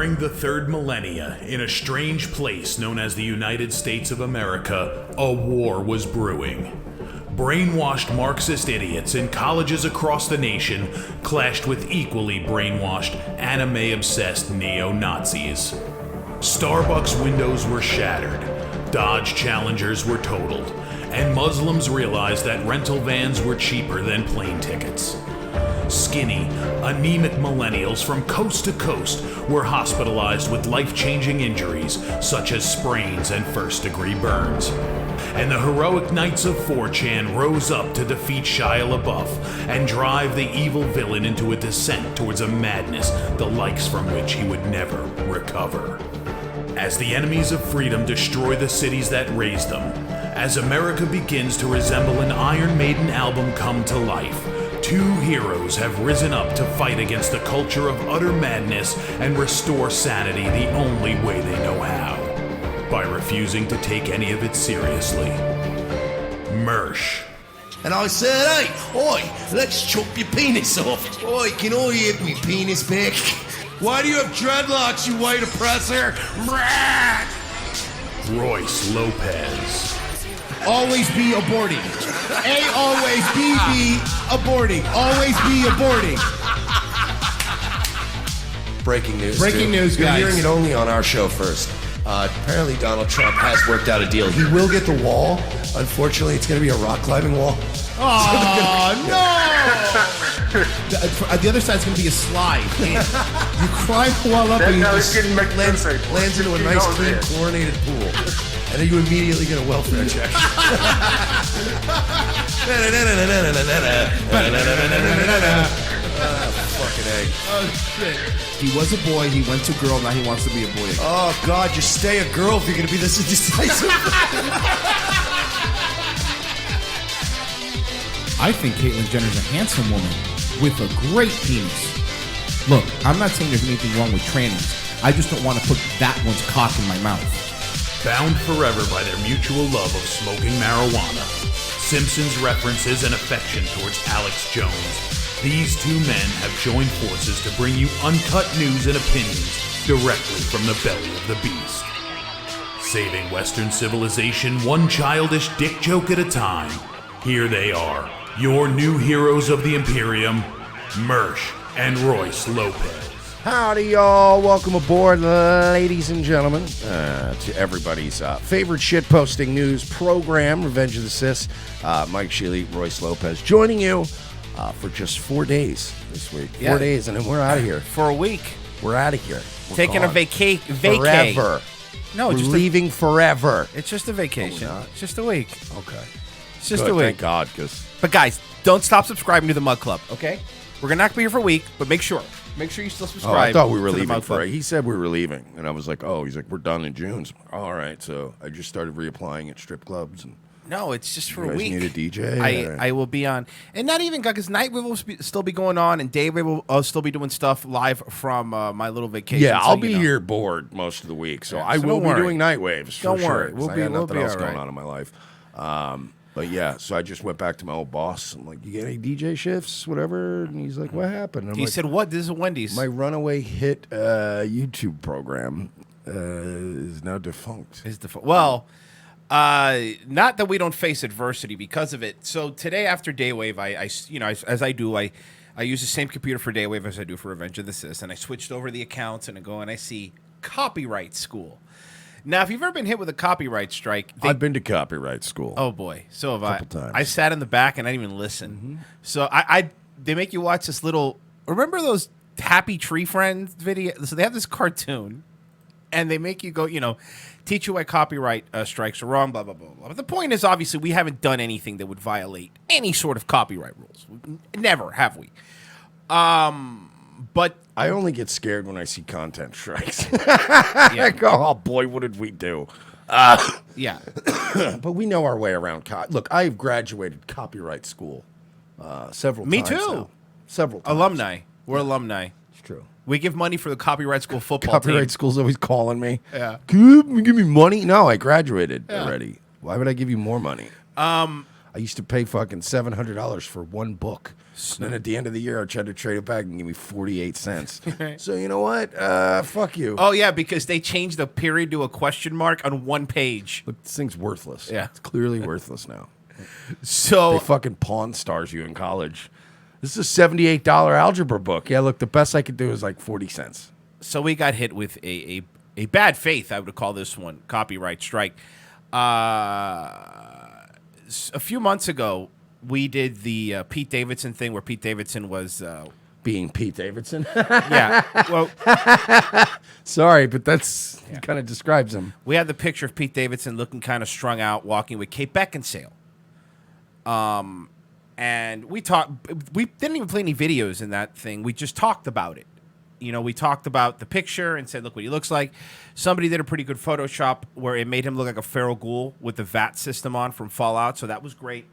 During the third millennia, in a strange place known as the United States of America, a war was brewing. Brainwashed Marxist idiots in colleges across the nation clashed with equally brainwashed, anime-obsessed neo-Nazis. Starbucks windows were shattered, Dodge Challengers were totaled, and Muslims realized that rental vans were cheaper than plane tickets. Skinny, anemic millennials from coast to coast were hospitalized with life-changing injuries such as sprains and first-degree burns. And the heroic knights of 4chan rose up to defeat Shia LaBeouf and drive the evil villain into a descent towards a madness the likes from which he would never recover. As the enemies of freedom destroy the cities that raised them, as America begins to resemble an Iron Maiden album come to life, two heroes have risen up to fight against the culture of utter madness and restore sanity the only way they know how, by refusing to take any of it seriously. Mersh. And I said, hey, oi, let's chop your penis off. Oi, can I have my penis back? Why do you have dreadlocks, you white oppressor? Royce Lopez. Always be aborting. A always be aborting. Always be aborting. Breaking news. Breaking news, You're guys. hearing it only on our show first. Apparently Donald Trump has worked out a deal. He will get the wall. Unfortunately, it's going to be a rock climbing wall. Oh, no! The other side's going to be a slide. You climb the wall up and you just Lands into a nice, clean, chlorinated pool. And then you immediately get a welfare check. Fucking egg. Oh, shit. He was a boy, he went to girl, now he wants to be a boy again. Oh, God, just stay a girl if you're going to be this indecisive. I think Caitlyn Jenner's a handsome woman with a great penis. Look, I'm not saying there's anything wrong with trannies. I just don't want to put that one's cock in my mouth. Bound forever by their mutual love of smoking marijuana, Simpsons references and affection towards Alex Jones, these two men have joined forces to bring you uncut news and opinions directly from the belly of the beast. Saving Western civilization one childish dick joke at a time, here they are, your new heroes of the Imperium, Mersh and Royce Lopez. Howdy, y'all. Welcome aboard, ladies and gentlemen, to everybody's favorite shitposting news program, Revenge of the Sis. Mike Shealy, Royce Lopez, joining you for just 4 days this week. 4 days, and then we're out of here. For a week. We're out of here. We're Taking gone. a vacay. Forever. No, we're it's just leaving forever. It's just a vacation. No, we're not. It's just a week. Okay. It's just Good, a week. Thank God, because... But guys, don't stop subscribing to the Mug Club, okay? We're not going to be here for a week, but make sure you still subscribe. Oh, I thought we were to the leaving Mug Club. He said we were leaving, and I was like, oh, he's like, we're done in June. So I'm like, all right, so I just started reapplying at strip clubs. And No, it's just for you a guys week. need a DJ? I will be on, and not even because Nightwave will still be going on, and Daywave will still be doing stuff live from my little vacation. Yeah, so, I'll be you know. here bored most of the week, so Yeah, I so will don't be worry. doing night waves for Don't sure. worry. 'Cause We'll I be- got we'll nothing be else all going right. on in my life. But yeah, so I just went back to my old boss. I'm like, you get any DJ shifts, whatever? And he's like, what happened? And I'm He like, said, "What? This is a Wendy's." my runaway hit YouTube program is now defunct. Not that we don't face adversity because of it. So today after Daywave, as I do, I use the same computer for Daywave as I do for Revenge of the Sis, and I switched over the accounts and I go and I see Copyright School. Now, if you've ever been hit with a copyright strike, I've been to copyright school. oh boy, so have I. Couple times. I sat in the back and I didn't even listen. Mm-hmm. So they make you watch this little. Remember those Happy Tree Friends video? So they have this cartoon, and they make you go, teach you why copyright strikes are wrong, blah, blah, blah, blah. But the point is, obviously, we haven't done anything that would violate any sort of copyright rules. Never have we. But I only get scared when I see content strikes. I go, oh boy, what did we do? yeah, But we know our way around. Look, I've graduated copyright school several Me times too. now. Several times. alumni. We're alumni. It's true. We give money for the copyright school football Copyright team. school's always calling me. Yeah. Can you give me money? No, I graduated already. Why would I give you more money? I used to pay fucking $700 for one book. And then at the end of the year, I tried to trade it back and give me 48 cents. So you know what? Fuck you. Oh, yeah, because they changed the period to a question mark on one page. Look, this thing's worthless. Yeah. It's clearly worthless now. So They fucking Pawn Stars you in college. This is a $78 algebra book. Yeah, look, the best I could do is like 40 cents. So we got hit with a bad faith, I would call this one, copyright strike. A few months ago, we did the Pete Davidson thing where Pete Davidson was... Being Pete Davidson. yeah. Well, Sorry, but that's kind of describes him. we had the picture of Pete Davidson looking kind of strung out, walking with Kate Beckinsale. And we didn't even play any videos in that thing. We just talked about it. You know, we talked about the picture and said, look what he looks like. Somebody did a pretty good Photoshop where it made him look like a feral ghoul with the VAT system on from Fallout, so that was great.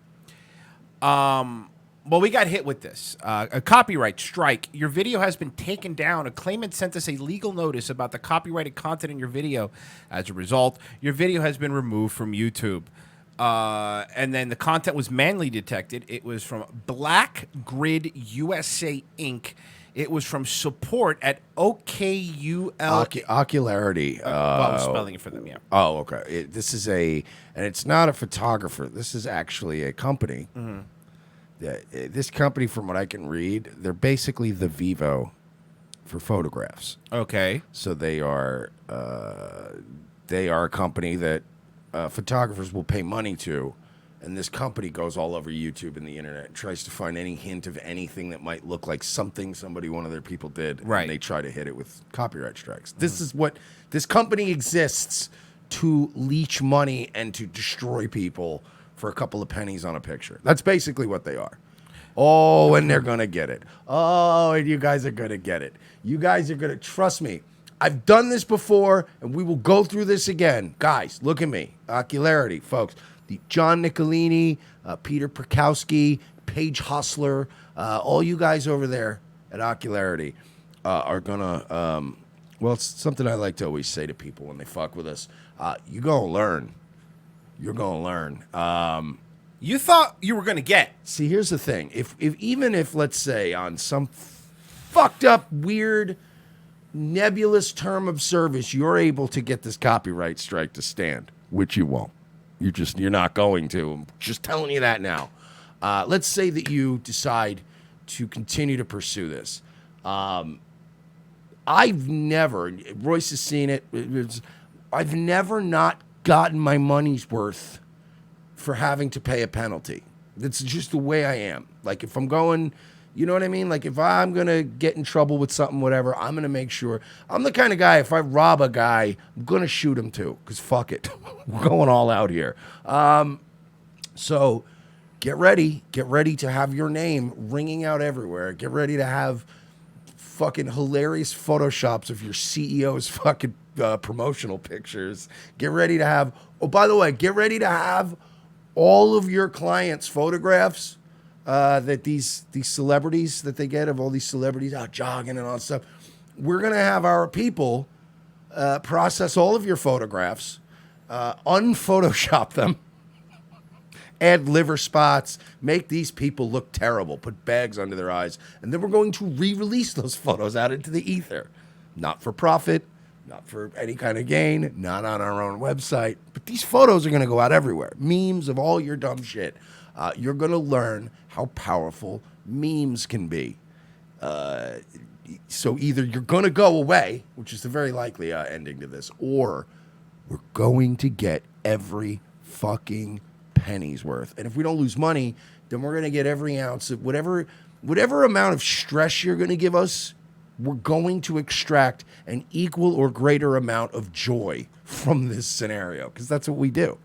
Well, we got hit with this. A copyright strike. Your video has been taken down. A claimant sent us a legal notice about the copyrighted content in your video. As a result, your video has been removed from YouTube. And then the content was manually detected. It was from BackGrid USA Inc. It was from support at OKUL. Ocularity. Well, I'm spelling it for them, yeah. Oh, okay. This is and it's not a photographer. This is actually a company. Mm-hmm. This company, from what I can read, they're basically the Vivo for photographs. Okay. So they are a company that photographers will pay money to, and this company goes all over YouTube and the internet and tries to find any hint of anything that might look like something one of their people did. Right. And they try to hit it with copyright strikes. This is what this company exists to leech money and to destroy people for a couple of pennies on a picture. That's basically what they are. Oh, and they're going to get it. Oh, and you guys are going to get it. You guys are going to, trust me, I've done this before, and we will go through this again. Guys, look at me. Ocularity, folks. The John Nicolini, Peter Perkowski, Paige Hustler, all you guys over there at Ocularity are going to, well, it's something I like to always say to people when they fuck with us. You're going to learn. You're going to learn. You thought you were going to get. See, here's the thing. If even if, let's say, on some fucked up, weird, nebulous term of service, you're able to get this copyright strike to stand, which you won't. You're not going to. I'm just telling you that now. Let's say that you decide to continue to pursue this. I've never, Royce has seen it. I've never not gotten my money's worth for having to pay a penalty. That's just the way I am. Like, if I'm going, you know what I mean? Like, if I'm going to get in trouble with something, whatever, I'm going to make sure. I'm the kind of guy, if I rob a guy, I'm going to shoot him too, because fuck it. We're going all out here. So get ready. Get ready to have your name ringing out everywhere. Get ready to have fucking hilarious photoshops of your CEO's fucking promotional pictures. Get ready to have, oh, by the way, get ready to have all of your clients' photographs that these celebrities that they get of all these celebrities out jogging and all that stuff. We're going to have our people process all of your photographs, unphotoshop them, add liver spots, make these people look terrible, put bags under their eyes, and then we're going to re-release those photos out into the ether. Not for profit, not for any kind of gain, not on our own website, but these photos are going to go out everywhere. Memes of all your dumb shit. You're going to learn how powerful memes can be. So either you're going to go away, which is the very likely ending to this, or we're going to get every fucking penny's worth. And if we don't lose money, then we're going to get every ounce of whatever amount of stress you're going to give us, we're going to extract an equal or greater amount of joy from this scenario, because that's what we do.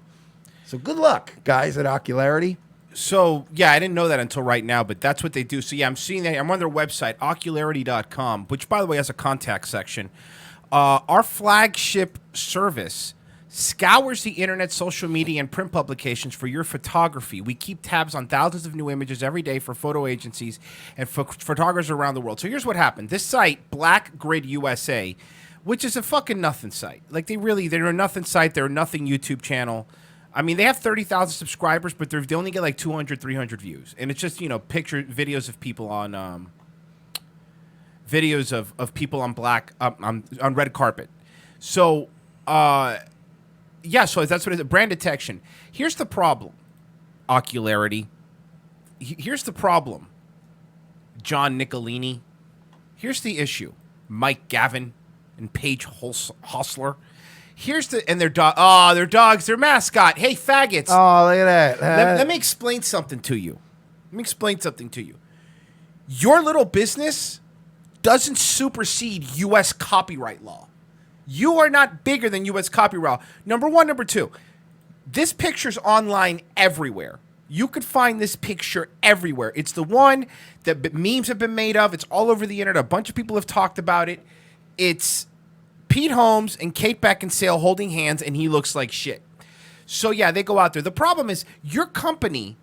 So good luck, guys at Ocularity. So, yeah, I didn't know that until right now, but that's what they do. So, yeah, I'm seeing that. I'm on their website, ocularity.com, which, by the way, has a contact section. Our flagship service scours the internet, social media, and print publications for your photography. We keep tabs on thousands of new images every day for photo agencies and for photographers around the world. So here's what happened. This site, BackGrid USA, which is a fucking nothing site. Like, they're a nothing site. They're a nothing YouTube channel. I mean, they have 30,000 subscribers, but they only get like 200, 300 views. And it's just, videos of people on videos of people on on red carpet. So, so that's what it is. Brand detection. Here's the problem. Ocularity. Here's the problem. John Nicolini. Here's the issue. Mike Gavin and Paige Hostler. And their dog. Oh, their dogs. Their mascot. Hey, faggots. Oh, look at that. Let me explain something to you. Your little business doesn't supersede U.S. copyright law. You are not bigger than U.S. copyright law. Number one. Number two, this picture's online everywhere. You could find this picture everywhere. It's the one that memes have been made of. It's all over the internet. A bunch of people have talked about it. It's Pete Holmes and Kate Beckinsale holding hands, and he looks like shit. So, yeah, they go out there. The problem is your company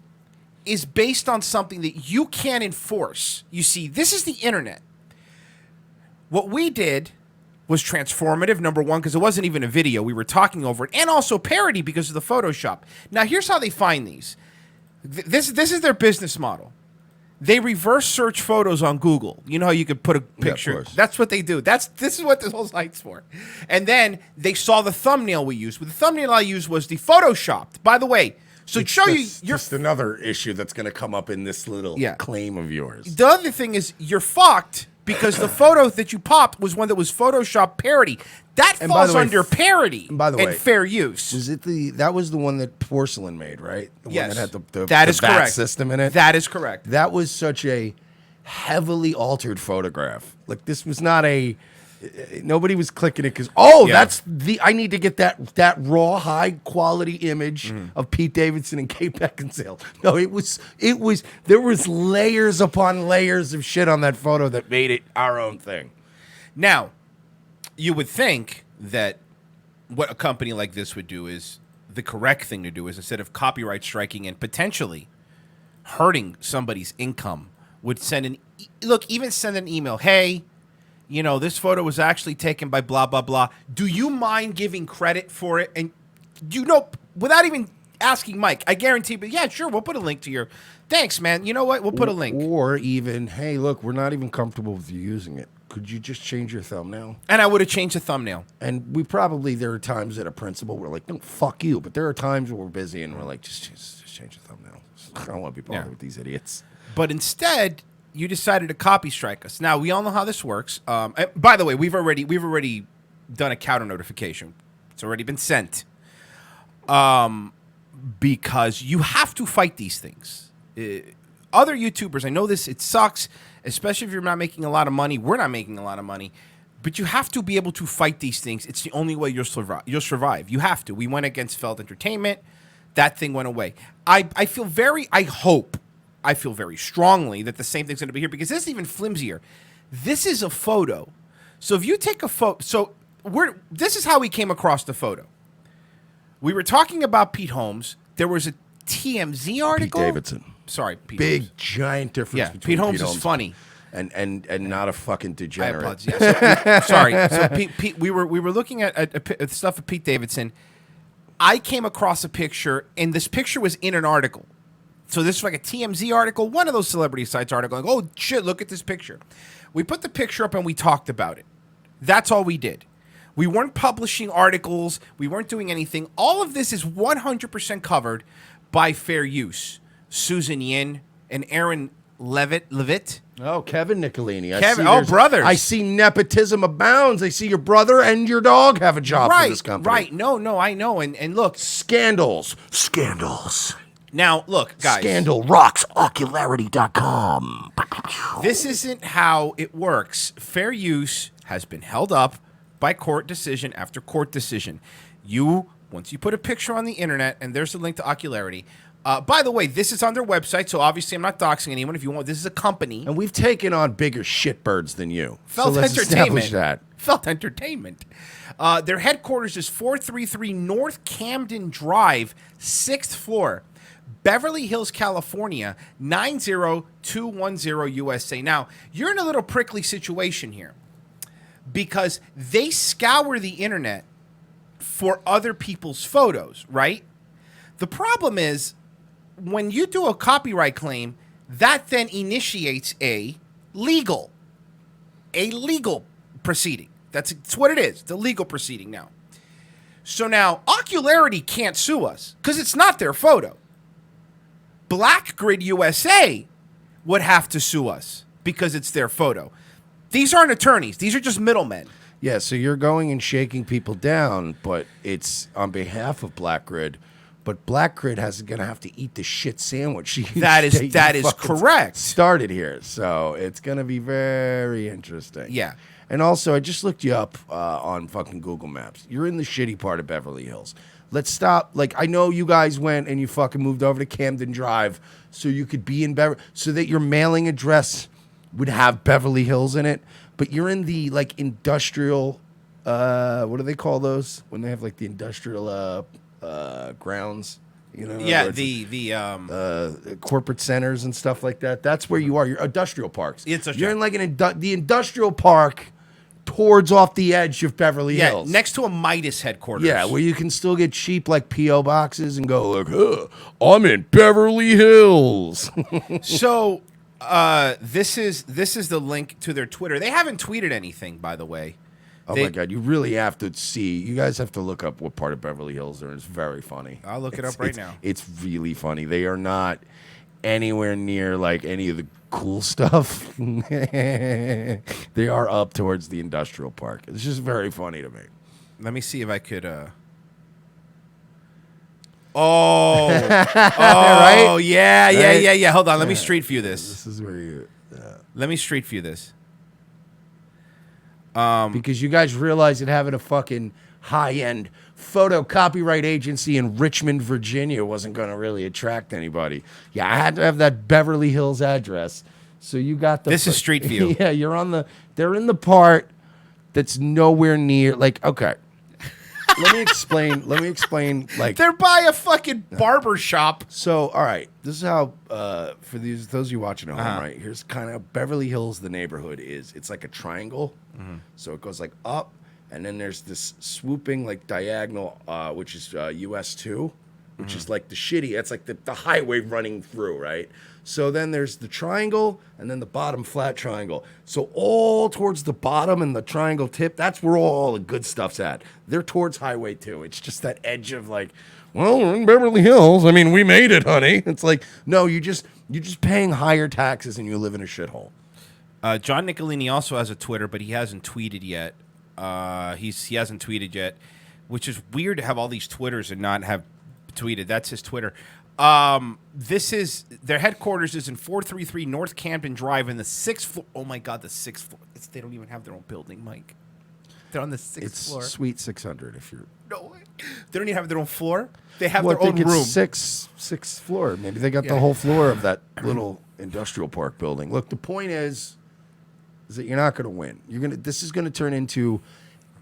is based on something that you can't enforce. You see, this is the internet. What we did was transformative, number one, because it wasn't even a video. We were talking over it. And also parody because of the Photoshop. Now, here's how they find these. This is their business model. They reverse search photos on Google. You know how you could put a picture? Yeah, of course. That's what they do. This is what this whole site's for. And then they saw the thumbnail we used. The thumbnail I used was the Photoshopped. By the way, so show you your just another issue that's going to come up in this little claim of yours. The other thing is you're fucked because the photo that you popped was one that was Photoshop parody. That falls under parody and fair use. Was it that was the one that Porcelain made, right? The yes. one that had the that is VAT correct. System in it? That is correct. That was such a heavily altered photograph. Like, this was not a... Nobody was clicking it because, that's I need to get that raw, high-quality image of Pete Davidson and Kate Beckinsale. No, there was layers upon layers of shit on that photo that made it our own thing. Now, you would think that what a company like this would do is the correct thing to do is instead of copyright striking and potentially hurting somebody's income, would send an email. Hey, this photo was actually taken by blah, blah, blah. Do you mind giving credit for it? And without even asking Mike, I guarantee, but yeah, sure, we'll put a link to your, thanks, man. You know what? We'll put a link. Or even, hey, look, we're not even comfortable with you using it. Could you just change your thumbnail? And I would have changed the thumbnail. And there are times at a principal we're like, no, fuck you. But there are times where we're busy and we're like, just change the thumbnail. I don't want to be bothered with these idiots. But instead, you decided to copy strike us. Now, we all know how this works. By the way, we've already done a counter notification. It's already been sent. Because you have to fight these things. Other YouTubers, I know this, it sucks, especially if you're not making a lot of money. We're not making a lot of money. But you have to be able to fight these things. It's the only way you'll survive. You have to. We went against Felt Entertainment. That thing went away. I feel very strongly that the same thing's going to be here because this is even flimsier. This is a photo. So if you take a photo, this is how we came across the photo. We were talking about Pete Holmes. There was a TMZ article. Pete Davidson. Sorry, Pete Big, Holmes. giant difference Yeah, between Pete Holmes is funny. And not a fucking degenerate. I apologize. Yeah, sorry. So Pete, we were looking at stuff of Pete Davidson. I came across a picture, and this picture was in an article. So this is like a TMZ article, one of those celebrity sites article. Like, oh, shit, look at this picture. We put the picture up, and we talked about it. That's all we did. We weren't publishing articles. We weren't doing anything. All of this is 100% covered by fair use. Susan Yin and Aaron Levitt. Oh, Kevin Nicolini. Brothers. I see nepotism abounds. I see your brother and your dog have a job for this company. Right. No, I know. And look. Scandals. Now, look, guys. Scandal rocks Ocularity.com. This isn't how it works. Fair use has been held up by court decision after court decision. Once you put a picture on the internet, and there's a link to Ocularity. By the way, this is on their website, so obviously I'm not doxing anyone. If you want, this is a company. And we've taken on bigger shitbirds than you. Felt so let's Entertainment. establish that. Felt Entertainment. Their headquarters is 433 North Camden Drive, 6th floor, Beverly Hills, California, 90210 USA. Now, you're in a little prickly situation here because they scour the internet for other people's photos, right? The problem is when you do a copyright claim, that then initiates a legal proceeding. That's what it is. The legal proceeding now. So now Ocularity can't sue us because it's not their photo. BlackGrid USA would have to sue us because it's their photo. These aren't attorneys. These are just middlemen. Yeah, so you're going and shaking people down, but it's on behalf of BlackGrid. But BlackGrid is going to have to eat the shit sandwich. That is correct. Started here, so it's going to be very interesting. Yeah. And also, I just looked you up on fucking Google Maps. You're in the shitty part of Beverly Hills. Let's stop. Like, I know you guys went and you fucking moved over to Camden Drive so you could be in Beverly, so that your mailing address would have Beverly Hills in it. But you're in the, like, industrial, what do they call those? When they have, like, the industrial grounds, you know? Yeah, the corporate centers and stuff like that. That's where you are. You're industrial parks. You're in, like, the industrial park towards off the edge of Beverly Hills. Next to a Midas headquarters. Yeah, where you can still get cheap, like, P.O. boxes and go, like, I'm in Beverly Hills. So, this is the link to their Twitter. They haven't tweeted anything, by the way. Oh, my God. You really have to see. You guys have to look up what part of Beverly Hills they're in. It's very funny. I'll look it up right now. It's really funny. They are not anywhere near, like, any of the cool stuff. They are up towards the industrial park. It's just very funny to me. Let me see if I could... Oh, right? Yeah. Hold on. Let me street view this. This is where you... Let me street view this. Because you guys realize that having a fucking high-end photo copyright agency in Richmond, Virginia wasn't going to really attract anybody. Yeah, I had to have that Beverly Hills address. So you got the... This is Street View. Yeah, you're on the... They're in the part that's nowhere near... Like, okay. Let me explain, like... They're by a fucking barber shop. So, all right. This is how, for those of you watching at home, right? Here's kind of Beverly Hills, the neighborhood is. It's like a triangle. Mm-hmm. So it goes like up, and then there's this swooping, like, diagonal, which is US 2, which is like the shitty. That's like the highway running through, right? So then there's the triangle, and then the bottom flat triangle. So all towards the bottom and the triangle tip, that's where all the good stuff's at. They're towards Highway 2. It's just that edge of, like, well, we're in Beverly Hills. I mean, we made it, honey. It's like, no, you're just paying higher taxes and you live in a shithole. John Nicolini also has a Twitter, but he hasn't tweeted yet. He hasn't tweeted yet, which is weird to have all these Twitters and not have tweeted. That's his Twitter. This is their headquarters is in 433 North Camden Drive in the 6th floor. Oh my God, the 6th floor. They don't even have their own building, Mike. They're on the 6th floor. It's Suite 600 if you're... No way. They don't even have their own floor. They have their own room. Sixth floor. Maybe they got the whole floor of that little industrial park building. Look, the point is that you're not going to win. This is going to turn into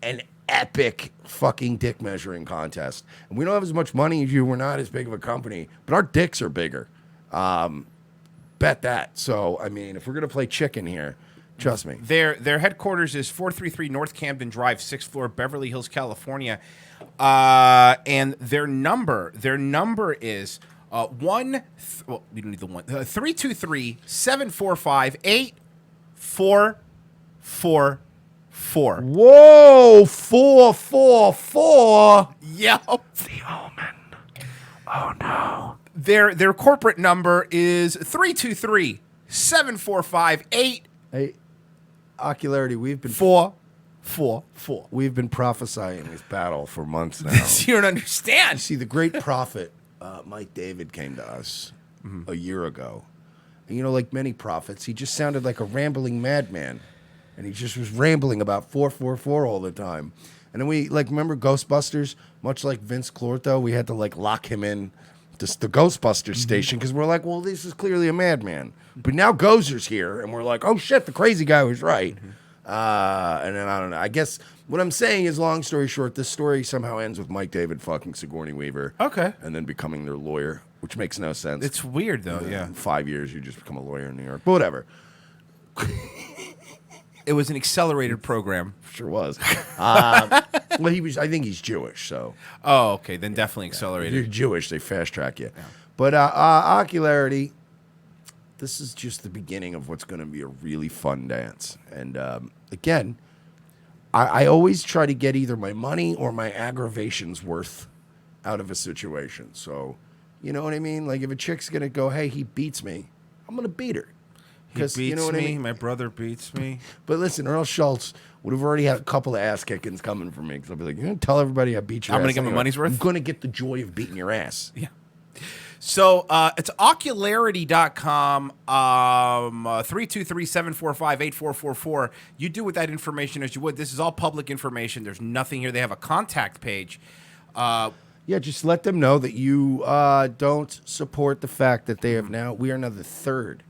an epic fucking dick measuring contest. And we don't have as much money as you. We're not as big of a company, but our dicks are bigger. Bet that. So, I mean, if we're going to play chicken here, trust me. Their headquarters is 433 North Camden Drive, 6th floor, Beverly Hills, California. And their number is 323-745-8444. Whoa, 444. Yep. The Omen. Oh no. Their corporate number is 323-745-8444. Hey, Ocularity, we've been We've been prophesying this battle for months now. You don't understand. See, the great prophet Mike David came to us a year ago. And, you know, like many prophets, he just sounded like a rambling madman. And he just was rambling about 444 all the time. And then we, like, remember Ghostbusters? Much like Vince Clortho, we had to, like, lock him in the Ghostbusters station because we're like, well, this is clearly a madman. But now Gozer's here, and we're like, oh, shit, the crazy guy was right. And then, I don't know. I guess what I'm saying is, long story short, this story somehow ends with Mike David fucking Sigourney Weaver. Okay. And then becoming their lawyer, which makes no sense. It's weird, though, yeah. In 5 years, you just become a lawyer in New York. But whatever. It was an accelerated program. Sure was. Well, I think he's Jewish, so. Oh, okay. Then definitely If accelerated. you're Jewish, they fast track you. But Ocularity, this is just the beginning of what's going to be a really fun dance. And again, I always try to get either my money or my aggravation's worth out of a situation. So, you know what I mean? Like if a chick's going to go, hey, he beats me, I'm going to beat her. He beats you know what me. I mean? My brother beats me. But listen, Earl Schultz would have already had a couple of ass kickings coming from me. Because I'll be like, you're going to tell everybody I beat your ass. I'm going to get my money's worth? I'm going to get the joy of beating your ass. Yeah. So it's ocularity.com, 323-745-8444. You do with that information as you would. This is all public information. There's nothing here. They have a contact page. Yeah, just let them know that you don't support the fact that we are now the third,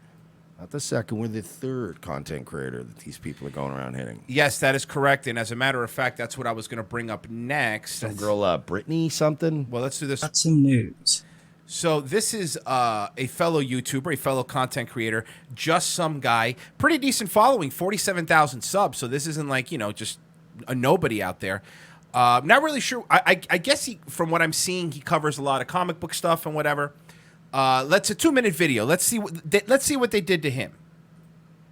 not the second, we're the third content creator that these people are going around hitting. Yes, that is correct. And as a matter of fact, that's what I was going to bring up next. Some girl, Brittany something. Well, let's do this. Got some news. So this is a fellow YouTuber, a fellow content creator, just some guy, pretty decent following, 47,000 subs. So this isn't like, just a nobody out there. Not really sure. I guess from what I'm seeing, he covers a lot of comic book stuff and whatever. Let's a 2-minute video. Let's see what they did to him.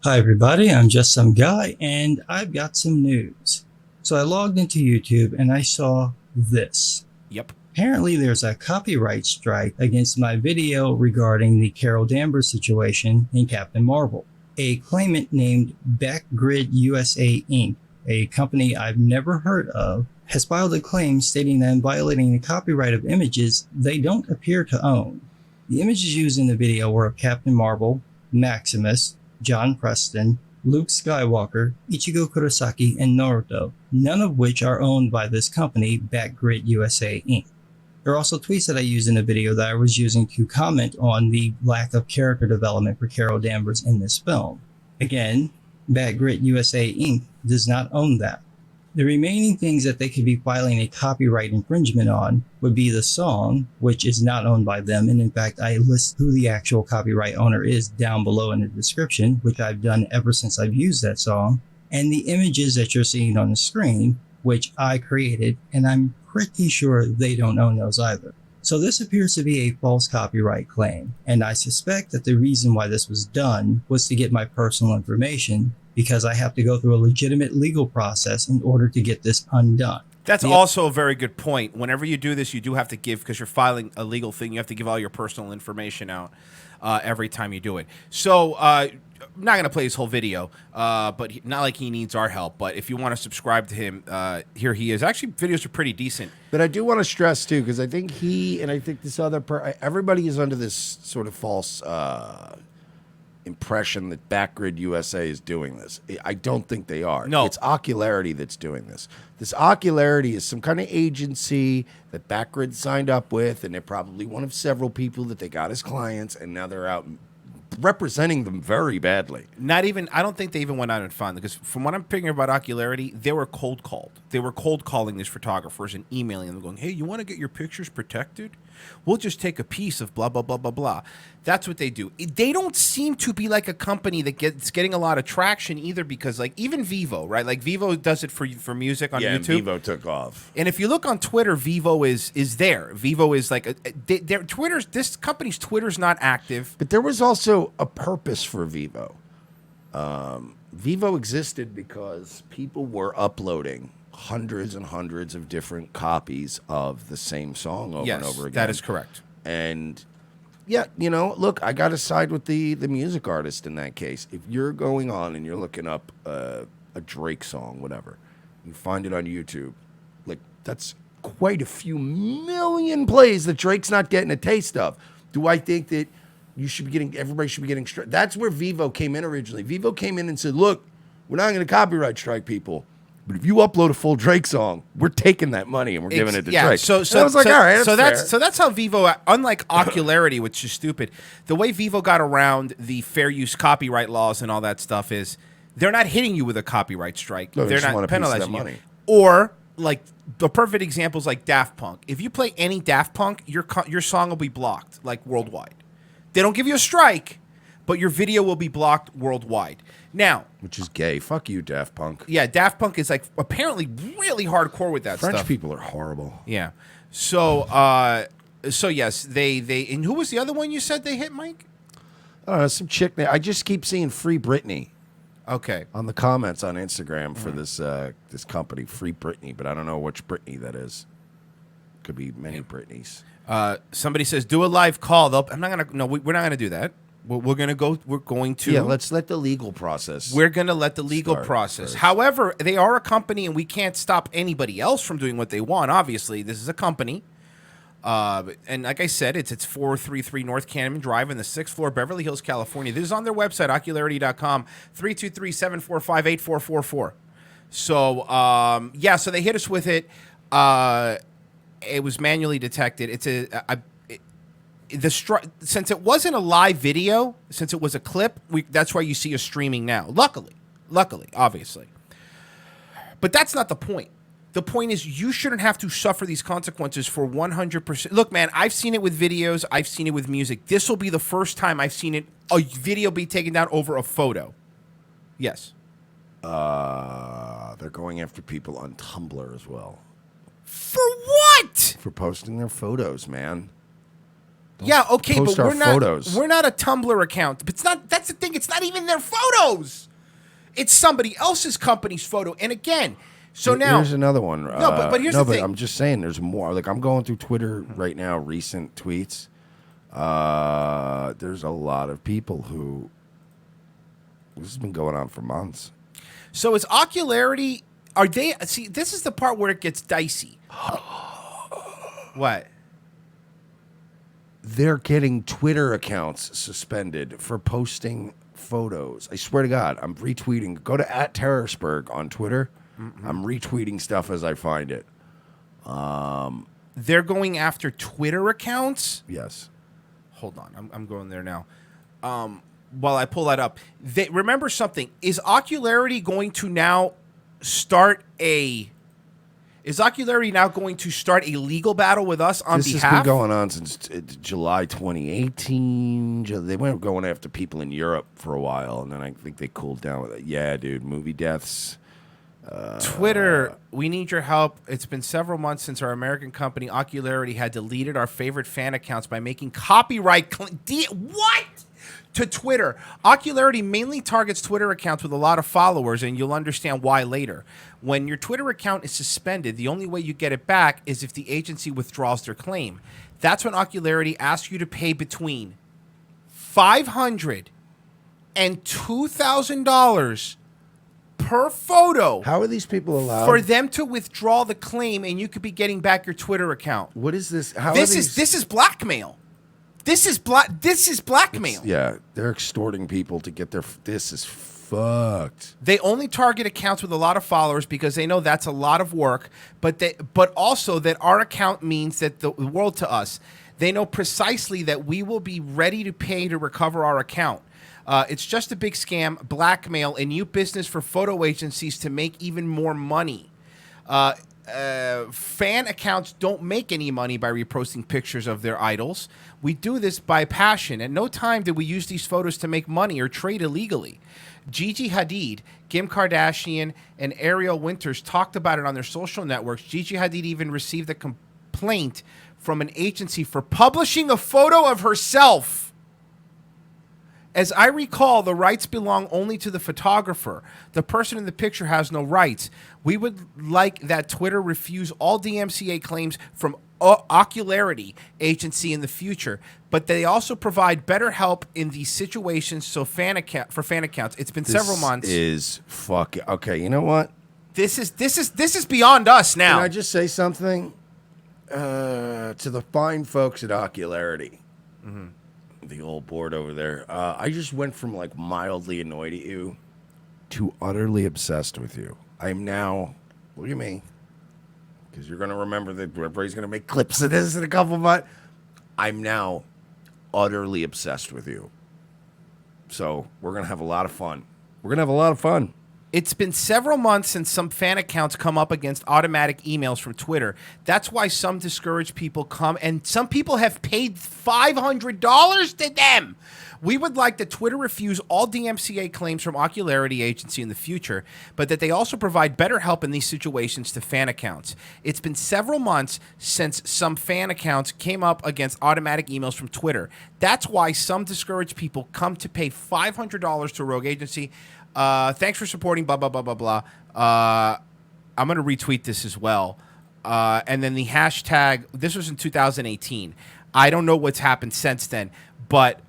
Hi everybody, I'm just some guy and I've got some news. So I logged into YouTube and I saw this. Yep. Apparently there's a copyright strike against my video regarding the Carol Danvers situation in Captain Marvel. A claimant named BackGrid USA Inc., a company I've never heard of, has filed a claim stating that I'm violating the copyright of images they don't appear to own. The images used in the video were of Captain Marvel, Maximus, John Preston, Luke Skywalker, Ichigo Kurosaki, and Naruto, none of which are owned by this company, BackGrid USA Inc. There are also tweets that I used in the video that I was using to comment on the lack of character development for Carol Danvers in this film. Again, BackGrid USA Inc. does not own that. The remaining things that they could be filing a copyright infringement on would be the song, which is not owned by them, and in fact I list who the actual copyright owner is down below in the description, which I've done ever since I've used that song, and the images that you're seeing on the screen, which I created, and I'm pretty sure they don't own those either. So this appears to be a false copyright claim, and I suspect that the reason why this was done was to get my personal information, because I have to go through a legitimate legal process in order to get this undone. That's also a very good point. Whenever you do this, you do have to give, because you're filing a legal thing, you have to give all your personal information out every time you do it. So I'm not going to play his whole video, but not like he needs our help. But if you want to subscribe to him, here he is. Actually, videos are pretty decent. But I do want to stress, too, because I think he and I think this other everybody is under this sort of false impression that BackGrid USA is doing this. I don't think they are. No. It's Ocularity that's doing this. This Ocularity is some kind of agency that BackGrid signed up with, and they're probably one of several people that they got as clients, and now they're out representing them very badly. I don't think they even went out and found them, because from what I'm figuring about Ocularity, they were cold called. They were cold calling these photographers and emailing them going, hey, you want to get your pictures protected? We'll just take a piece of blah, blah, blah, blah, blah. That's what they do. They don't seem to be like a company that gets getting a lot of traction either, because like even Vivo, right? Like Vivo does it for music on YouTube. Vivo took off. And if you look on Twitter, Vivo is there. Vivo is like their Twitter's, this company's Twitter's not active. But there was also a purpose for Vivo. Vivo existed because people were uploading hundreds and hundreds of different copies of the same song over and over again. That is correct. And yeah, look, I got to side with the music artist in that case. If you're going on and you're looking up a Drake song, whatever, you find it on YouTube, like that's quite a few million plays that Drake's not getting a taste of. Do I think that everybody should be getting That's where Vivo came in originally. Vivo came in and said, look, we're not going to copyright strike people, but if you upload a full Drake song, we're taking that money and we're giving it to Drake. So I was like, all right, that's how Vivo, unlike Ocularity, which is stupid, the way Vivo got around the fair use copyright laws and all that stuff is they're not hitting you with a copyright strike. No, they're not penalizing you. Money. Or like the perfect example is like Daft Punk. If you play any Daft Punk, your song will be blocked like worldwide. They don't give you a strike, but your video will be blocked worldwide. Now, Which is gay. Fuck you, Daft Punk. yeah, Daft Punk is like apparently really hardcore with that French stuff. people are horrible. Yeah. So, so yes, they and who was the other one you said they hit, Mike? I don't know, some chick. I just keep seeing Free Britney Okay. on the comments on Instagram for this this company, Free Britney, but I don't know which Britney that is. Could be many Britneys. Somebody says do a live call. I'm not gonna. No, we're not gonna do that. We're gonna go. We're going to. Yeah, let's let the legal process. We're going to let the legal start process. first. However, they are a company, and we can't stop anybody else from doing what they want. Obviously, this is a company. And like I said, it's 433 North Cannon Drive in the 6th floor, Beverly Hills, California. This is on their website, ocularity.com, 323-745-8444. So, yeah, so they hit us with it. It was manually detected. It's since it wasn't a live video, since it was a clip, that's why you see us streaming now. Luckily, obviously. But that's not the point. The point is you shouldn't have to suffer these consequences for 100%. Look, man, I've seen it with videos. I've seen it with music. This will be the first time I've seen a video be taken down over a photo. Yes. They're going after people on Tumblr as well For what? for posting their photos, man. Yeah, okay, post but our we're not photos. we're not a Tumblr account. But it's not that's the thing, it's not even their photos. It's somebody else's company's photo. And again, so now Here's another one. No, but here's the thing. I'm just saying there's more. Like I'm going through Twitter right now, recent tweets. There's a lot of people who this has been going on for months. So is Ocularity are they see this is the part where it gets dicey. What? They're getting Twitter accounts suspended for posting photos. I swear to God, I'm retweeting. Go to @Terrorsburg on Twitter. I'm retweeting stuff as I find it. They're going after Twitter accounts? Yes. Hold on, I'm going there now. While I pull that up, remember something. Is Ocularity going to now start a... Is Ocularity now going to start a legal battle with us on This behalf? has been going on since July 2018. They went going after people in Europe for a while, and then I think they cooled down with it. Yeah, dude, movie deaths. Twitter, we need your help. It's been several months since our American company Ocularity had deleted our favorite fan accounts by making copyright what? To Twitter. Ocularity mainly targets Twitter accounts with a lot of followers, and you'll understand why later. When your Twitter account is suspended, the only way you get it back is if the agency withdraws their claim. That's when Ocularity asks you to pay between $500 and $2,000 per photo. How are these people allowed? For them to withdraw the claim, and you could be getting back your Twitter account. What is this? How This are is these? this is blackmail. This is blackmail. Yeah, they're extorting people to get their. This is fucked. They only target accounts with a lot of followers because they know that's a lot of work, but also that our account means that the world to us. They know precisely that we will be ready to pay to recover our account. It's just a big scam, blackmail, and new business for photo agencies to make even more money. Fan accounts don't make any money by reposting pictures of their idols. We do this by passion. At no time did we use these photos to make money or trade illegally. Gigi Hadid, Kim Kardashian, and Ariel Winters talked about it on their social networks. Gigi Hadid even received a complaint from an agency for publishing a photo of herself. As I recall, the rights belong only to the photographer. The person in the picture has no rights. We would like that Twitter refuse all DMCA claims from Ocularity agency in the future, but they also provide better help in these situations. So fan accounts. It's been several months. This is fucking okay. You know what? This is beyond us now. Can I just say something to the fine folks at Ocularity? The old board over there. I just went from like mildly annoyed at you to utterly obsessed with you. I'm now, look at me, because you're going to remember that everybody's going to make clips of this in a couple months. I'm now utterly obsessed with you. So we're going to have a lot of fun. We're going to have a lot of fun. It's been several months since some fan accounts come up against automatic emails from Twitter. That's why some discouraged people come, and some people have paid $500 to them. We would like that Twitter refuse all DMCA claims from Ocularity Agency in the future, but that they also provide better help in these situations to fan accounts. It's been several months since some fan accounts came up against automatic emails from Twitter. That's why some discouraged people come to pay $500 to a rogue agency. Thanks for supporting blah, blah, blah, blah, blah. I'm going to retweet this as well. And then the hashtag, this was in 2018. I don't know what's happened since then, but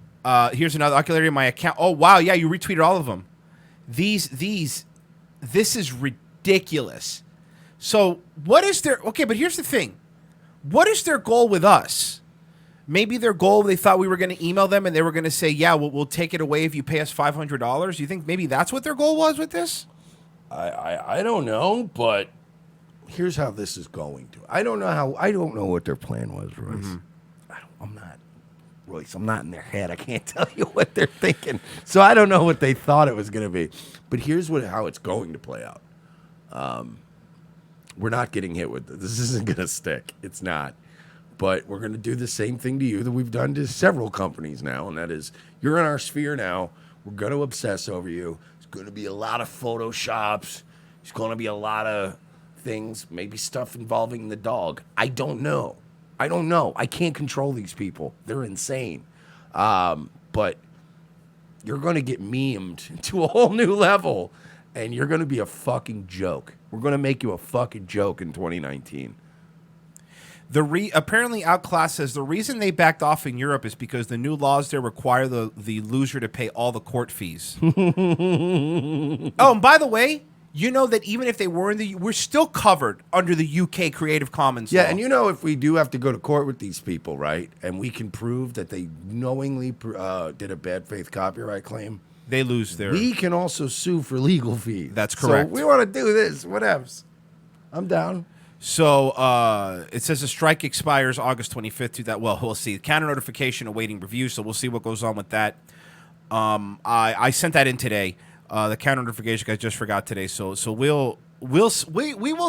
here's another Ocularity in my account. Oh, wow. Yeah, you retweeted all of them. This is ridiculous. So what is their, okay, but here's the thing. What is their goal with us? Maybe their goal, they thought we were going to email them and they were going to say, yeah, we'll take it away if you pay us $500. You think maybe that's what their goal was with this? I don't know, but here's how this is going to. I don't know what their plan was, Royce. Mm-hmm. I'm not, Royce, I'm not in their head. I can't tell you what they're thinking. So I don't know what they thought it was going to be. But here's how it's going to play out. We're not getting hit with this. This isn't going to stick. It's not. But we're going to do the same thing to you that we've done to several companies now, and that is you're in our sphere now. We're going to obsess over you. There's going to be a lot of Photoshops. There's going to be a lot of things, maybe stuff involving the dog. I don't know. I can't control these people. They're insane. But you're going to get memed to a whole new level, and you're going to be a fucking joke. We're going to make you a fucking joke in 2019. Apparently Outclass says the reason they backed off in Europe is because the new laws there require the loser to pay all the court fees. Oh, and by the way, you know that even if they were we're still covered under the UK Creative Commons law. Yeah, and you know if we do have to go to court with these people, right, and we can prove that they knowingly did a bad faith copyright claim, they lose their... We can also sue for legal fees. That's correct. So we want to do this. Whatevs. I'm down. So it says the strike expires August 25th. Well, we'll see. Counter notification awaiting review, so we'll see what goes on with that. I sent that in today. The counter notification I just forgot today. So we will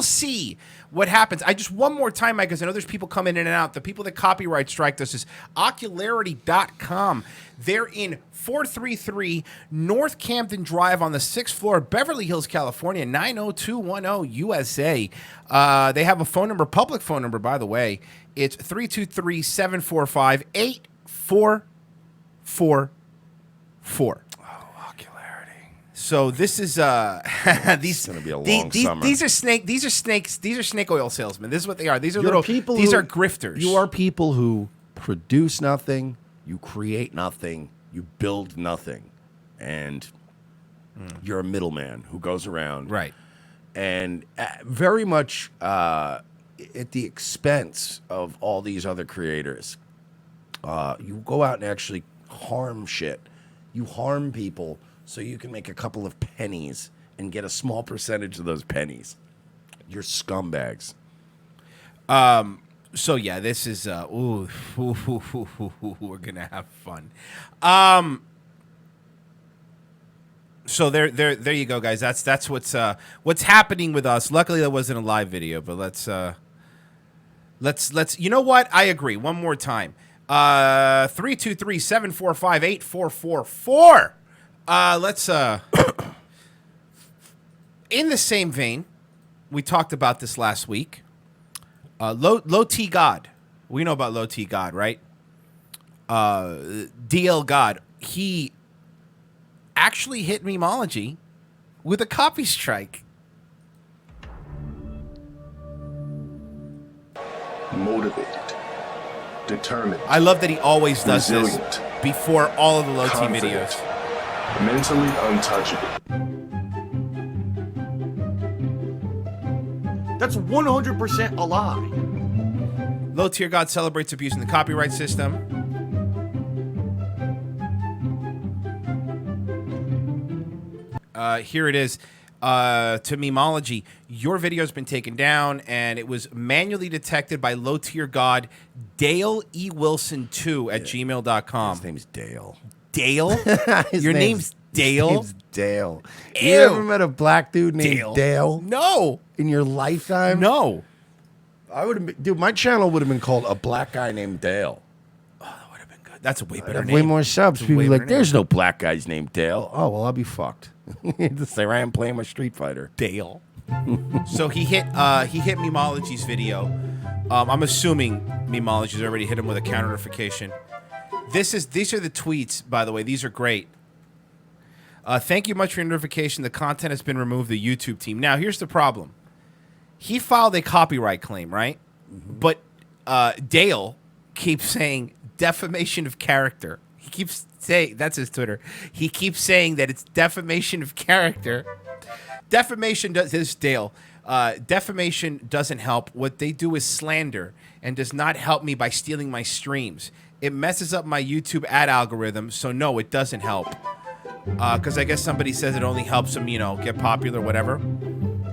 see what happens. I just one more time, Mike, because I know there's people coming in and out. The people that copyright strike this is Ocularity.com. They're in 433 North Camden Drive on the 6th floor, Beverly Hills, California, 90210 USA. They have a phone number, public phone number, by the way. It's 323-745-8444. So this is these gonna be a long summer. These are snake oil salesmen. This is what they are. These are little people. These are grifters. You are people who produce nothing, you create nothing, you build nothing, and you're a middleman who goes around, right? And very much at the expense of all these other creators. You go out and actually harm shit. You harm people. So you can make a couple of pennies and get a small percentage of those pennies. You're scumbags. So yeah, this is we're gonna have fun. So there you go, guys. That's what's happening with us. Luckily, that wasn't a live video, but let's you know what? I agree. One more time. 323-745-8444. Let's in the same vein, we talked about this last week. Low T God. We know about Low T God, right? DL God. He actually hit Memology with a copy strike. Motivated, determined. I love that he always does resilient, this before all of the Low T confident, videos. Mentally untouchable. That's 100% a lie. Low Tier God celebrates abusing the copyright system. Here it is. To Memology, your video has been taken down, and it was manually detected by Low Tier God Dale E. Wilson 2 at gmail.com. His name's Dale. Dale? His Your name's Dale? Name's Dale. Ew. You ever met a black dude named Dale. Dale No. in your lifetime? No. I would have, dude. My channel would have been called A Black Guy Named Dale. That would have been good. That's a way I'd better have name. way more subs. It's a People way be like, better name. "There's no black guys named Dale." Oh well, I'll be fucked. There I am playing my Street Fighter. Dale. So he hit Memology's video. I'm assuming Memology's already hit him with a counter notification. These are the tweets, by the way. These are great. Thank you much for your notification. The content has been removed. The YouTube team. Now here's the problem. He filed a copyright claim, right? But Dale keeps saying defamation of character. He keeps saying, that's his Twitter. He keeps saying that it's defamation of character. Defamation does, this is Dale. Defamation doesn't help. What they do is slander and does not help me by stealing my streams. It messes up my YouTube ad algorithm, so no, it doesn't help. Because I guess somebody says it only helps them, you know, get popular, whatever.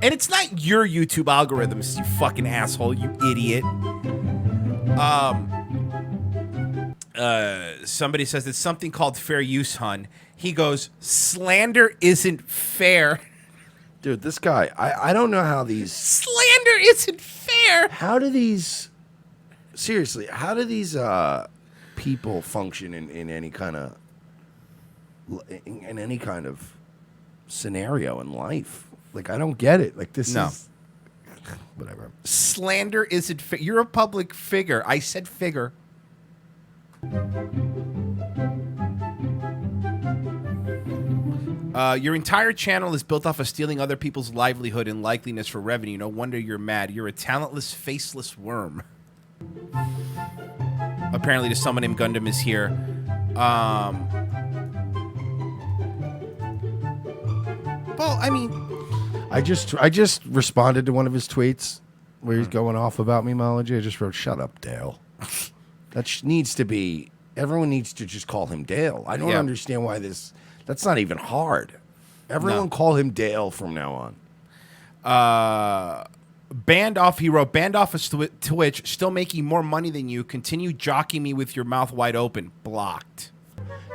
And it's not your YouTube algorithms, you fucking asshole, you idiot. Somebody says it's something called fair use, hun. He goes, slander isn't fair. Dude, this guy, I don't know how these... Slander isn't fair. How do these... Seriously, how do these people function in any kind of... In any kind of scenario in life? Like, I don't get it. Like, this is... Whatever. Slander isn't fair. You're a public figure. I said figure. Your entire channel is built off of stealing other people's livelihood and likeliness for revenue. No wonder you're mad. You're a talentless, faceless worm. Apparently, to someone named Gundam is here. Well, I mean, I just responded to one of his tweets where he's going off about memology. I just wrote, "Shut up, Dale." That needs to be. Everyone needs to just call him Dale. I don't understand why this. That's not even hard. Everyone call him Dale from now on. Banned off. He wrote, banned off of Twitch. Still making more money than you. Continue jockeying me with your mouth wide open. Blocked.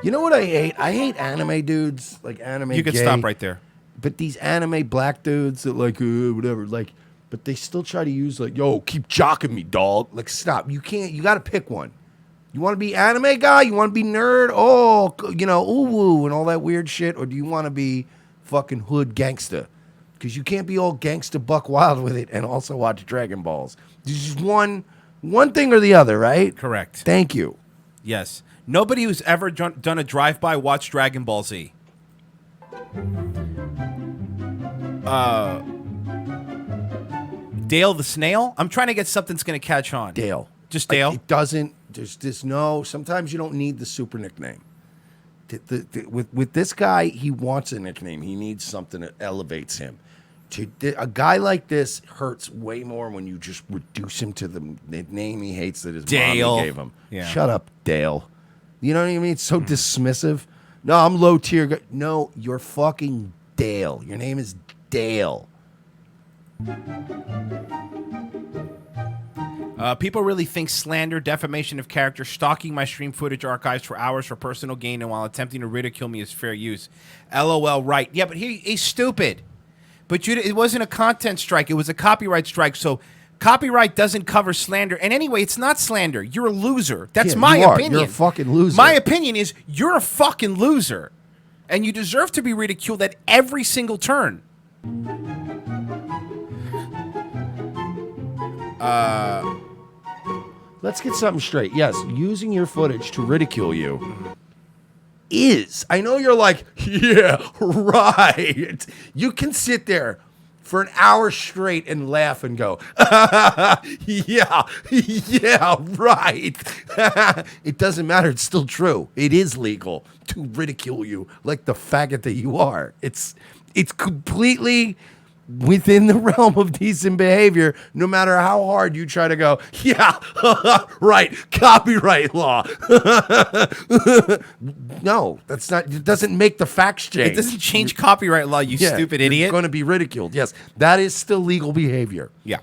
You know what I hate? I hate anime dudes, like anime. You can gay. stop right there. But these anime black dudes that like whatever, like, but they still try to use like, "Yo, keep jocking me, dog." Like, stop. You can't. You got to pick one. You want to be anime guy? You want to be nerd? Oh, you know, ooh woo and all that weird shit, or do you want to be fucking hood gangster? Because you can't be all gangster buck wild with it and also watch Dragon Balls. There's just one thing or the other, right? Correct. Thank you. Yes. Nobody who's ever done a drive-by watched Dragon Ball Z. Dale the Snail? I'm trying to get something that's going to catch on. Dale. Just Dale? It doesn't. There's no. Sometimes you don't need the super nickname. With this guy, he wants a nickname. He needs something that elevates him. A guy like this hurts way more when you just reduce him to the name he hates that his Dale. mom gave him. Yeah. Shut up, Dale. You know what I mean? It's so dismissive. No, I'm low tier. No, you're fucking Dale. Your name is Dale. People really think slander, defamation of character, stalking my stream footage archives for hours for personal gain and while attempting to ridicule me is fair use. LOL, right. Yeah, but he's stupid. But it wasn't a content strike. It was a copyright strike. So copyright doesn't cover slander. And anyway, it's not slander. You're a loser. That's my opinion. You're a fucking loser. My opinion is you're a fucking loser. And you deserve to be ridiculed at every single turn. Let's get something straight. Yes, using your footage to ridicule you is. I know you're like, yeah, right. You can sit there for an hour straight and laugh and go, yeah, right. It doesn't matter. It's still true. It is legal to ridicule you like the faggot that you are. It's completely within the realm of decent behavior, no matter how hard you try to go, yeah, right, copyright law. No, that's not, it doesn't make the facts change. It doesn't change copyright law, you stupid idiot. You're going to be ridiculed. Yes, that is still legal behavior. Yeah.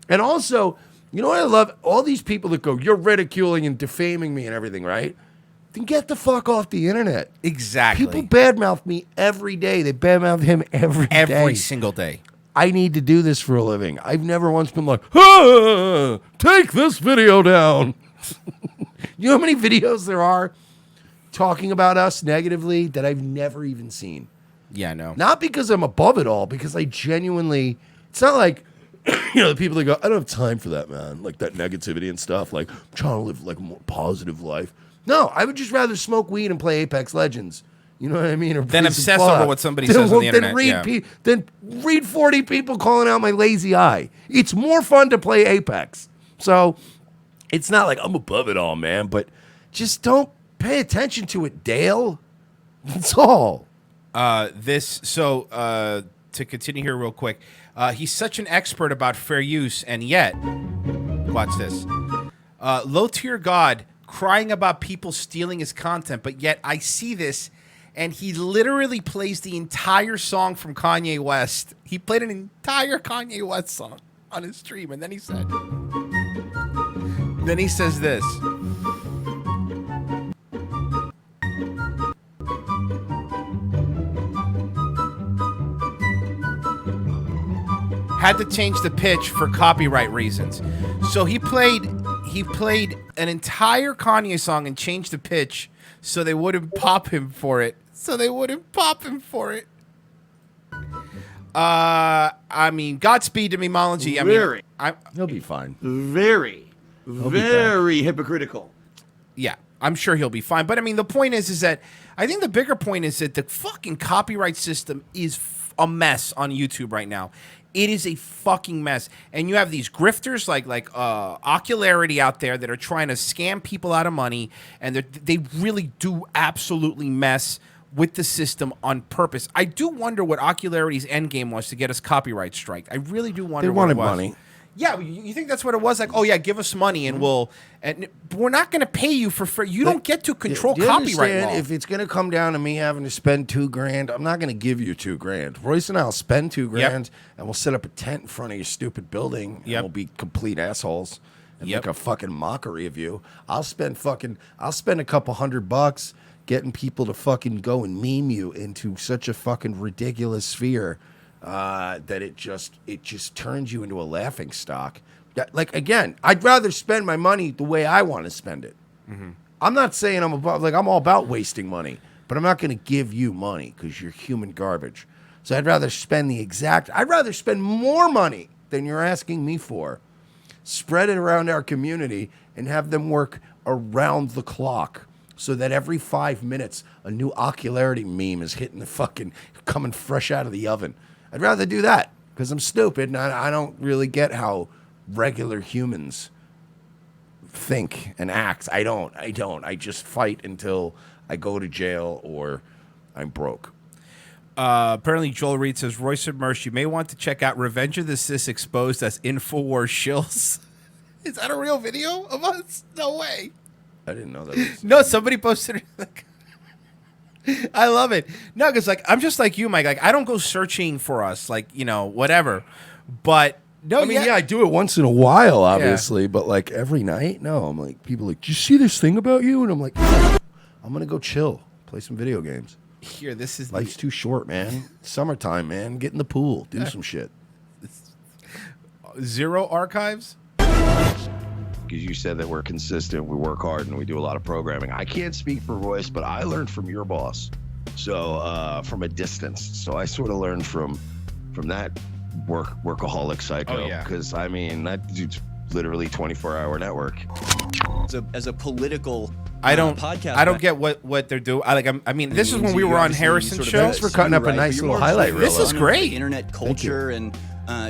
And also, you know what I love? All these people that go, you're ridiculing and defaming me and everything, right? then get the fuck off the internet. Exactly. People badmouth me every day. They badmouth him every day. Every single day. I need to do this for a living. I've never once been like, ah, take this video down. You know how many videos there are talking about us negatively that I've never even seen? Yeah, I know. Not because I'm above it all, because I genuinely, it's not like, the people that go, I don't have time for that, man. Like that negativity and stuff. Like, I'm trying to live like a more positive life. No, I would just rather smoke weed and play Apex Legends. You know what I mean? Or Then play some obsess Fallout. over what somebody says on the internet. Then read 40 people calling out my lazy eye. It's more fun to play Apex. So it's not like I'm above it all, man. But just don't pay attention to it, Dale. That's all. To continue here real quick, he's such an expert about fair use, and yet, watch this. Low tier God crying about people stealing his content, but yet I see this, and he literally plays the entire song from Kanye West. He played an entire Kanye West song on his stream, and then he says this. Had to change the pitch for copyright reasons. So he played an entire Kanye song and changed the pitch so they wouldn't pop him for it. I mean, Godspeed to Memology. He'll be fine. Very hypocritical. Yeah, I'm sure he'll be fine. But I mean, the point is that I think the bigger point is that the fucking copyright system is a mess on YouTube right now. It is a fucking mess. And you have these grifters like Ocularity out there that are trying to scam people out of money, and they really do absolutely mess with the system on purpose. I do wonder what Ocularity's endgame was to get us copyright strike. I really do wonder. They wanted money. Yeah, you think that's what it was? Like, oh yeah, give us money and we're not going to pay you for free. You don't get to control Do you copyright understand? law. If it's going to come down to me having to spend $2,000, I'm not going to give you $2,000. Royce and I'll spend $2,000 and we'll set up a tent in front of your stupid building and we'll be complete assholes and make a fucking mockery of you. I'll spend a couple $100 getting people to fucking go and meme you into such a fucking ridiculous sphere that it just turns you into a laughing stock. Like, again, I'd rather spend my money the way I want to spend it. Mm-hmm. I'm not saying I'm all about wasting money, but I'm not going to give you money because you're human garbage. So I'd rather spend more money than you're asking me for. Spread it around our community and have them work around the clock so that every 5 minutes a new Ocularity meme is hitting the fucking, coming fresh out of the oven. I'd rather do that because I'm stupid and I don't really get how regular humans think and act. I don't. I just fight until I go to jail or I'm broke. Apparently, Joel Reed says, Royce and Mersh, you may want to check out Revenge of the Sis exposed as InfoWars shills. Is that a real video of us? No way. I didn't know that. No, somebody posted it. Like, I love it. No, because like I'm just like you, Mike. Like I don't go searching for us, like whatever. But no, I mean, I do it once in a while, obviously, but like every night, no. I'm like, people are like, do you see this thing about you? And I'm like, I'm gonna go chill, play some video games. Here, this is life's too short, man. Summertime, man. Get in the pool, do some shit. Zero archives. Because you said that we're consistent, we work hard, and we do a lot of programming. I can't speak for Royce, but I learned from your boss, so from a distance. So I sort of learned from that workaholic psycho. Because I mean, that dude's literally 24-hour network. As a political podcast, I don't get what they're doing. I mean, this is when we were on Harrison's show. Thanks for cutting up a nice little highlight reel. This is great. Internet culture and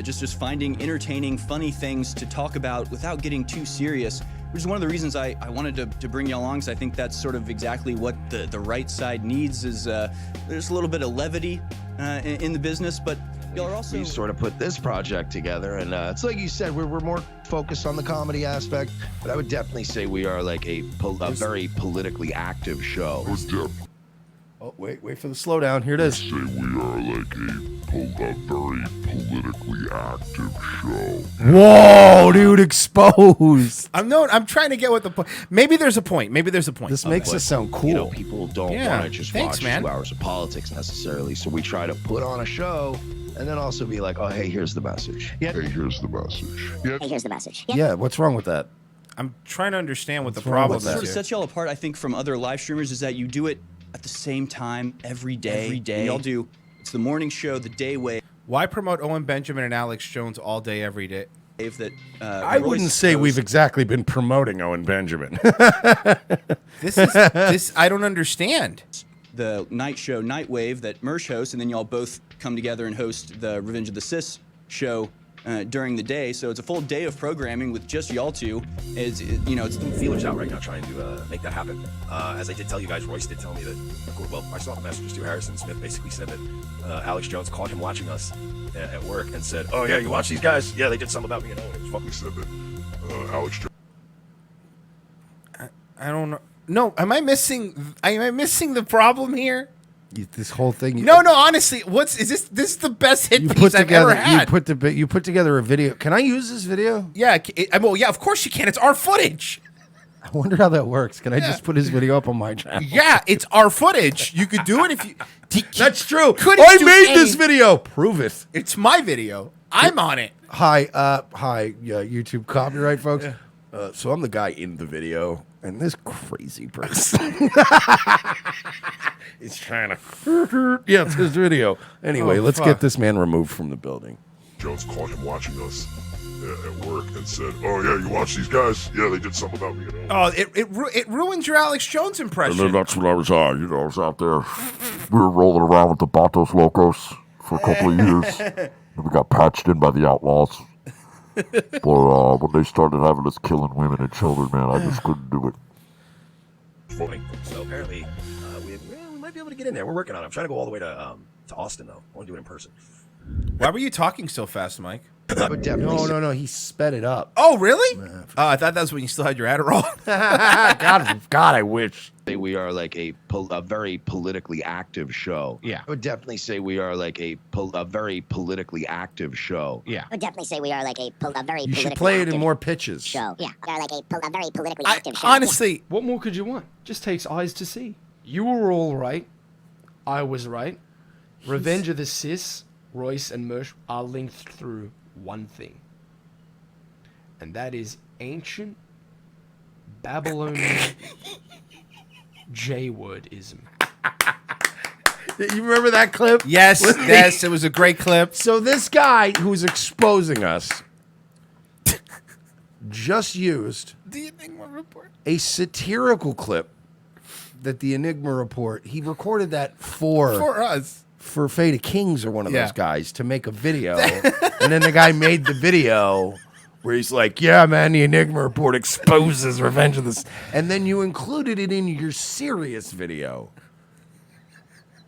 just finding entertaining, funny things to talk about without getting too serious, which is one of the reasons I wanted to bring you along, because I think that's sort of exactly what the right side needs is there's a little bit of levity in the business, but y'all are also... We sort of put this project together, and it's like you said, we're more focused on the comedy aspect, but I would definitely say we are like a very politically active show. Oh, wait for the slowdown. Here it is. Say we are like a very politically active show. Whoa, dude, exposed. I'm trying to get what the point. Maybe there's a point. This makes us sound cool. You know, people don't Yeah, want to just thanks, watch man. 2 hours of politics necessarily. So we try to put on a show and then also be like, oh, hey, here's the message. Hey, here's the message. Yeah, what's wrong with that? I'm trying to understand what the wrong problem with is. that? What sort of here. sets y'all apart, I think, from other live streamers is that you do it at the same time every day. And y'all do. It's the morning show, the day wave. Why promote Owen Benjamin and Alex Jones all day, every day? That I wouldn't say we've exactly been promoting Owen Benjamin. This. I don't understand. the night show, Nightwave, that Mersh hosts, and then y'all both come together and host the Revenge of the Sis show during the day. So it's a full day of programming with just y'all two. It's feelers out right now trying to make that happen. As I did tell you guys, Royce did tell me that, well, I saw the messages too. Harrison Smith basically said that Alex Jones caught him watching us at work and said, oh yeah, you watch these guys? Yeah, they did something about me and Owen. It was fucking Said that Alex Jones. I don't know. No, am I missing the problem here? This whole thing. No, honestly, this is the best hit piece I've ever had. You put together a video. Can I use this video? Yeah, yeah, of course you can. It's our footage. I wonder how that works. Can I just put his video up on my channel? Yeah, it's our footage. You could do it if you. That's true. Couldn't I do made this any- video. Prove it. It's my video. I'm on it. Hi, YouTube copyright folks. So I'm the guy in the video, and this crazy person is trying to. Yeah, it's his video. Anyway, let's get this man removed from the building. Jones caught him watching us at work and said, oh yeah, you watch these guys? Yeah, they did something about me and Owen. Oh, it ruins your Alex Jones And impression. then that's when I was I was out there. We were rolling around with the Batos Locos for a couple of years. And we got patched in by the Outlaws. But when they started having us killing women and children, man, I just couldn't do it. funny. So apparently, we might be able to get in there. We're working on it. I'm trying to go all the way to Austin, though. I want to do it in person. Why were you talking so fast, Mike? No. He sped it up. Oh, really? I thought that was when you still had your Adderall. God, I wish. We are like a very politically active show. Yeah. I would definitely say we are like a very politically active show. Yeah. I would definitely say we are like a very You should politically play it active in more pitches. show. Yeah, we are like a very politically active show. Honestly, What more could you want? Just takes eyes to see. You were all right. I was right. Revenge of the Sis, Royce, and Mersh are linked through one thing. And that is ancient Babylonian J-wordism. You remember that clip? yes, it was a great clip. So this guy who's exposing us just used The Enigma Report. a satirical clip that the Enigma Report, he recorded that for us. for Fate of Kings or one of Yeah. those guys to make a video. And then the guy made the video where he's like, yeah, man, the Enigma Report exposes Revenge of this. And then you included it in your serious video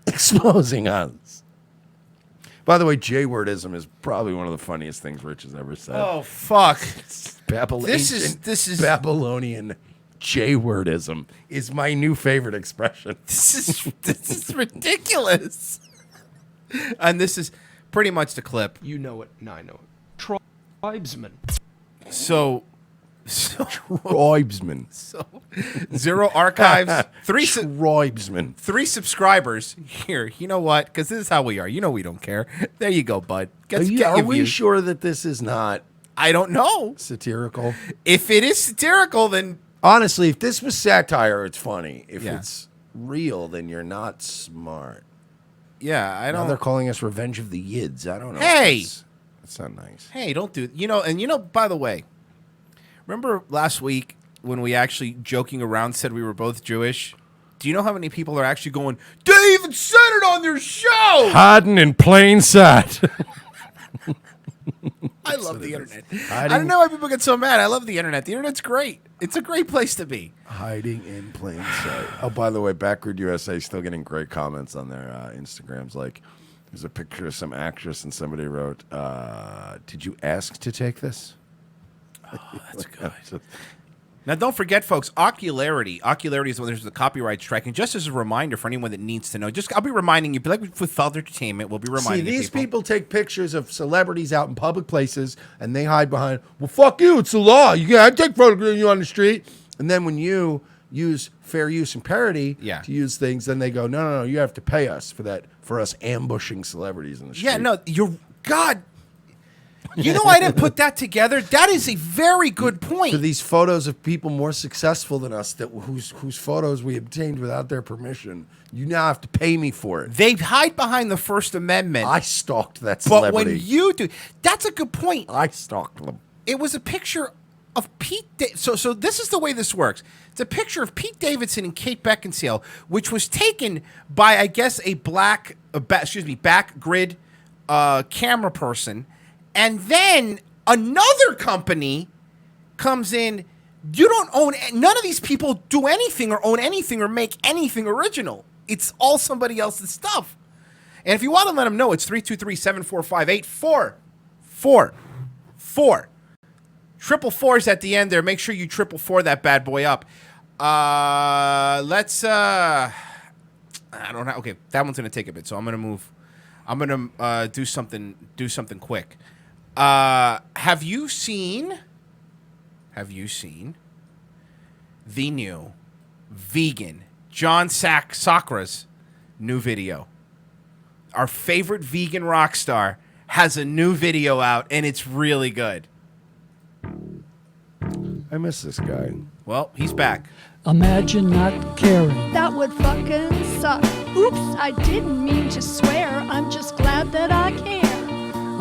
exposing us. By the way, J-wordism is probably one of the funniest things Rich has ever said. Oh, fuck. This is Babylonian J-wordism is my new favorite expression. This is ridiculous. And this is pretty much the clip. You know it. No, I know it. Tribesman. So Tribesman. zero archives, Tribesman. 3 subscribers. Here, you know what? Because this is how we are. You know we don't care. There you go, bud. Get Are your we views. sure that this is not I don't know. satirical? If it is satirical, then Honestly, if this was satire, it's funny. If Yeah. it's real, then you're not smart. yeah, I Now don't. they're calling us Revenge of the Yids. I don't know. Hey! That's not nice. Hey, don't do. By the way, remember last week when we actually joking around said we were both Jewish? Do you know how many people are actually going? They even said it on their show. Hiding in plain sight. I love the internet. I don't know why people get so mad. I love the internet. The internet's great. It's a great place to be. Hiding in plain sight. Oh, by the way, BackGrid USA is still getting great comments on their Instagrams. Like, there's a picture of some actress, and somebody wrote, "Did you ask to take this?" Oh, that's good. Now, don't forget, folks, Ocularity. Ocularity is when there's the copyright strike. And just as a reminder for anyone that needs to know, I'll be reminding you, like with Felt Entertainment, we'll be reminding these people. people take pictures of celebrities out in public places, and they hide behind, well, fuck you, it's the law. I take photographs of you on the street. And then when you use fair use and parody to use things, then they go, no, you have to pay us for that, for us ambushing celebrities in the street. Yeah, no, God. You know, I didn't put that together. That is a very good point. For these photos of people more successful than us, whose photos we obtained without their permission, you now have to pay me for it. They hide behind the First Amendment. I stalked that celebrity. But when you do, that's a good point. I stalked them. It was a picture of Pete. So this is the way this works. It's a picture of Pete Davidson and Kate Beckinsale, which was taken by, I guess, a BackGrid camera person. And then another company comes in. You don't own, none of these people do anything or own anything or make anything original. It's all somebody else's stuff. And if you want to let them know, it's 323-745-8444. Triple fours at the end there. Make sure you 444 that bad boy up. Let's, I don't know. Okay, that one's going to take a bit, so I'm going to move. I'm going to do something quick. Have you seen the new vegan John Sakra's new video? Our favorite vegan rock star has a new video out, and it's really good. I miss this guy. Well, he's back. Imagine not caring. That would fucking suck. Oops, I didn't mean to swear. I'm just glad that I care.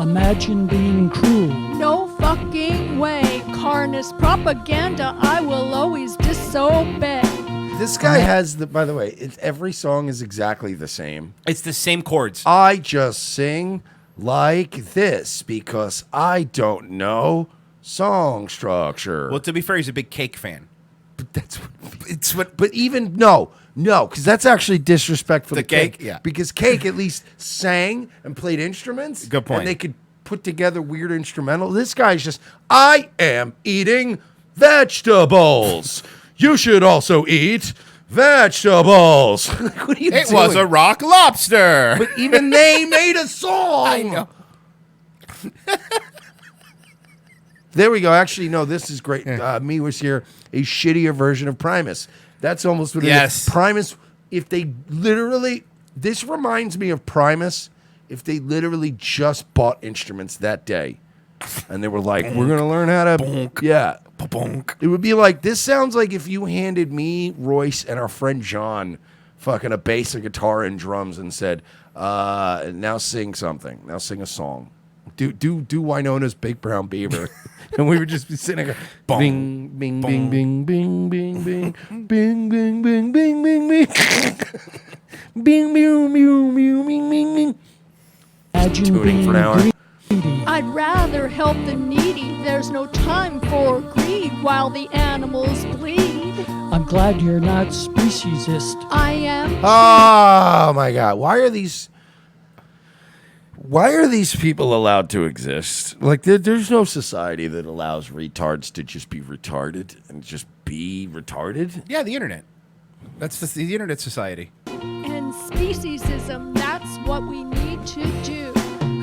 Imagine being cruel. No fucking way. Carnist propaganda, I will always disobey. This guy has by the way, every song is exactly the same. It's the same chords. I just sing like this because I don't know song structure. Well, to be fair, he's a big Cake fan. But that's what But even no, because that's actually disrespectful to Cake. Yeah. Because Cake at least sang and played instruments. Good point. And they could put together weird instrumental. This guy's just, I am eating vegetables. You should also eat vegetables. What are you doing? It was a rock lobster. But even they made a song. I know. There we go. Actually, no, this is great. Me was here, a shittier version of Primus. That's almost what it is. Primus, if they literally, this reminds me of Primus, if they literally just bought instruments that day. And they were like, we're going to learn how to, bonk. Yeah. Bonk. It would be like, this sounds like if you handed me, Royce, and our friend John fucking a bass, a guitar, and drums and said, now sing something. Now sing a song. Do Winona's Big Brown Beaver. And we would just be sitting there, bing, bing, bing, bing, bing, bing, bing, bing, bing, bing, bing, bing, bing, bing, bing, bing, bing, bing, bing. Tuning for an hour. I'd rather help the needy. There's no time for greed while the animals bleed. I'm glad you're not speciesist. I am. Oh my God! Why are these people allowed to exist? Like, there's no society that allows retards to just be retarded and just be retarded. Yeah, the internet. That's the internet society. And speciesism, that's what we need to do.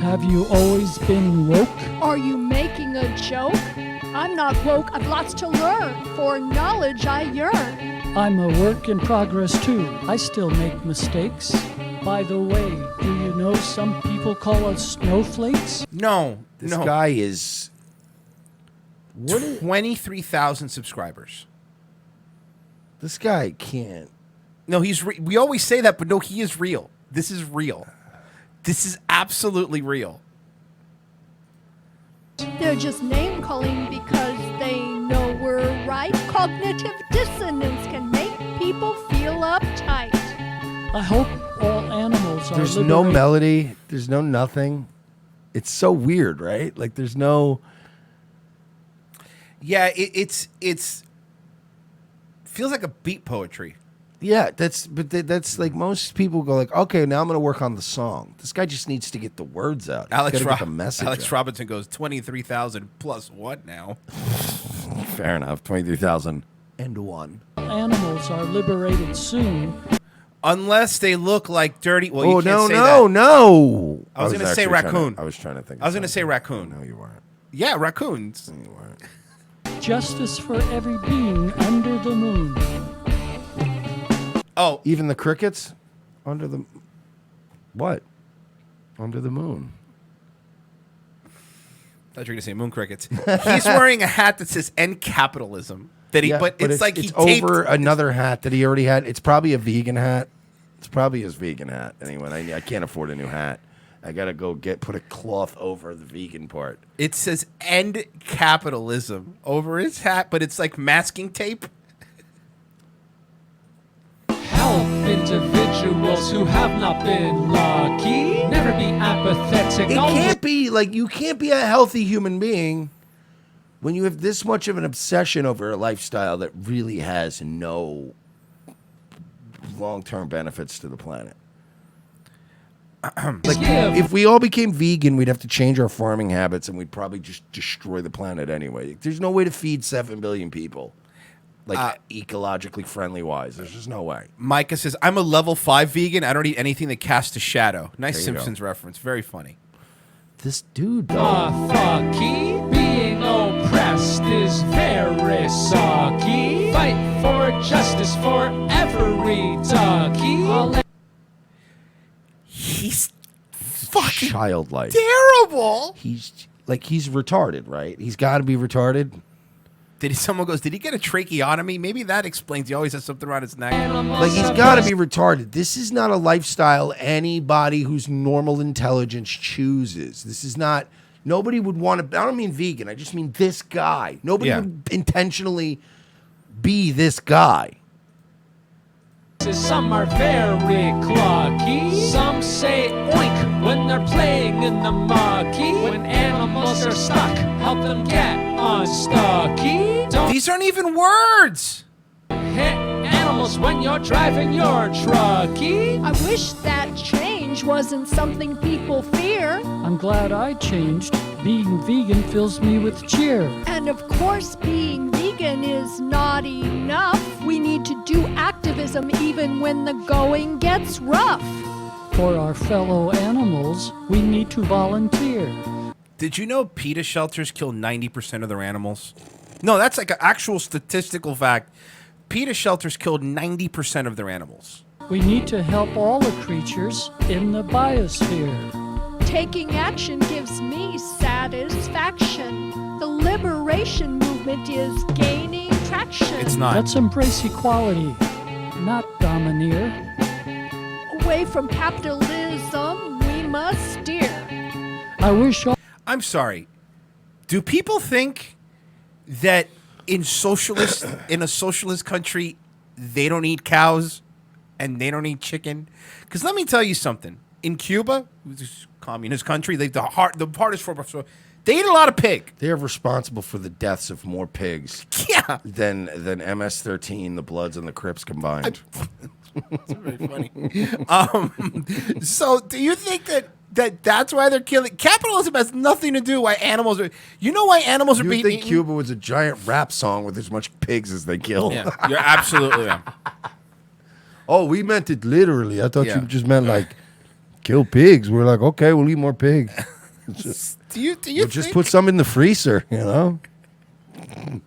Have you always been woke? Are you making a joke? I'm not woke, I've lots to learn. For knowledge I yearn. I'm a work in progress too. I still make mistakes. By the way, do you know some people call us snowflakes? No. This guy is 23,000 subscribers. This guy can't. No, we always say that, but no, he is real. This is real. This is absolutely real. They're just name calling because they know we're right. Cognitive dissonance can make people feel uptight. I hope all animals are There's no melody. There's no nothing. It's so weird, right? Like, there's no. Yeah, it's feels like a beat poetry. Yeah, that's like most people go like, okay, now I'm going to work on the song. This guy just needs to get the words out. He's gotta get the message Alex out. Robinson goes 23,000 plus what now? Fair enough. 23,001. Animals are liberated soon. Unless they look like dirty. Well, you Oh, can't say no. I was going to say raccoon. I was trying to think. I was going to say raccoon. No, you weren't. Yeah, raccoons. No, you weren't. Justice for every being under the moon. Oh. Even the crickets? Under the... What? Under the moon. I thought you were going to say moon crickets. He's wearing a hat that says "End Capitalism." But it's like it's he taped over another hat that he already had. It's probably a vegan hat. It's probably his vegan hat. Anyway, I can't afford a new hat. I gotta go put a cloth over the vegan part. It says "End Capitalism" over his hat, but it's like masking tape. Help individuals who have not been lucky. Never be apathetic. It can't be like you can't be a healthy human being when you have this much of an obsession over a lifestyle that really has no long-term benefits to the planet. Like, if we all became vegan, we'd have to change our farming habits, and we'd probably just destroy the planet anyway. There's no way to feed 7 billion people, like ecologically friendly wise. There's just no way. Micah says, "I'm a level 5 vegan. I don't eat anything that casts a shadow." Nice There you Simpsons reference. Very funny. This dude, Fucky, being oppressed is very sucky. Fight for justice for every ducky. He's fucking childlike, terrible. He's retarded, right? He's got to be retarded. Someone goes, "Did he get a tracheotomy?" Maybe that explains. He always has something around his neck. Like, he's got to be retarded. This is not a lifestyle anybody who's normal intelligence chooses. This is not. Nobody would want to. I don't mean vegan. I just mean this guy. Nobody would intentionally be this guy. Some are very clucky. Some say oink when they're playing in the mucky. When animals are stuck, help them get unstucky. Don't These aren't even words. hit animals when you're driving your trucky. I wish that change wasn't something people fear. I'm glad I changed. Being vegan fills me with cheer. And of course, being vegan is not enough. We need to do activism even when the going gets rough. For our fellow animals, we need to volunteer. Did you know PETA shelters kill 90% of their animals? No, that's like an actual statistical fact. PETA shelters killed 90% of their animals. We need to help all the creatures in the biosphere. Taking action gives me satisfaction. The liberation movement is gaining traction. It's not. Let's embrace equality, not domineer. Away from capitalism, we must steer. I wish all... I'm sorry. Do people think that in a socialist country, they don't eat cows and they don't eat chicken? Because let me tell you something. In Cuba, which is a communist country, the hardest for they eat a lot of pig. They are responsible for the deaths of more pigs than MS-13, the Bloods, and the Crips combined. That's very funny. So do you think that's why they're killing? Capitalism has nothing to do why animals are. You know why animals are being You think eaten? Cuba was a giant rap song with as much pigs as they kill? Yeah, you're absolutely right. Oh, we meant it literally. I thought Yeah. you just meant like kill pigs. We're like, okay, we'll eat more pigs. Do you We'll just put some in the freezer, you know?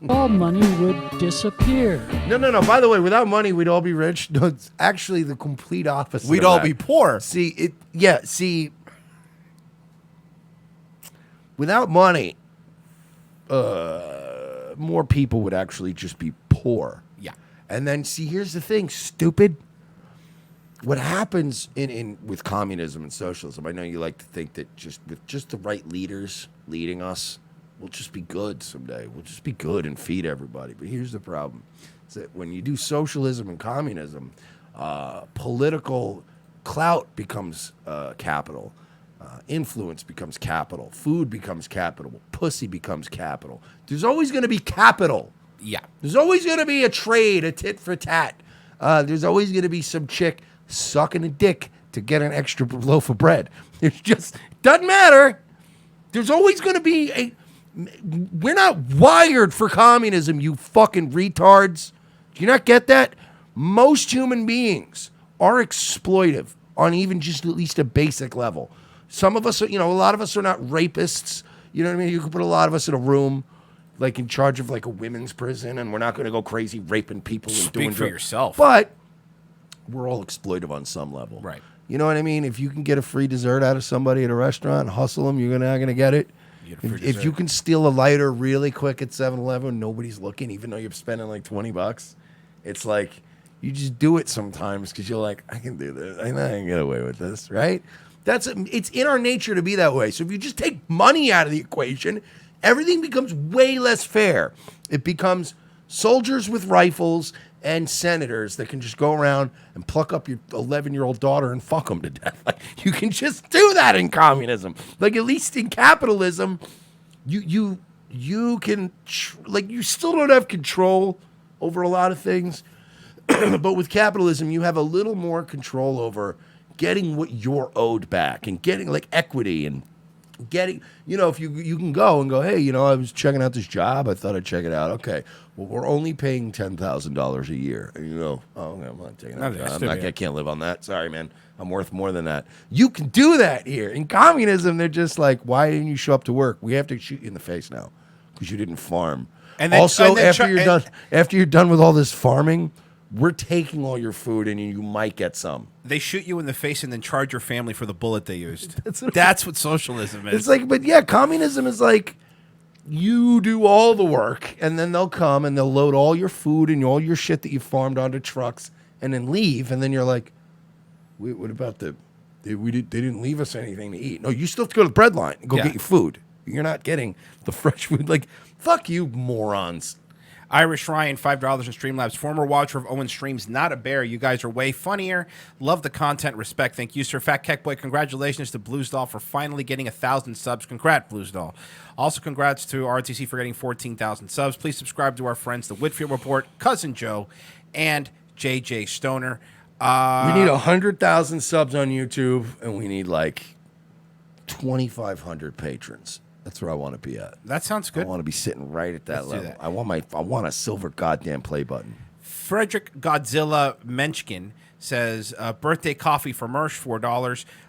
all money would disappear. No. By the way, without money, we'd all be rich. No, it's actually the complete opposite. We'd of all that. be poor. See, without money, more people would actually just be poor. Yeah. And then, see, here's the thing, stupid. What happens with communism and socialism, I know you like to think that with just the right leaders leading us, we'll just be good someday. We'll just be good and feed everybody. But here's the problem. Is that when you do socialism and communism, political clout becomes capital. Influence becomes capital. Food becomes capital. Pussy becomes capital. There's always going to be capital. Yeah. There's always going to be a trade, a tit for tat. There's always going to be some chick sucking a dick to get an extra loaf of bread. It just doesn't matter. There's always going to be We're not wired for communism, you fucking retards. Do you not get that? Most human beings are exploitive on even just at least a basic level. Some of us are, a lot of us are not rapists. You know what I mean? You could put a lot of us in a room, like in charge of like a women's prison, and we're not going to go crazy raping people and doing Speak for yourself. But we're all exploitive on some level. Right. You know what I mean? If you can get a free dessert out of somebody at a restaurant, hustle them, you're not going to get it. If you can steal a lighter really quick at 7-Eleven, nobody's looking, even though you're spending like $20, it's like you just do it sometimes because you're like, I can do this. I know I can get away with this, right? It's in our nature to be that way. So if you just take money out of the equation, everything becomes way less fair. It becomes soldiers with rifles and senators that can just go around and pluck up your 11-year-old daughter and fuck them to death. Like, you can just do that in communism. Like, at least in capitalism, you can, you still don't have control over a lot of things. But with capitalism, you have a little more control over getting what you're owed back and getting, like, equity and getting, if you can go and go, hey, I was checking out this job. I thought I'd check it out. Okay. Well, we're only paying $10,000 a year. And you go, oh, okay, I'm not taking that. I can't live on that. Sorry, man. I'm worth more than that. You can do that here. In communism, they're just like, why didn't you show up to work? We have to shoot you in the face now because you didn't farm. And then, after you're done with all this farming, we're taking all your food and you might get some. They shoot you in the face and then charge your family for the bullet they used. That's what socialism is. It's like, but yeah, communism is like, you do all the work, and then they'll come and they'll load all your food and all your shit that you farmed onto trucks and then leave. And then you're like, wait, what about they didn't leave us anything to eat. No, you still have to go to the bread line and go get your food. You're not getting the fresh food. Like, fuck you, morons. Irish Ryan, $5 in Streamlabs. Former watcher of Owen Streams, not a bear. You guys are way funnier. Love the content. Respect. Thank you, sir. Fat Keck Boy, congratulations to Bluesdoll for finally getting 1,000 subs. Congrats, Bluesdoll. Also, congrats to RTC for getting 14,000 subs. Please subscribe to our friends, The Whitfield Report, Cousin Joe, and JJ Stoner. We need 100,000 subs on YouTube, and we need like 2,500 patrons. That's where I want to be at. That sounds good. I want to be sitting right at that level. I want a silver goddamn play button. Frederick Godzilla Menchkin says, birthday coffee for Mersh,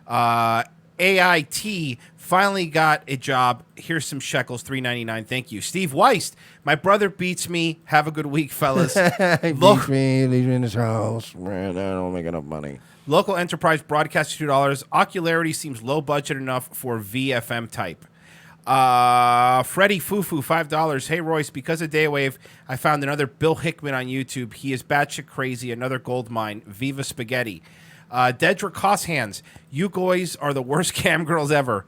$4. AIT finally got a job. Here's some shekels, $3.99. Thank you. Steve Weist, my brother beats me. Have a good week, fellas. Beats me, leaves me in his house. Man, I don't make enough money. Local enterprise broadcast, $2. Ocularity seems low budget enough for VFM type. Freddie Fufu, $5. Hey Royce, because of Daywave, I found another Bill Hickman on YouTube. He is batshit crazy. Another gold mine. Viva Spaghetti. Dedra Coshands, you guys are the worst cam girls ever.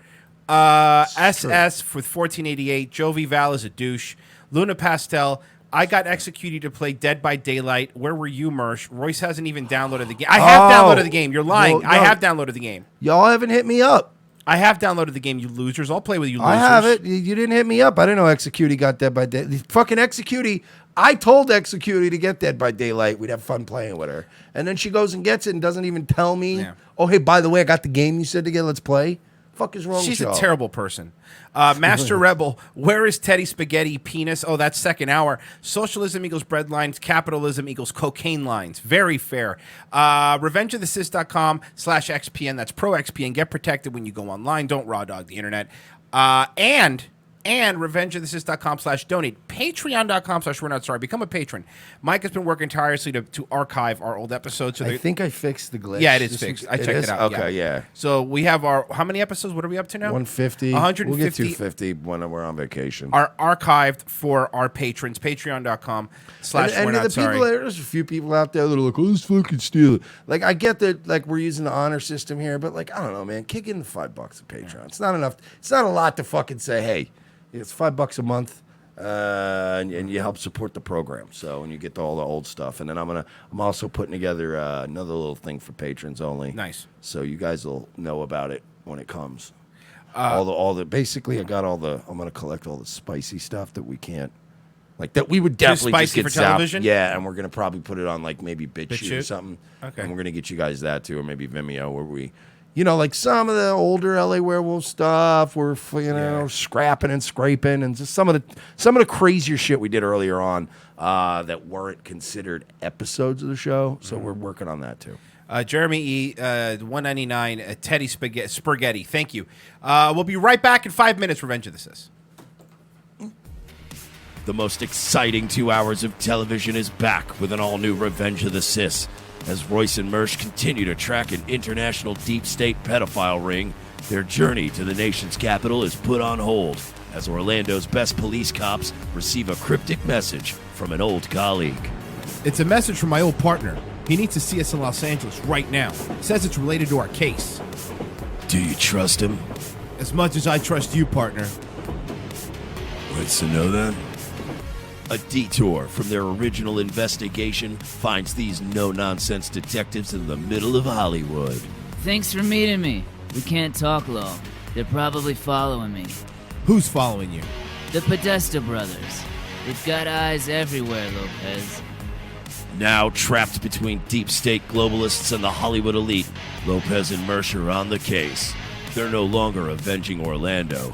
SS with 1488. Jovi Val is a douche. Luna Pastel, I got executed to play Dead by Daylight. Where were you, Mersh? Royce hasn't even downloaded the game. I have downloaded the game. You're lying. Well, no. I have downloaded the game. Y'all haven't hit me up. I have downloaded the game, you losers. I'll play with you losers. I have it. You didn't hit me up. I didn't know Executy got Dead by Daylight. Fucking Executy. I told Executy to get Dead by Daylight. We'd have fun playing with her. And then she goes and gets it and doesn't even tell me. Yeah. Oh, hey, by the way, I got the game you said to get. Let's play. Fuck is wrong with She's y'all? a terrible person. Master Rebel, where is Teddy Spaghetti Penis? Oh, that's second hour. Socialism equals bread lines. Capitalism equals cocaine lines. Very fair. RevengeOfTheSys.com/XPN. That's pro XPN. Get protected when you go online. Don't raw dog the internet. And RevengeOfTheSys.com/donate. Patreon.com/we're not sorry. Become a patron. Mike has been working tirelessly to archive our old episodes. So I think I fixed the glitch. Yeah, it is fixed. I checked it out. Okay, yeah. So we have how many episodes? What are we up to now? 150. 150. We'll get 250 when we're on vacation. Are archived for our patrons. Patreon.com/we're not sorry. There's a few people out there that are like, oh, let's fucking steal it. Like, I get that, like, we're using the honor system here, but, like, I don't know, man. Kick in the $5 a Patreon. Yeah. It's not enough. It's not a lot to fucking say, hey, it's $5 a month, and you help support the program. So, and you get all the old stuff. And then I'm also putting together another little thing for patrons only. Nice. So you guys will know about it when it comes. Basically, I'm gonna collect all the spicy stuff that we can't, like, that we would definitely just get for television. Yeah, and we're gonna probably put it on, like, maybe BitChute or something. Okay. And we're gonna get you guys that too, or maybe Vimeo, where we, You know, like some of the older LA Werewolf stuff, we're scrapping and scraping, and just some of the crazier shit we did earlier on that weren't considered episodes of the show. So we're working on that too. Jeremy E, 199, Teddy Spaghetti. Thank you. We'll be right back in 5 minutes. Revenge of the Sis. The most exciting 2 hours of television is back with an all-new Revenge of the Sis. As Royce and Mersch continue to track an international deep state pedophile ring, their journey to the nation's capital is put on hold as Orlando's best police cops receive a cryptic message from an old colleague. It's a message from my old partner. He needs to see us in Los Angeles right now. Says it's related to our case. Do you trust him? As much as I trust you, partner. What's to know then? A detour from their original investigation finds these no-nonsense detectives in the middle of Hollywood. Thanks for meeting me. We can't talk long. They're probably following me. Who's following you? The Podesta brothers. They've got eyes everywhere, Lopez. Now trapped between deep state globalists and the Hollywood elite, Lopez and Mersch are on the case. They're no longer avenging Orlando.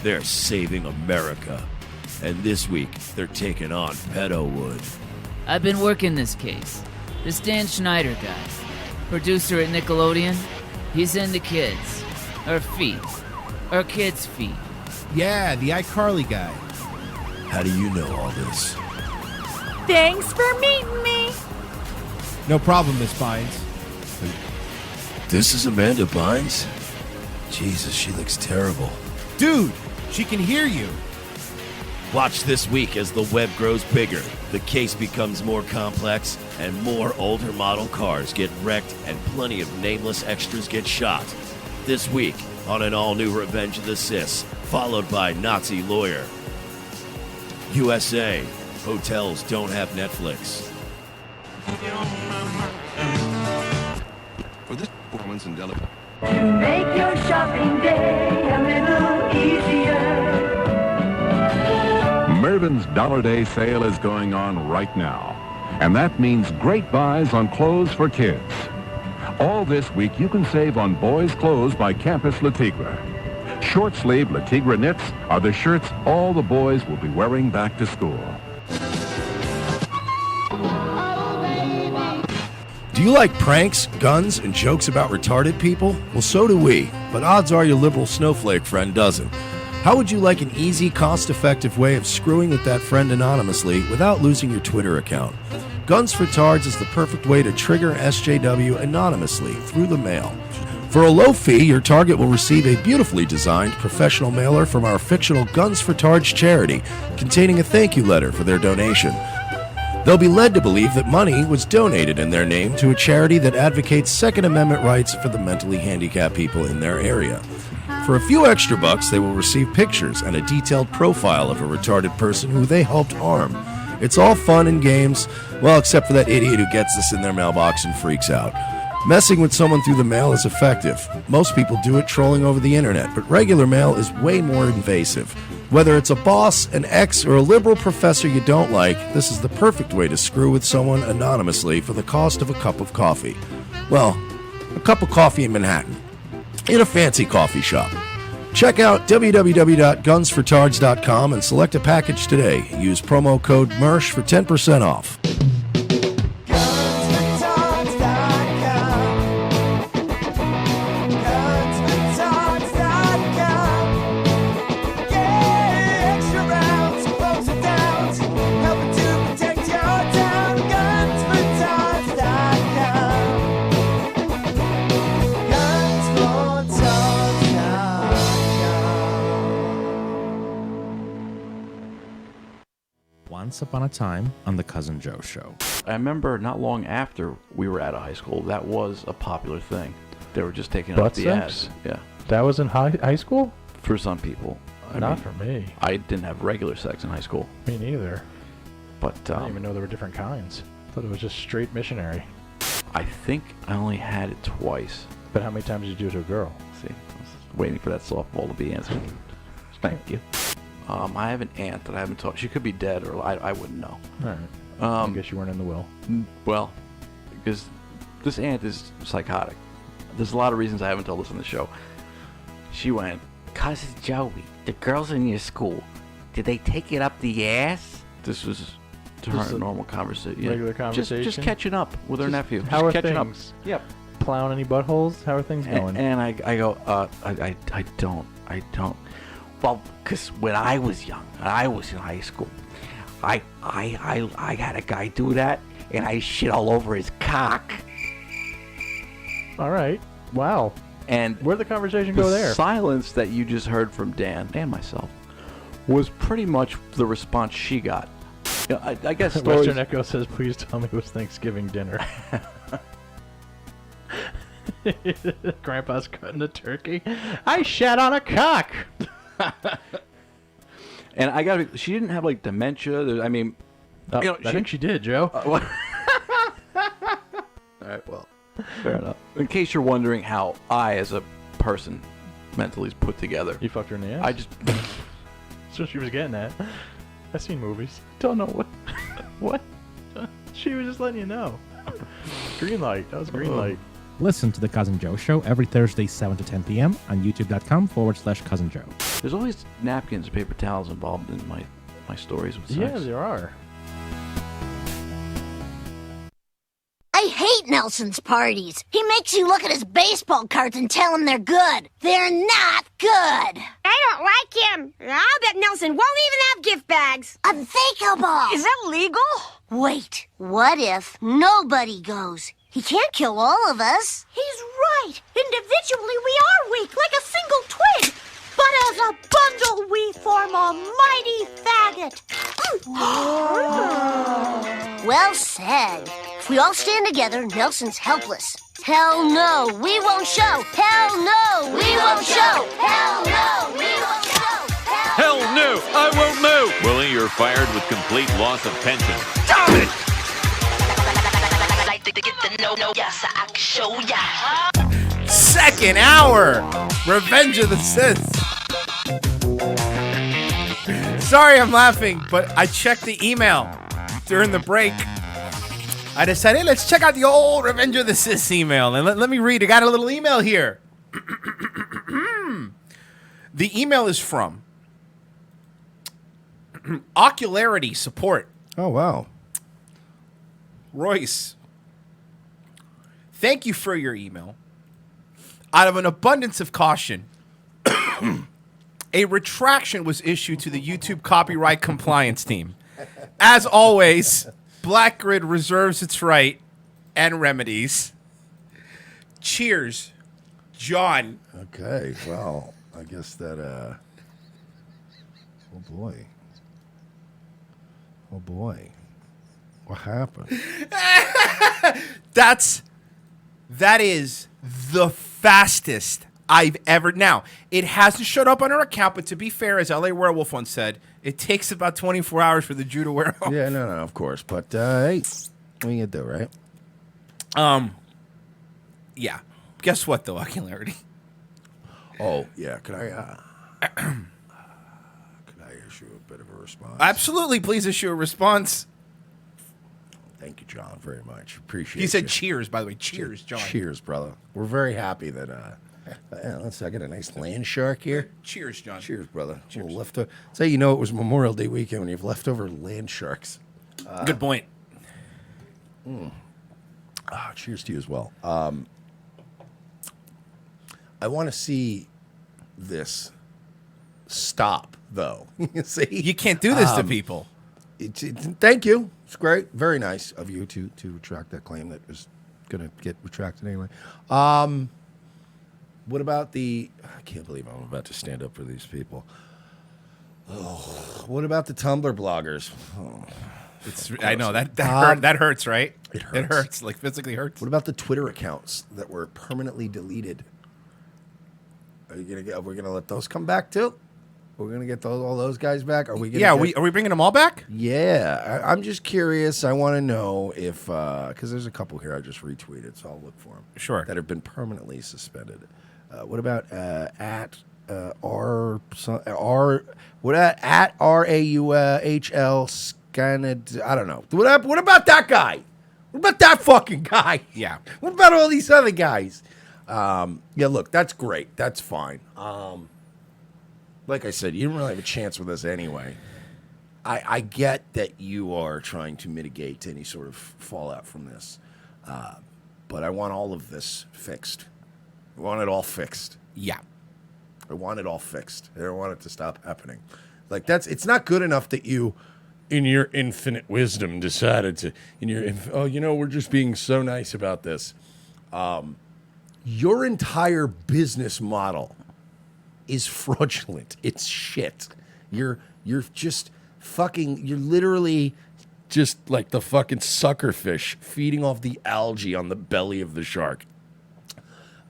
They're saving America. And this week, they're taking on Pedowood. I've been working this case. This Dan Schneider guy, producer at Nickelodeon, he's into kids. Or feet. Or kids' feet. Yeah, the iCarly guy. How do you know all this? Thanks for meeting me. No problem, Miss Bynes. This is Amanda Bynes? Jesus, she looks terrible. Dude, she can hear you. Watch this week as the web grows bigger, the case becomes more complex, and more older model cars get wrecked and plenty of nameless extras get shot. This week on an all-new Revenge of the Sis, followed by Nazi Lawyer. USA, hotels don't have Netflix. For this performance in Delaware. To make your shopping day a little easier. Mervyn's Dollar Day sale is going on right now, and that means great buys on clothes for kids. All this week, you can save on boys' clothes by Campus Le Tigre. Short-sleeve Le Tigre knits are the shirts all the boys will be wearing back to school. Do you like pranks, guns, and jokes about retarded people? Well, so do we, but odds are your liberal snowflake friend doesn't. How would you like an easy, cost-effective way of screwing with that friend anonymously without losing your Twitter account? Guns for Tards is the perfect way to trigger SJW anonymously through the mail. For a low fee, your target will receive a beautifully designed professional mailer from our fictional Guns for Tards charity, containing a thank you letter for their donation. They'll be led to believe that money was donated in their name to a charity that advocates Second Amendment rights for the mentally handicapped people in their area. For a few extra bucks, they will receive pictures and a detailed profile of a retarded person who they helped harm. It's all fun and games, well, except for that idiot who gets this in their mailbox and freaks out. Messing with someone through the mail is effective. Most people do it trolling over the internet, but regular mail is way more invasive. Whether it's a boss, an ex, or a liberal professor you don't like, this is the perfect way to screw with someone anonymously for the cost of a cup of coffee. Well, a cup of coffee in Manhattan, in a fancy coffee shop. Check out www.gunsfortards.com and select a package today. Use promo code MERSH for 10% off. Once upon a time on the Cousin Joe Show. I remember not long after we were out of high school, that was a popular thing. They were just taking up the ads. Yeah. That was in high school? For some people. Not for me. I didn't have regular sex in high school. Me neither. But I didn't even know there were different kinds. I thought it was just straight missionary. I think I only had it twice. But how many times did you do it to a girl? See, I was waiting for that softball to be answered. Thank you. I have an aunt that I haven't talked. She could be dead, or I wouldn't know. All right. I guess you weren't in the will. Well, because this aunt is psychotic. there's a lot of reasons I haven't told this on the show. She went, Cousin Joey, the girls in your school, did they take it up the ass? This was to her a normal conversation. Regular conversation? Just catching up with her nephew. How are Just catching things? up. Yep. Plowing any buttholes? How are things going? And I go, I don't. Well, because when I was young, I was in high school, I had a guy do that, and I shit all over his cock. All right. Wow. And where'd the conversation go there? The silence that you just heard from Dan and myself was pretty much the response she got. You know, I guess Western Echo says, please tell me it was Thanksgiving dinner. Grandpa's cutting a turkey. I shat on a cock. And I gotta. She didn't have like dementia. I mean, I think she did, Joe. All right. Well, fair enough. In case you're wondering how I, as a person, mentally is put together, you fucked her in the ass. I just. That's what she was getting at. I've seen movies. Don't know what. What? She was just letting you know. Green light. That was green light. Listen to The Cousin Joe Show every Thursday, 7 to 10 p.m. on youtube.com/Cousin Joe. There's always napkins and paper towels involved in my stories with sex. Yeah, there are. I hate Nelson's parties. He makes you look at his baseball cards and tell him they're good. They're not good. I don't like him. I'll bet Nelson won't even have gift bags. Unthinkable. Is that legal? Wait, what if nobody goes? He can't kill all of us. He's right. Individually, we are weak, like a single twig. But as a bundle, we form a mighty faggot. Well said. If we all stand together, Nelson's helpless. Hell no, we won't show. Hell no, we won't show. Hell no, we won't show. Hell no, I won't move. Willie, you're fired with complete loss of pension. Damn it! Second hour, Revenge of the Sith. Sorry I'm laughing, but I checked the email during the break. I decided, hey, let's check out the old Revenge of the Sith email. And let me read. I got a little email here. The email is from Ocularity Support. Oh, wow. Royce, thank you for your email. Out of an abundance of caution, a retraction was issued to the YouTube copyright compliance team. As always, BlackGrid reserves its right and remedies. Cheers, John. Okay, well, I guess that, oh boy. Oh boy. What happened? That is the fastest I've ever. Now, it hasn't showed up on our account, but to be fair, as LA Werewolf once said, it takes about 24 hours for the Jew to wear off. Yeah, no, of course. But hey, what are you gonna do, right? Yeah. Guess what, though, Ocularity? Oh, yeah. Could I issue a bit of a response? Absolutely. Please issue a response. Thank you, John, very much. Appreciate it. He said cheers, by the way. Cheers, John. Cheers, brother. We're very happy that, let's see, I got a nice land shark here. Cheers, John. Cheers, brother. Cheers. Leftover. Say, you know, it was Memorial Day weekend when you have leftover land sharks. Good point. Cheers to you as well. I want to see this stop, though. See? You can't do this to people. Thank you. It's great. Very nice of you to retract that claim that was going to get retracted anyway. What about the... I can't believe I'm about to stand up for these people. Oh, what about the Tumblr bloggers? Oh, I know, that hurts, right? It hurts. It hurts, like physically hurts. What about the Twitter accounts that were permanently deleted? Are we gonna let those come back too? We're gonna get all those guys back. Are we? Are we bringing them all back? Yeah, I'm just curious. I want to know if because there's a couple here I just retweeted, so I'll look for them. Sure. That have been permanently suspended. What about at RAUHL Scanad? I don't know. What about that guy? What about that fucking guy? Yeah. What about all these other guys? Yeah, look, that's great. That's fine. Like I said, you didn't really have a chance with us anyway. I get that you are trying to mitigate any sort of fallout from this. But I want all of this fixed. I want it all fixed. Yeah. I want it all fixed. I don't want it to stop happening. Like, it's not good enough that you, in your infinite wisdom, decided to, we're just being so nice about this. Your entire business model is fraudulent. It's shit. You're just fucking, you're literally just like the fucking sucker fish feeding off the algae on the belly of the shark.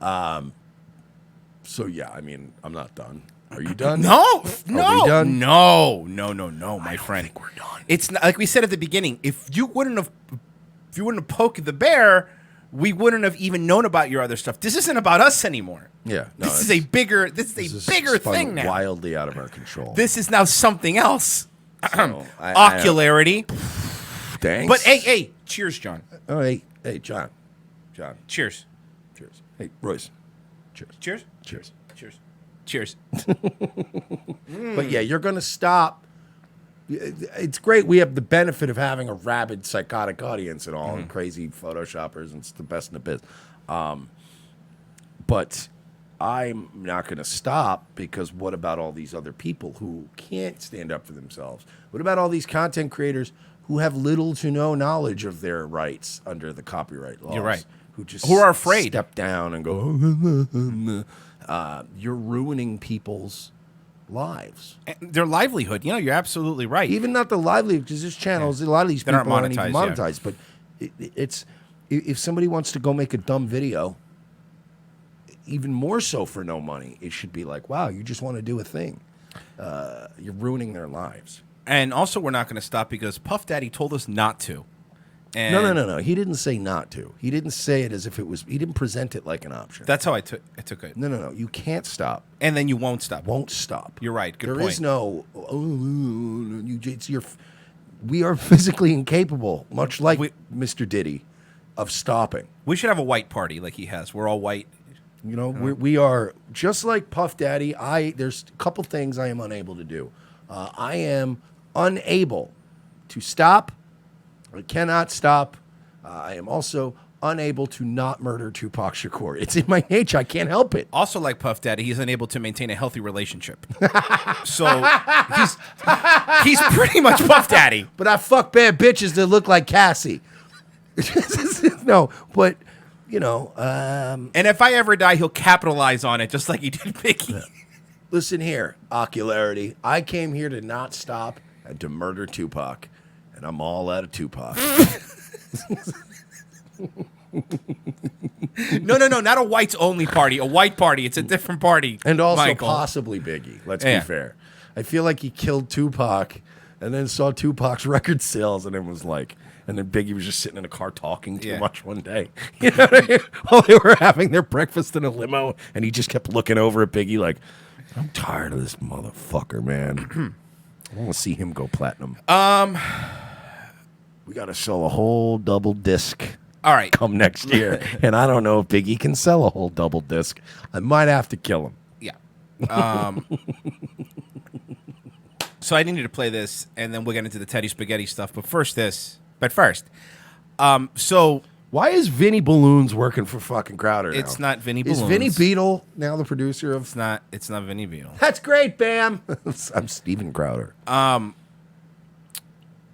So yeah, I mean, I'm not done. Are you done? No, Are we done? no, my friend. We're done. It's not, like we said at the beginning. If you wouldn't have poked the bear, we wouldn't have even known about your other stuff. This isn't about us anymore. Yeah, no, this is a bigger spun thing now. Wildly out of our control. This is now something else. So, Ocularity. Thanks. But hey, cheers, John. Oh, hey, John. Cheers. Cheers. Hey, Royce. Cheers. Cheers. Cheers. Cheers. Cheers. But yeah, you're going to stop. It's great. We have the benefit of having a rabid, psychotic audience and all, and crazy photoshoppers, and it's the best in the biz. But I'm not going to stop, because what about all these other people who can't stand up for themselves? What about all these content creators who have little to no knowledge of their rights under the copyright laws? You're right. Who are afraid. Step down and go, you're ruining people's lives. And their livelihood. You're absolutely right. Even not the livelihood, because there's channels, a lot of these That people aren't aren't even monetized, monetized. But it's if somebody wants to go make a dumb video, even more so for no money, it should be like, wow, you just want to do a thing. You're ruining their lives. And also, we're not going to stop because Puff Daddy told us not to. And No. He didn't say not to. He didn't say it as if it was. He didn't present it like an option. That's how I took it. No. You can't stop. And then you won't stop. Won't stop. You're right. Good There point. is no. We are physically incapable, much like Mr. Diddy, of stopping. We should have a white party like he has. We're all white. We are just like Puff Daddy. There's a couple things I am unable to do. I am unable to stop. I cannot stop. I am also unable to not murder Tupac Shakur. It's in my nature. I can't help it. Also, like Puff Daddy, he's unable to maintain a healthy relationship. So he's pretty much Puff Daddy. But I fuck bad bitches that look like Cassie. No, but and if I ever die, he'll capitalize on it just like he did Biggie. Listen here, Ocularity. I came here to not stop and to murder Tupac, and I'm all out of Tupac. No, not a whites only party. A white party. It's a different party. And also Michael. possibly Biggie. Let's be fair. I feel like he killed Tupac and then saw Tupac's record sales and then was like, and then Biggie was just sitting in a car talking too much one day. You know what I mean? While they were having their breakfast in a limo, and he just kept looking over at Biggie like, I'm tired of this motherfucker, man. I want to see him go platinum. We got to sell a whole double disc. All right. Come next year. And I don't know if Biggie can sell a whole double disc. I might have to kill him. Yeah. So I needed to play this, and then we'll get into the Teddy Spaghetti stuff. But first, so why is Vinny Balloons working for fucking Crowder now? It's not Vinny Balloons. Is Vinny Beetle now the producer of? It's not Vinny Beetle. That's great, Bam. I'm Steven Crowder.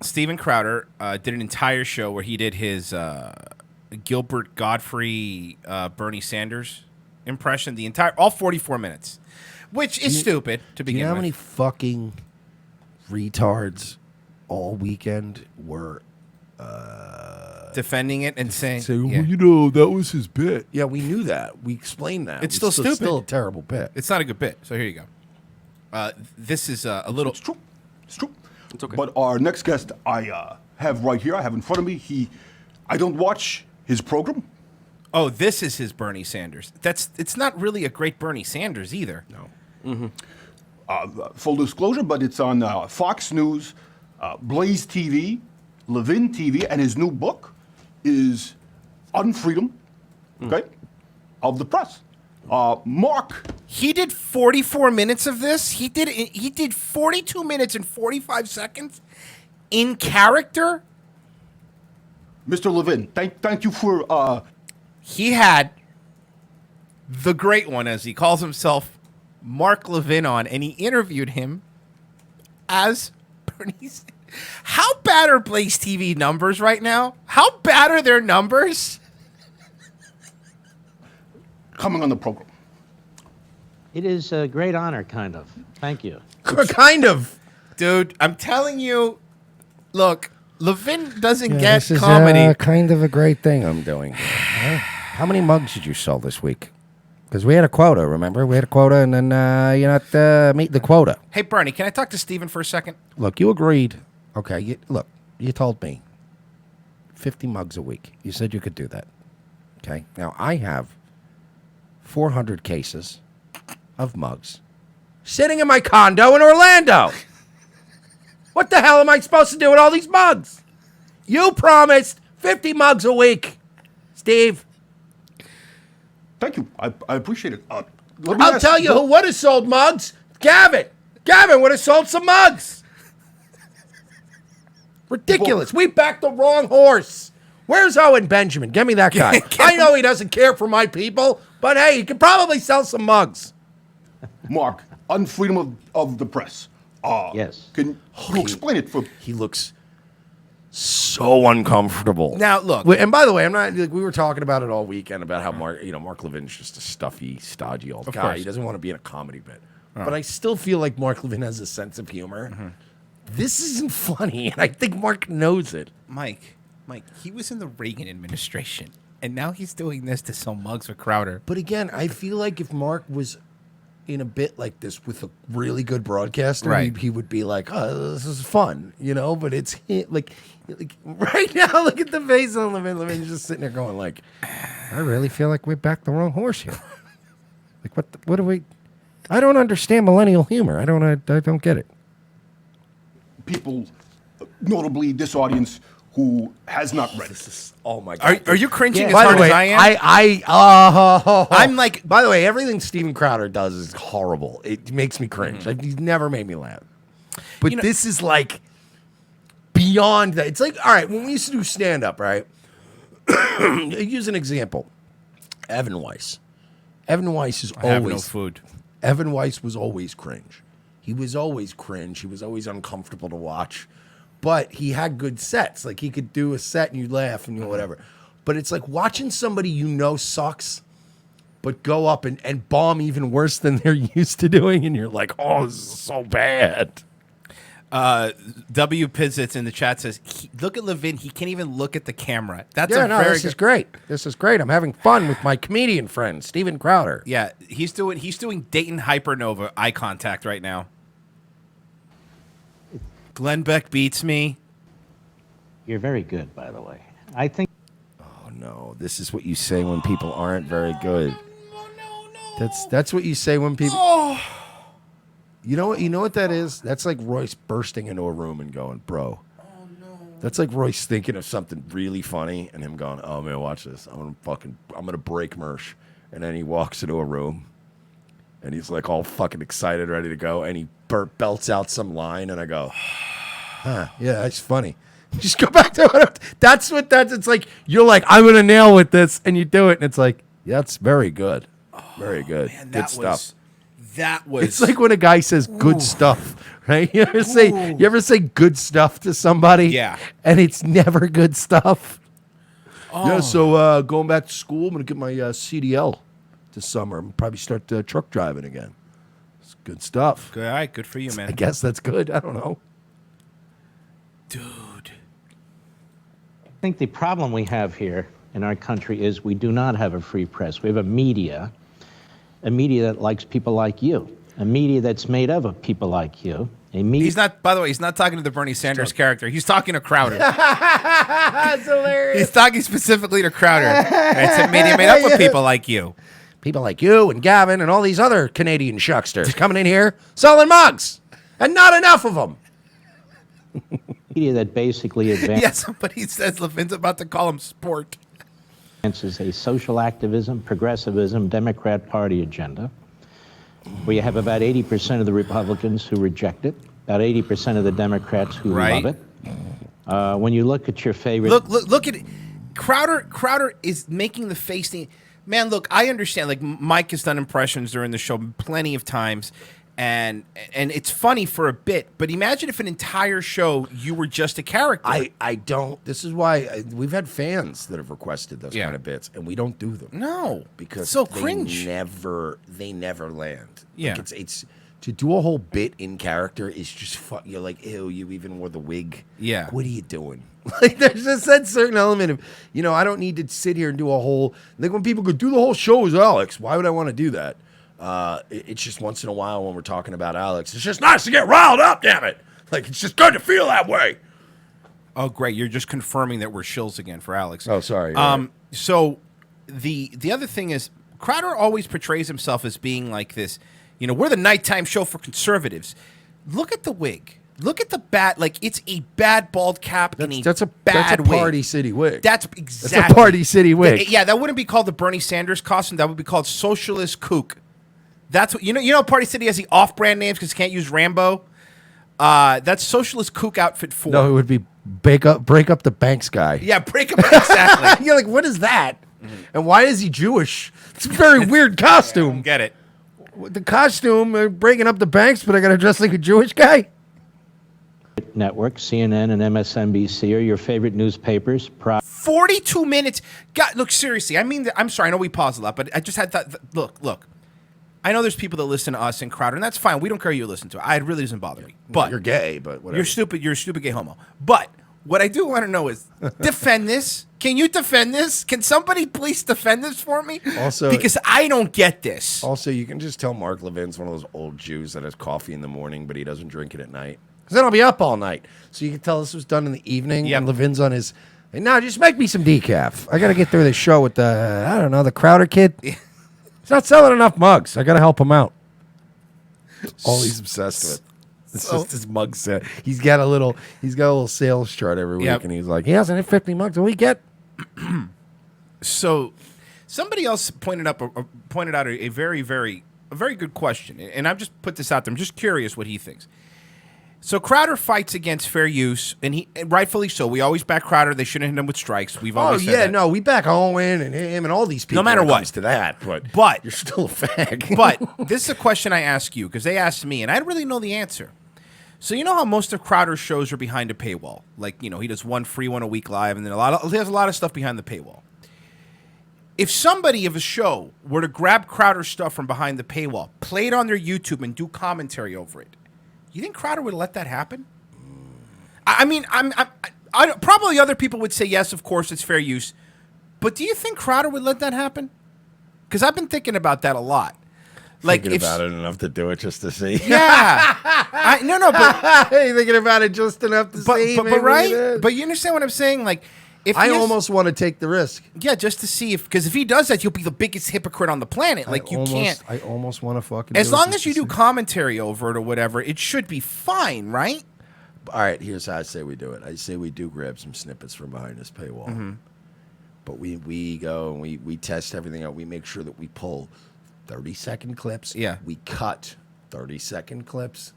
Steven Crowder did an entire show where he did his Gilbert Godfrey, Bernie Sanders impression. All 44 minutes, which is stupid to begin Do you know how with. many fucking retards all weekend were defending it and saying, that was his bit. Yeah, we knew that. We explained that. It's still stupid. Still a terrible bit. It's not a good bit. So here you go. This is a little. It's true. It's true. It's okay. But our next guest, I have right here. I have in front of me. I don't watch his program. Oh, this is his Bernie Sanders. It's not really a great Bernie Sanders either. No. Mm-hmm. Full disclosure, but it's on Fox News, Blaze TV, Levin TV, and his new book is On Freedom. Okay. of the press. Mark. He did 44 minutes of this. He did 42 minutes and 45 seconds in character. Mr. Levin, thank you for. He had the great one, as he calls himself, Mark Levin, on, and he interviewed him as Bernie. How bad are Blaze TV numbers right now? How bad are their numbers? Coming on the program. It is a great honor, kind of. Thank you. Kind of. Dude, I'm telling you, look, Levin doesn't Yeah, get this is comedy. kind of a great thing I'm doing. How many mugs did you sell this week? Because we had a quota, remember? We had a quota, and then you're not meeting the quota. Hey, Bernie, can I talk to Steven for a second? Look, you agreed. Okay, you told me 50 mugs a week. You said you could do that. Okay, now I have 400 cases of mugs sitting in my condo in Orlando. What the hell am I supposed to do with all these mugs? You promised 50 mugs a week, Steve. Thank you. I appreciate it. I'll tell you who would have sold mugs. Gavin. Gavin would have sold some mugs. Ridiculous. We backed the wrong horse. Where's Owen Benjamin? Give me that guy. I know he doesn't care for my people, but hey, he could probably sell some mugs. Mark, on freedom of the press. Yes. Can you explain it for? He looks so uncomfortable. Now, look. And by the way, I'm not. Like, we were talking about it all weekend about how Mark Levin's just a stuffy, stodgy old guy. course. He doesn't want to be in a comedy bit. But I still feel like Mark Levin has a sense of humor. This isn't funny, and I think Mark knows it. Mike, he was in the Reagan administration, and now he's doing this to sell mugs for Crowder. But again, I feel like if Mark was in a bit like this with a really good broadcaster, Right. he would be like, "Oh, this is fun," But it's like right now, look at the face on Levin. Levin's just sitting there going, "Like, I really feel like we backed the wrong horse here. Like, what do we? I don't understand millennial humor. I don't get it." People, notably this audience, who has not read it. Oh my God! Are you cringing as By hard the way, as I am? I'm like. By the way, everything Steven Crowder does is horrible. It makes me cringe. Like, he's never made me laugh. But this is like beyond that. It's like, all right, when we used to do stand up, right? Use an example. Evan Weiss. Evan Weiss is I have no always food. Evan Weiss was always cringe. He was always cringe. He was always uncomfortable to watch. But he had good sets. Like, he could do a set and you laugh and whatever. But it's like watching somebody sucks, but go up and bomb even worse than they're used to doing. And you're like, oh, this is so bad. W. Pizzits in the chat says, look at Levin. He can't even look at the camera. That's this is great. This is great. I'm having fun with my comedian friend, Steven Crowder. Yeah, he's doing Dayton Hypernova eye contact right now. Glenn Beck beats me. You're very good, by the way. I think. Oh no, this is what you say when people aren't very good. That's what you say when people. You know what that is? That's like Royce bursting into a room and going, "Bro." Oh no. That's like Royce thinking of something really funny and him going, "Oh man, watch this. I'm gonna break Mersh." And then he walks into a room and he's like all fucking excited, ready to go, and he belts out some line, and I go, "Huh, yeah, that's funny." Just go back to what it's like. You're like, "I'm gonna nail with this," and you do it, and it's like, yeah, that's very good. Very good. Man, good stuff. That was. It's like when a guy says good stuff, right? You ever say good stuff to somebody? Yeah. And it's never good stuff. Oh. Yeah, so going back to school, I'm going to get my CDL this summer. I'm probably start truck driving again. It's good stuff. Good, all right, good for you, man. I guess that's good. I don't know. Dude. I think the problem we have here in our country is we do not have a free press. We have a media that likes people like you, a media that's made up of people like you. He's not. By the way, he's not talking to the Bernie Sanders character. He's talking to Crowder. That's hilarious. He's talking specifically to Crowder. It's a media made up of people like you. People like you and Gavin and all these other Canadian shucksters coming in here selling mugs, and not enough of them. Media that basically advances. Yeah, somebody says Levin's about to call him sport. Is a social activism, progressivism, Democrat Party agenda, where you have about 80% of the Republicans who reject it, about 80% of the Democrats who love it. When you look at your favorite... Look at it. Crowder is making the face thing. Man, look, I understand. Like, Mike has done impressions during the show plenty of times, and it's funny for a bit. But imagine if an entire show you were just a character. I don't. This is why we've had fans that have requested those kind of bits, and we don't do them. No, because so they cringe. They never land. Yeah. Like it's to do a whole bit in character is just fun. You're like, ew, you even wore the wig. Yeah. What are you doing? Like, there's just that certain element of, I don't need to sit here and do a whole, like when people go, do the whole show as Alex. Why would I want to do that? It's just once in a while when we're talking about Alex, it's just nice to get riled up, damn it. Like, it's just good to feel that way. Oh, great. You're just confirming that we're shills again for Alex. Oh, sorry. So the other thing is, Crowder always portrays himself as being like this, we're the nighttime show for conservatives. Look at the wig. Look at the bat. Like, it's a bad bald cap and that's a bad Party wig. City wig. That's exactly. That's a Party City wig. Yeah, that wouldn't be called the Bernie Sanders costume. That would be called Socialist Kook. That's what, you know Party City has the off-brand names because you can't use Rambo? That's Socialist Kook outfit 4. No, it would be break up the Banks guy. Yeah, break up, exactly. You're like, what is that? And why is he Jewish? It's a very weird costume. Get it. The costume, breaking up the banks, but I got to dress like a Jewish guy? Network, CNN and MSNBC are your favorite newspapers. 42 minutes. God, look, seriously. I mean, I'm sorry. I know we paused a lot, but I just had that. Look. I know there's people that listen to us and Crowder, and that's fine. We don't care who you listen to. It really doesn't bother me. But you're gay, but whatever. You're stupid. You're a stupid gay homo. But what I do want to know is, defend this. Can you defend this? Can somebody please defend this for me? Also, because I don't get this. Also, you can just tell Mark Levin's one of those old Jews that has coffee in the morning, but he doesn't drink it at night. Because then I'll be up all night. So you can tell this was done in the evening, and Levin's on his, no, just make me some decaf. I got to get through this show with the Crowder kid. He's not selling enough mugs. I got to help him out. All he's obsessed with. It's just his mug set. He's got a little sales chart every week, and he's like, he hasn't hit 50 mugs a week yet. So, somebody else pointed out a very, very good question, and I've just put this out there. I'm just curious what he thinks. So Crowder fights against fair use, and rightfully so. We always back Crowder. They shouldn't hit him with strikes. We've always said that. No, we back Owen and him and all these people. No matter when it what, comes to that, but you're still a fag. But this is a question I ask you because they asked me, and I don't really know the answer. So you know how most of Crowder's shows are behind a paywall? Like, he does one free one a week live, and then there's a lot of stuff behind the paywall. If somebody of a show were to grab Crowder's stuff from behind the paywall, play it on their YouTube, and do commentary over it, you think Crowder would let that happen? I mean, I probably other people would say yes, of course, it's fair use. But do you think Crowder would let that happen? Because I've been thinking about that a lot. Like, thinking about it enough to do it just to see. Yeah. But you're thinking about it just enough to see. But right? But you understand what I'm saying? Like, if I almost want to take the risk. Yeah, just to see because if he does that, you'll be the biggest hypocrite on the planet. Like, can't. I almost want to fucking. As long as you do commentary over it or whatever, it should be fine, right? All right, here's how I say we do it. I say we do grab some snippets from behind this paywall. Mm-hmm. But we go and we test everything out. We make sure that we pull 30-second clips. Yeah. We cut 30-second clips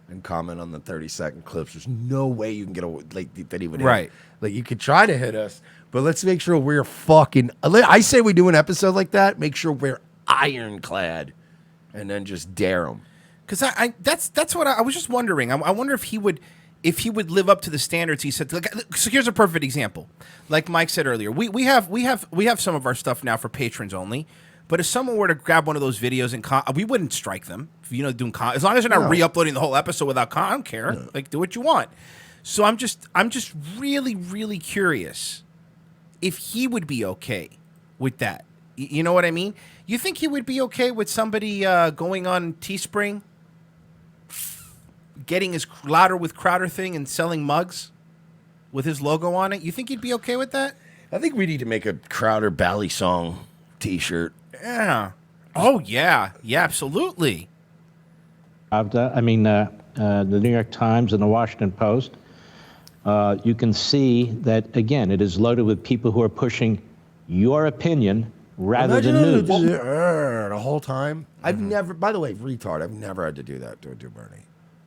and comment on the 30-second clips. There's no way you can get away that he would hit. Right. Like, you could try to hit us, but let's make sure we're fucking. I say we do an episode like that. Make sure we're ironclad, and then just dare him. Because that's what I was just wondering. I wonder if he would live up to the standards he said. Like, so here's a perfect example. Like Mike said earlier, we have some of our stuff now for patrons only. But if someone were to grab one of those videos and we wouldn't strike them. Doing as long as they're not re-uploading the whole episode without I don't care. No. Like, do what you want. So I'm just really, really curious if he would be okay with that. You know what I mean? You think he would be okay with somebody going on Teespring, getting his Louder with Crowder thing and selling mugs with his logo on it? You think he'd be okay with that? I think we need to make a Crowder Bally Song T-shirt. Yeah. Oh, yeah. Yeah, absolutely. The New York Times and the Washington Post, you can see that, again, it is loaded with people who are pushing your opinion rather Imagine than having news. to do the whole time. I've never, by the way, retard, I've never had to do that to do Bernie.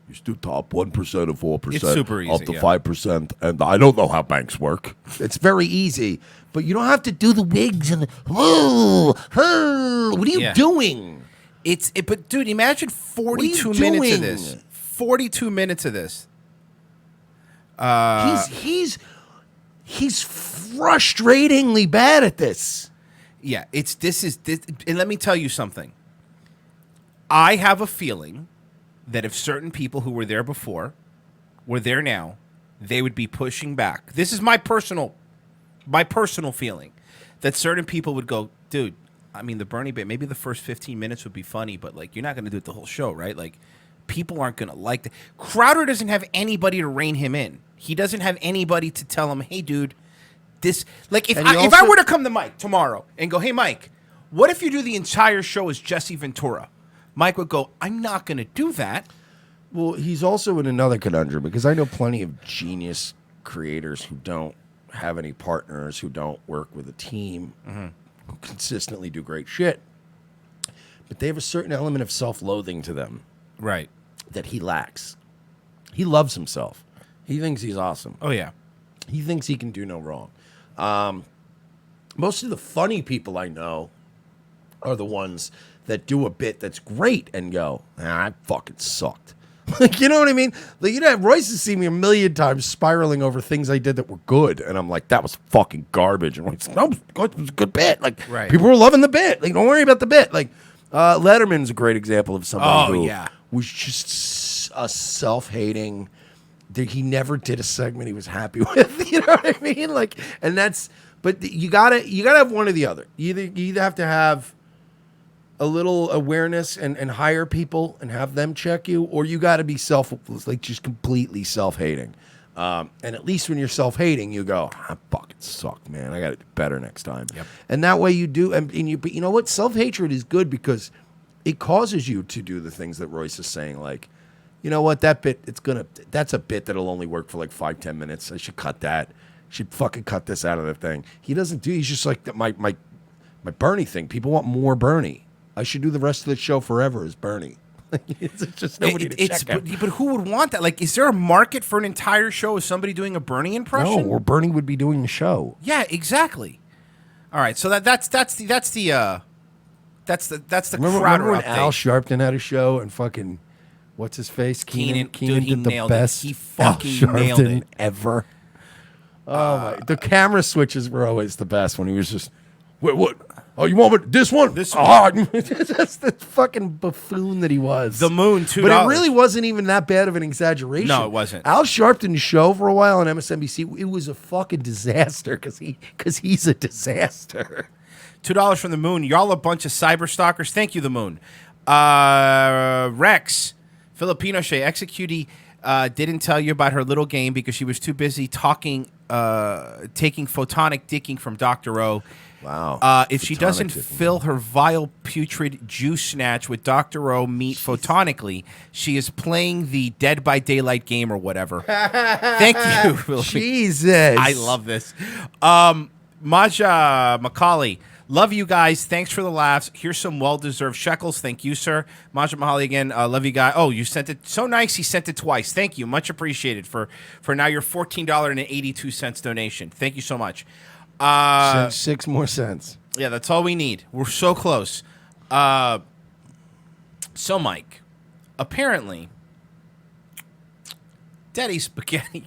It's the top 1% or 4% It's super of easy, the yeah. 5%, and I don't know how banks work. It's very easy, but you don't have to do the wigs and the, whoa, what are you Yeah. doing? But dude, imagine 42 minutes of this. 42 minutes of this. He's frustratingly bad at this. Yeah, this, and let me tell you something. I have a feeling that if certain people who were there before were there now, they would be pushing back. This is my personal feeling that certain people would go, dude, I mean, the Bernie bit, maybe the first 15 minutes would be funny, but like, you're not going to do it the whole show, right? Like, people aren't going to like that. Crowder doesn't have anybody to rein him in. He doesn't have anybody to tell him, hey, dude, this, like, if I were to come to Mike tomorrow and go, hey, Mike, what if you do the entire show as Jesse Ventura? Mike would go, I'm not going to do that. Well, he's also in another conundrum because I know plenty of genius creators who don't have any partners, who don't work with a team, who consistently do great shit. But they have a certain element of self-loathing to them. Right. That he lacks. He loves himself. He thinks he's awesome. Oh, yeah. He thinks he can do no wrong. Most of the funny people I know are the ones that do a bit that's great and go, I fucking sucked. Like, you know what I mean? Like, you know, Royce has seen me a million times spiraling over things I did that were good, and I'm like, that was fucking garbage. And Royce, no, it was a good bit. Like, Right. people were loving the bit. Like, don't worry about the bit. Like, Letterman's a great example of somebody who was just a self-hating. He never did a segment he was happy with. You know what I mean? Like, and that's. But you gotta have one or the other. You either have to have a little awareness and hire people and have them check you, or you got to be just completely self-hating. And at least when you're self-hating, you go, I fucking suck, man. I got to do better next time. Yep. And that way you do. But you know what? Self-hatred is good because it causes you to do the things that Royce is saying. Like, you know what? That bit, that's a bit that'll only work for like 5-10 minutes. I should cut that. Should fucking cut this out of the thing. He doesn't do. He's just like my Bernie thing. People want more Bernie. I should do the rest of the show forever as Bernie. It's just nobody to check out. But who would want that? Like, is there a market for an entire show of somebody doing a Bernie impression? No, or Bernie would be doing the show. Yeah, exactly. All right, so that's the Remember when update. Al Sharpton had a show and fucking what's his face? Keenan, Keenan dude, he did the nailed it. best He fucking Al nailed Sharpton it. ever. Oh my! The camera switches were always the best when he was just, wait, what? Oh, you want me, this one? This one. That's the fucking buffoon that he was. The Moon, $2. But it really wasn't even that bad of an exaggeration. No, it wasn't. Al Sharpton's show for a while on MSNBC, it was a fucking disaster because he's a disaster. $2 from the Moon. Y'all a bunch of cyber stalkers. Thank you, the Moon. Rex, Filipino Shay, executee didn't tell you about her little game because she was too busy taking photonic dicking from Dr. O. Wow. If she Photonic doesn't dicking. fill her vile putrid juice snatch with Dr. O meat photonically, she is playing the Dead by Daylight game or whatever. Thank you, Philip. Jesus. I love this. Maja Macaulay. Love you guys. Thanks for the laughs. Here's some well-deserved shekels. Thank you, sir. Maja Mahali again. Love you guys. Oh, you sent it. So nice. He sent it twice. Thank you. Much appreciated for now your $14.82 donation. Thank you so much. 6 more cents. Yeah, that's all we need. We're so close. So, Mike, apparently, Daddy Spaghetti.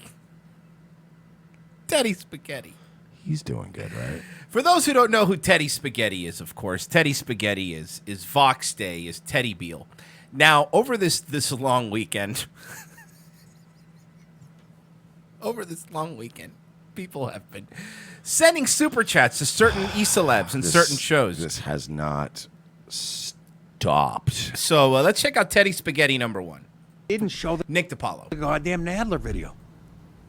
He's doing good, right? For those who don't know who Teddy Spaghetti is, of course, Teddy Spaghetti is Vox Day, is Teddy Beal. Now, over this long weekend, people have been sending super chats to certain e-celebs and certain shows. This has not stopped. So let's check out Teddy Spaghetti number 1. Didn't show the Nick DiPaolo. goddamn Nadler video.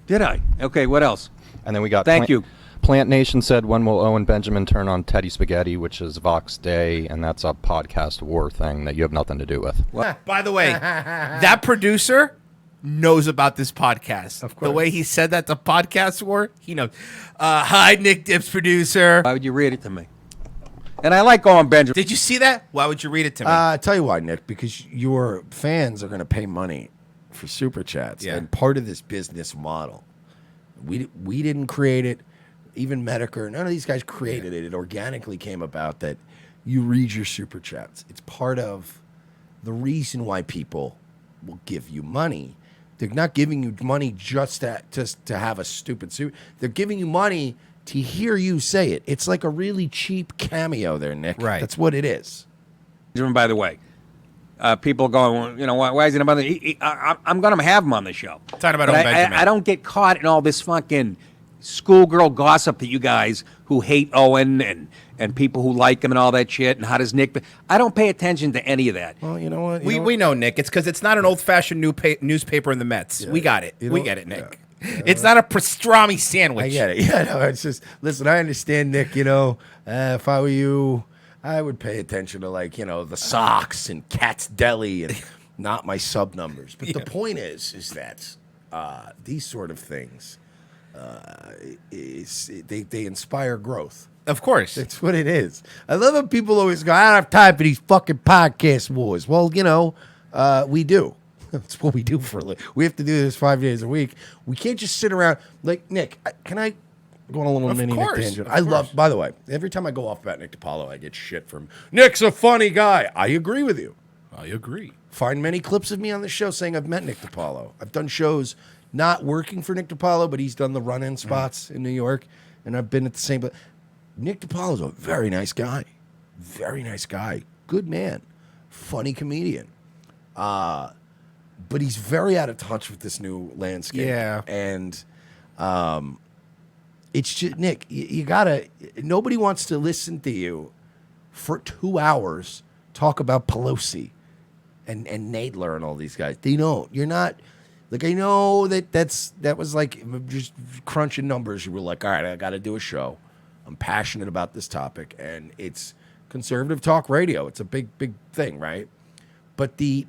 Did I? Okay, what else? And then we got Thank you. Plant Nation said, when will Owen Benjamin turn on Teddy Spaghetti, which is Vox Day, and that's a podcast war thing that you have nothing to do with. By the way, that producer knows about this podcast. Of course. The way he said that the podcast were, he knows. Hi, Nick Dips producer. Why would you read it to me? And I like Owen Benjamin. Did you see that? Why would you read it to me? I tell you why, Nick, because your fans are going to pay money for super chats. Yeah. And part of this business model, we didn't create it. Even Medicare, none of these guys created it. It organically came about that you read your super chats. It's part of the reason why people will give you money. They're not giving you money just to have a stupid suit. They're giving you money to hear you say it. It's like a really cheap cameo there, Nick. Right. That's what it is. By the way, people going, why is it about I'm going to have him on the show. Talking about But Owen Benjamin. I don't get caught in all this fucking schoolgirl gossip that you guys who hate Owen and people who like him and all that shit and how does Nick. I don't pay attention to any of that. Well, you know what? We know, Nick. It's because it's not an old-fashioned newspaper in the Mets. We got it. We get it, Nick. It's not a pastrami sandwich. I get it. Yeah, no, it's just, listen, I understand, Nick, if I were you, I would pay attention to, the Sox and Cat's Deli and not my sub numbers. But the point is that these sort of things, they inspire growth. Of course. That's what it is. I love when people always go, I don't have time for these fucking podcast wars. Well, we do. That's what we do for a living. We have to do this 5 days a week. We can't just sit around. Like, Nick, can I go on a little mini Nick tangent? I love, by the way, every time I go off about Nick DiPaolo, I get shit from, Nick's a funny guy. I agree with you. I agree. Find many clips of me on the show saying I've met Nick DiPaolo. I've done shows not working for Nick DiPaolo, but he's done the run-in spots in New York, and I've been at the same place. Nick DiPaolo's a very nice guy. Very nice guy. Good man. Funny comedian. But he's very out of touch with this new landscape. Yeah. And it's just, Nick, you gotta, nobody wants to listen to you for 2 hours talk about Pelosi and Nadler and all these guys. They don't. You're not, I know that was like just crunching numbers. You were like, all right, I gotta do a show. I'm passionate about this topic, and it's conservative talk radio. It's a big, big thing, right? But the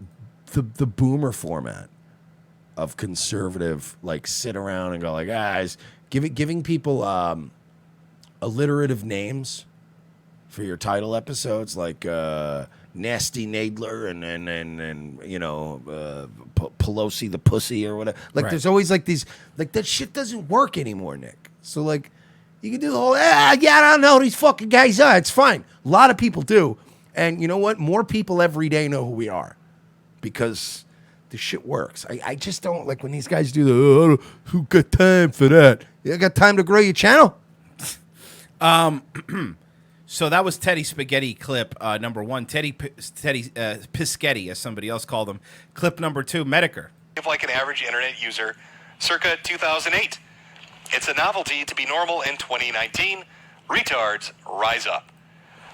boomer format of conservative, sit around and go guys, giving people alliterative names for your title episodes, like Nasty Nadler and Pelosi the pussy or whatever. There's always these, that shit doesn't work anymore, Nick. So you can do the whole, I don't know who these fucking guys are. It's fine. A lot of people do. And you know what? More people every day know who we are because the shit works. I just don't like when these guys do who got time for that? You got time to grow your channel? So that was Teddy Spaghetti clip number one. Teddy Pischetti, as somebody else called him. Clip number two, Medicare. Like an average internet user circa 2008. It's a novelty to be normal in 2019. Retards, rise up.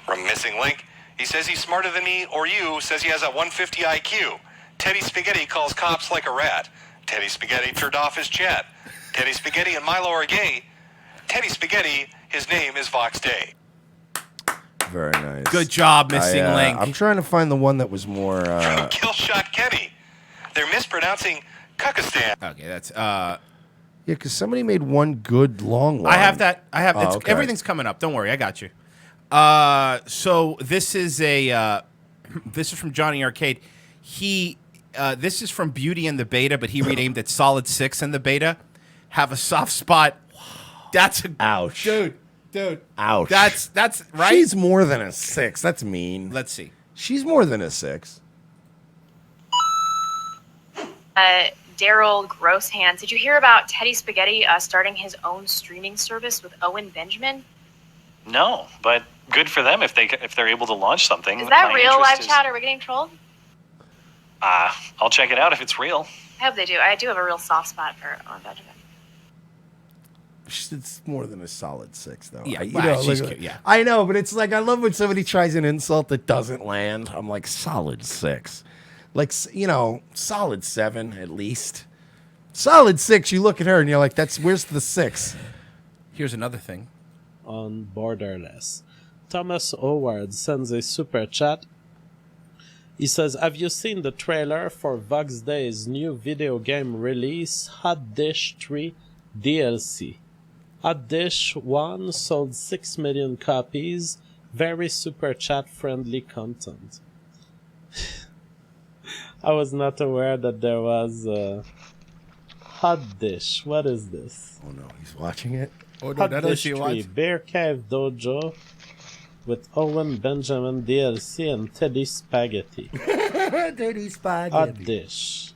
From Missing Link, he says he's smarter than me, or you says he has a 150 IQ. Teddy Spaghetti calls cops like a rat. Teddy Spaghetti turned off his chat. Teddy Spaghetti and Milo are gay. Teddy Spaghetti, his name is Vox Day. Very nice. Good job, Missing Link. I'm trying to find the one that was more... From Killshot Kenny. They're mispronouncing Kukistan. Okay, that's... Yeah, because somebody made one good long one. I have that. Okay. Everything's coming up. Don't worry, I got you. So this is this is from Johnny Arcade. This is from Beauty in the Beta, but he renamed it Solid 6 in the Beta. Have a soft spot. That's a ouch, dude. Ouch. That's right. She's more than a 6. That's mean. Let's see. She's more than a 6. Daryl Grosshands, did you hear about Teddy Spaghetti starting his own streaming service with Owen Benjamin? No, but good for them if they're able to launch something. Is that My real, interest live is- chat? Are we getting trolled? I'll check it out if it's real. I hope they do. I do have a real soft spot for Owen Benjamin. It's more than a solid 6, though. Yeah, she's cute, yeah. I know, but it's I love when somebody tries an insult that doesn't land. I'm like, solid 6. Solid 7 at least. Solid 6, you look at her and you're like, where's the 6? Here's another thing. On Borderless. Thomas Howard sends a super chat. He says, have you seen the trailer for Vox Day's new video game release, Hot Dish 3 DLC? Hot Dish 1 sold 6 million copies. Very super chat friendly content. I was not aware that there was Hot Dish. What is this? Oh no, he's watching it. Oh no, Hot that Dish is 3 Bear Cave Dojo with Owen Benjamin DLC and Teddy Spaghetti. Teddy Spaghetti. Hot Dish.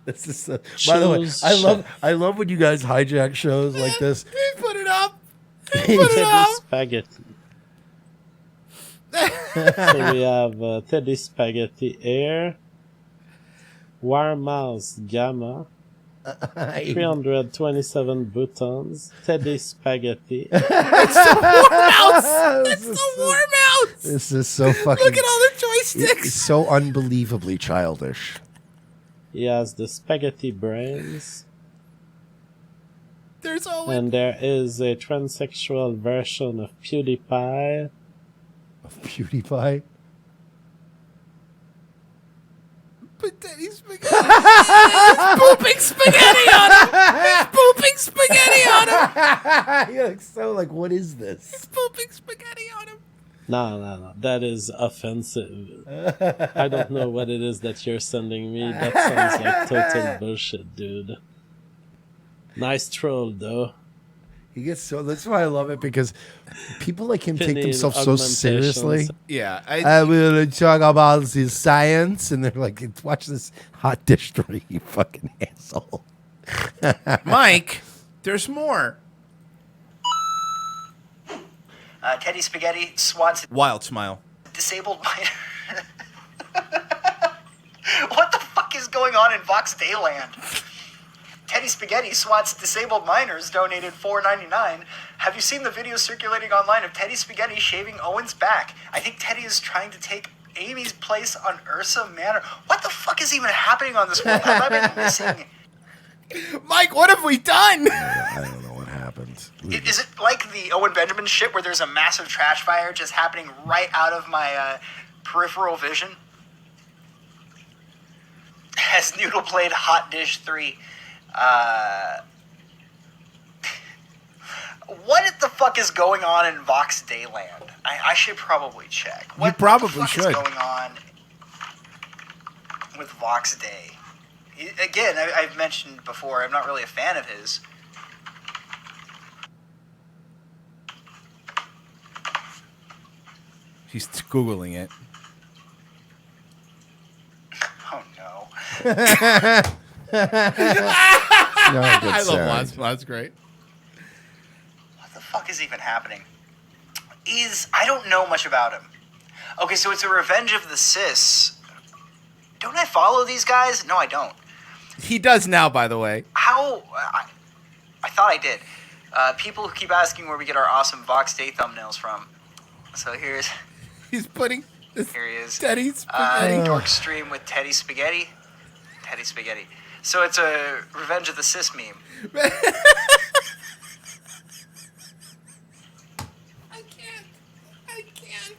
This is by the way, I love when you guys hijack shows like this. He put it up. Teddy Spaghetti. So we have Teddy Spaghetti Air, War Mouse Gamma, 327 buttons, Teddy Spaghetti. It's the War Mouse. It's the War Mouse. This is so fucking. Look at all the joysticks. It's so unbelievably childish. He has the Spaghetti Brains. There's Owen. And there is a transsexual version of PewDiePie. Of PewDiePie? But Teddy Spaghetti. He's pooping spaghetti on him. He's pooping spaghetti on him. You're like, so like, what is this? He's pooping spaghetti on him. No. That is offensive. I don't know what it is that you're sending me. That sounds like total bullshit, dude. Nice troll, though. He gets so. That's why I love it, because people like him take Pinning themselves so seriously. Yeah, I will talk about this science, and they're like, watch this Hot Dish 3, you fucking asshole. Mike, there's more. Teddy Spaghetti swats Wild smile. disabled miner. What the fuck is going on in Vox Dayland? Teddy Spaghetti swats disabled miners donated $4.99. Have you seen the video circulating online of Teddy Spaghetti shaving Owen's back? I think Teddy is trying to take Amy's place on Ursa Manor. What the fuck is even happening on this world? Have I been missing? Mike, what have we done? I don't know what happened. Is it like the Owen Benjamin shit where there's a massive trash fire just happening right out of my peripheral vision? Has Noodle played Hot Dish 3? What the fuck is going on in Vox Dayland? I should probably check. What You probably the fuck should. is going on with Vox Day? Again, I've mentioned before, I'm not really a fan of his. He's Googling it. Oh no. I love Watts. That's great. What the fuck is even happening? I don't know much about him. Okay, so it's a Revenge of the Cis. Don't I follow these guys? No, I don't. He does now, by the way. How? I thought I did. People keep asking where we get our awesome Vox Day thumbnails from. So here's... He's putting... Here he is. Teddy Spaghetti. Dork stream with Teddy Spaghetti. Teddy Spaghetti. So it's a Revenge of the Cis meme.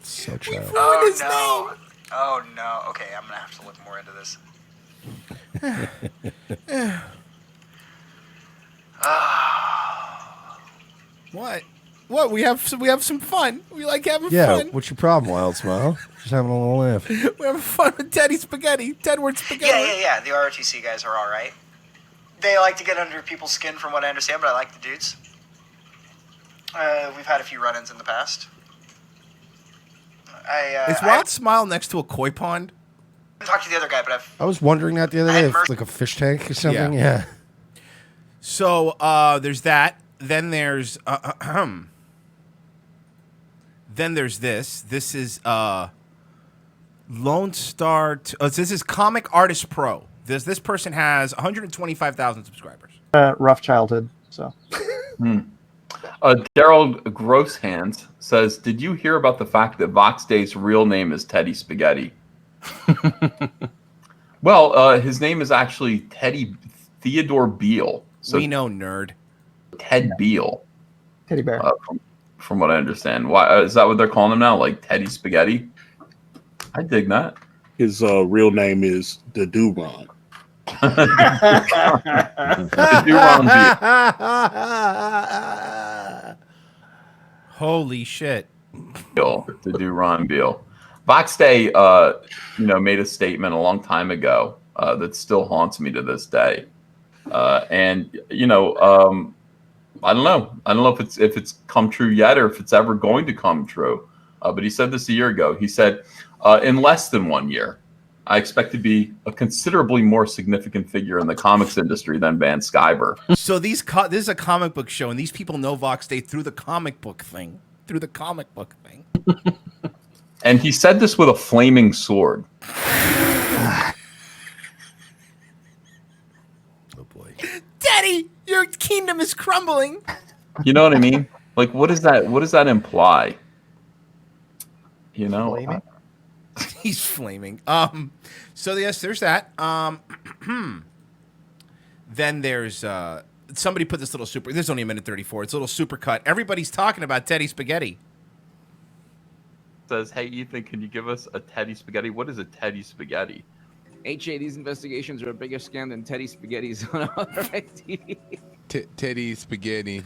So childish. Oh no. Oh no. Okay, I'm gonna have to look more into this. What? What? We have some fun. We like having Yeah, fun. what's your problem, Wild Smile? Just having a little laugh. We're having fun with Teddy Spaghetti. Tedward Spaghetti. Yeah. The ROTC guys are all right. They like to get under people's skin, from what I understand, but I like the dudes. We've had a few run-ins in the past. Is Wild Smile next to a koi pond? I haven't talked to the other guy, but I was wondering that the other day, if like a fish tank or something. Yeah. So there's that. Then there's then there's this. This is Lone Star. This is Comic Artist Pro. This person has 125,000 subscribers. Rough childhood. So. Daryl Grosshands says, "Did you hear about the fact that Vox Day's real name is Teddy Spaghetti?" Well, his name is actually Teddy Theodore Beale. So we know, nerd. Ted Beale. Teddy Bear. From what I understand. Why is that what they're calling him now? Like Teddy Spaghetti? I dig that. His real name is the Duron. Holy shit. Beale, to do Ron Beale. Vox Day, made a statement a long time ago that still haunts me to this day. I don't know. I don't know if it's come true yet or if it's ever going to come true. But he said this a year ago. He said, in less than 1 year, I expect to be a considerably more significant figure in the comics industry than Van Sciver. So this is a comic book show, and these people know Vox Day through the comic book thing. And he said this with a flaming sword. Oh boy. Daddy, your kingdom is crumbling. You know what I mean? Like, what does that imply? You know? Flaming? He's flaming. So yes, there's that. Then there's somebody put this little super. There's only a minute 34. It's a little super cut. Everybody's talking about Teddy Spaghetti. Says, hey Ethan, can you give us a Teddy Spaghetti? What is a Teddy Spaghetti? HA, these investigations are a bigger scam than Teddy Spaghetti's on authorized TV. Teddy Spaghetti.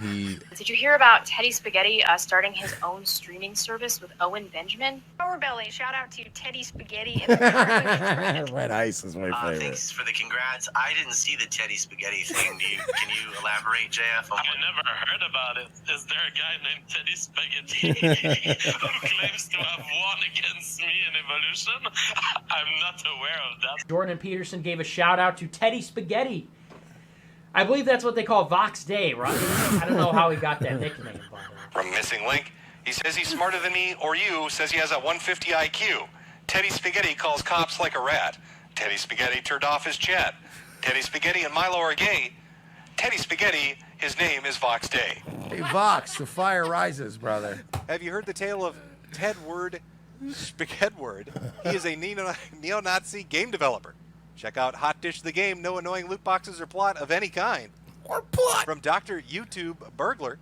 Did you hear about Teddy Spaghetti starting his own streaming service with Owen Benjamin? Power Belly, shout out to Teddy Spaghetti. Red Ice is my favorite. Thanks for the congrats. I didn't see the Teddy Spaghetti thing. Can you elaborate, JF? I never heard about it. Is there a guy named Teddy Spaghetti who claims to have won against me in Evolution? I'm not aware of that. Jordan Peterson gave a shout out to Teddy Spaghetti. I believe that's what they call Vox Day, right? I don't know how he got that nickname. From Missing Link, he says he's smarter than me, or you says he has a 150 IQ. Teddy Spaghetti calls cops like a rat. Teddy Spaghetti turned off his chat. Teddy Spaghetti and Milo are gay. Teddy Spaghetti, his name is Vox Day. Hey, Vox, the fire rises, brother. Have you heard the tale of Tedward Spaghettward? He is a neo-Nazi game developer. Check out Hot Dish the Game, no annoying loot boxes or plot of any kind. Or plot! From Dr. YouTube Burglar,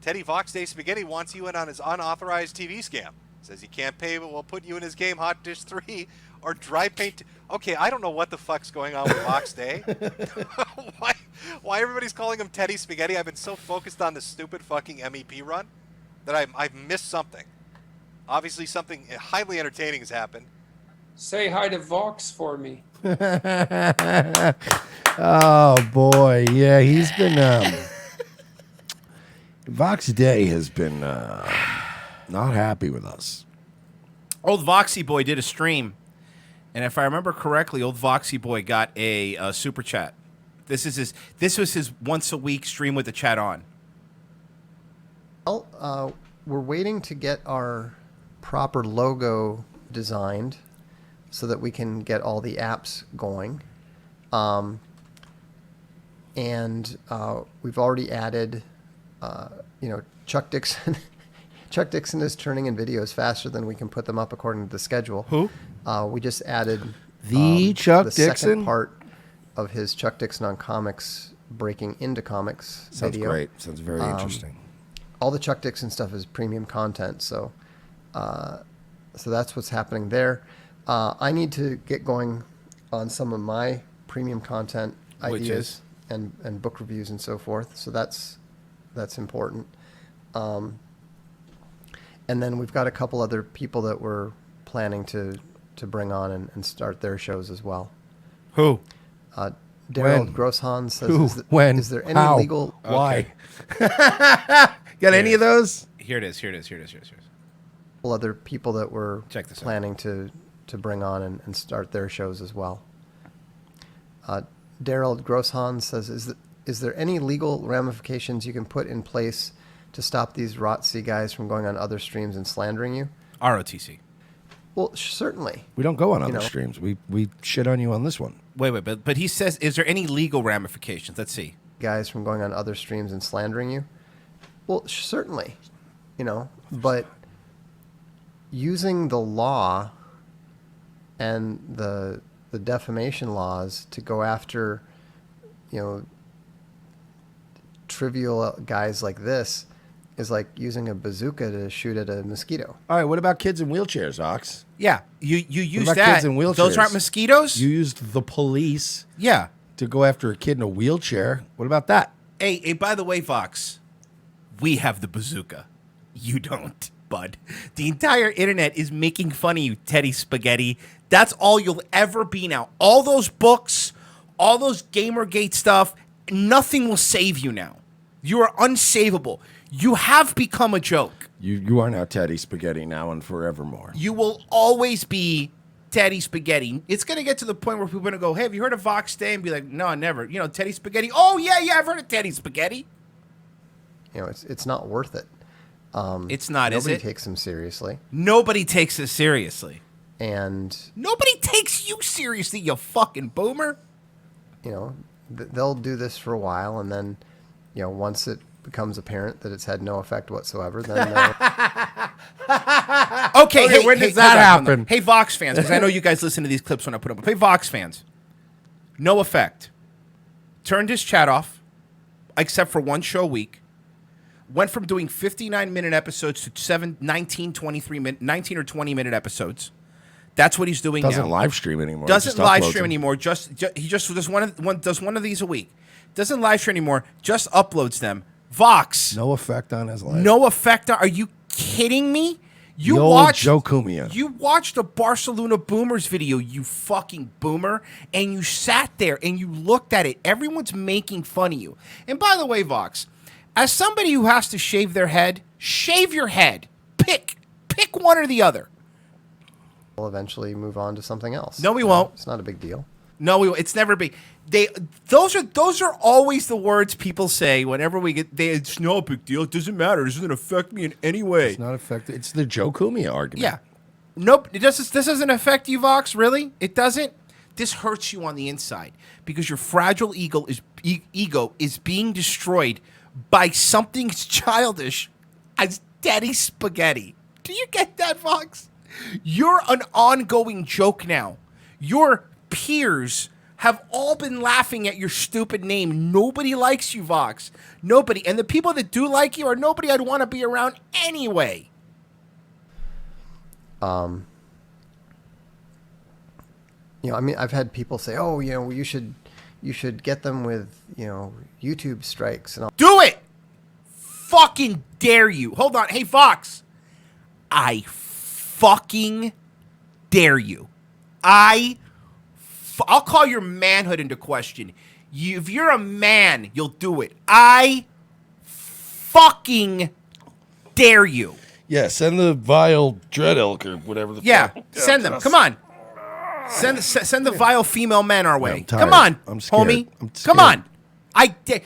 Teddy Vox Day Spaghetti wants you in on his unauthorized TV scam. Says he can't pay, but will put you in his game Hot Dish 3 or dry paint. Okay, I don't know what the fuck's going on with Vox Day. Why everybody's calling him Teddy Spaghetti? I've been so focused on the stupid fucking MEP run that I've missed something. Obviously something highly entertaining has happened. Say hi to Vox for me. Oh boy, yeah, he's been. Vox Day has been not happy with us. Old Voxy Boy did a stream, and if I remember correctly, old Voxy Boy got a super chat. This was his once a week stream with the chat on. Well, we're waiting to get our proper logo designed so that we can get all the apps going. We've already added, Chuck Dixon. Chuck Dixon is turning in videos faster than we can put them up according to the schedule. Who? We just added Chuck the Dixon? second part of his Chuck Dixon on comics breaking into comics Sounds video. great. Sounds very interesting. All the Chuck Dixon stuff is premium content, so that's what's happening there. I need to get going on some of my premium content Which ideas and book reviews and so forth. So that's important. And then we've got a couple other people that we're planning to bring on and start their shows as well. Who? Daryl When? Grosshahn says, Who? When? Is there any How? legal... Why? Got any of those? Here it is. Couple other people that we're planning to bring on and start their shows as well. Daryl Grosshahn says, is there any legal ramifications you can put in place to stop these ROTC guys from going on other streams and slandering you? ROTC. Well, certainly. We don't go on other streams. We shit on you on this one. Wait, but he says, is there any legal ramifications? Let's see. Guys from going on other streams and slandering you? Well, certainly. But using the law and the the defamation laws to go after, trivial guys like this is like using a bazooka to shoot at a mosquito. All right, what about kids in wheelchairs, Ox? Yeah, you use What about that. kids in wheelchairs? Those aren't mosquitoes? You used the police Yeah. to go after a kid in a wheelchair. What about that? Hey, by the way, Vox, we have the bazooka. You don't, bud. The entire internet is making fun of you, Teddy Spaghetti. That's all you'll ever be now. All those books, all those Gamergate stuff, nothing will save you now. You are unsavable. You have become a joke. You are now Teddy Spaghetti now and forevermore. You will always be Teddy Spaghetti. It's going to get to the point where people are going to go, hey, have you heard of Vox Day? And be like, no, never. Teddy Spaghetti. Oh, yeah, I've heard of Teddy Spaghetti. It's not worth it. It's not, is it? Nobody takes him seriously. Nobody takes us seriously. And nobody takes you seriously, you fucking boomer. They'll do this for a while, and then, once it becomes apparent that it's had no effect whatsoever, then Okay, hey, when does hold that on. happen? Hey, Vox fans, because I know you guys listen to these clips when I put them up. Hey, Vox fans, no effect. Turned his chat off, except for one show a week. Went from doing 59-minute episodes to 19 or 20-minute episodes. That's what he's doing now. Doesn't live stream anymore. Doesn't Just live uploads stream them. anymore. He just does one of these a week. Doesn't live stream anymore. Just uploads them. Vox. No effect on his life. No effect on. Are you kidding me? You The old watched Joe Cumia. You watched a Barcelona Boomers video, you fucking boomer, and you sat there and you looked at it. Everyone's making fun of you. And by the way, Vox, as somebody who has to shave their head, shave your head. Pick one or the other. we'll eventually move on to something else. No, we won't. It's not a big deal. No, we won't. It's never big. Those are always the words people say whenever we get. It's no big deal. It doesn't matter. It doesn't affect me in any way. It's not affected. It's the Joe Cumia argument. Yeah. Nope. This doesn't affect you, Vox. Really? It doesn't. This hurts you on the inside because your fragile ego is being destroyed by something as childish as Daddy Spaghetti. Do you get that, Vox? You're an ongoing joke now. Your peers have all been laughing at your stupid name. Nobody likes you, Vox. Nobody. And the people that do like you are nobody I'd want to be around anyway. I mean, I've had people say, "Oh, you should get them with, YouTube strikes and all." Do it! Fucking dare you. Hold on. Hey, Vox. I fucking dare you. I'll call your manhood into question. If you're a man, you'll do it. I fucking dare you. Yeah, send the vile dread elk or whatever the fuck. Send them. Come on. Send the vile female men our way. tired. Come on, I'm scared. homie. I'm scared. Come on.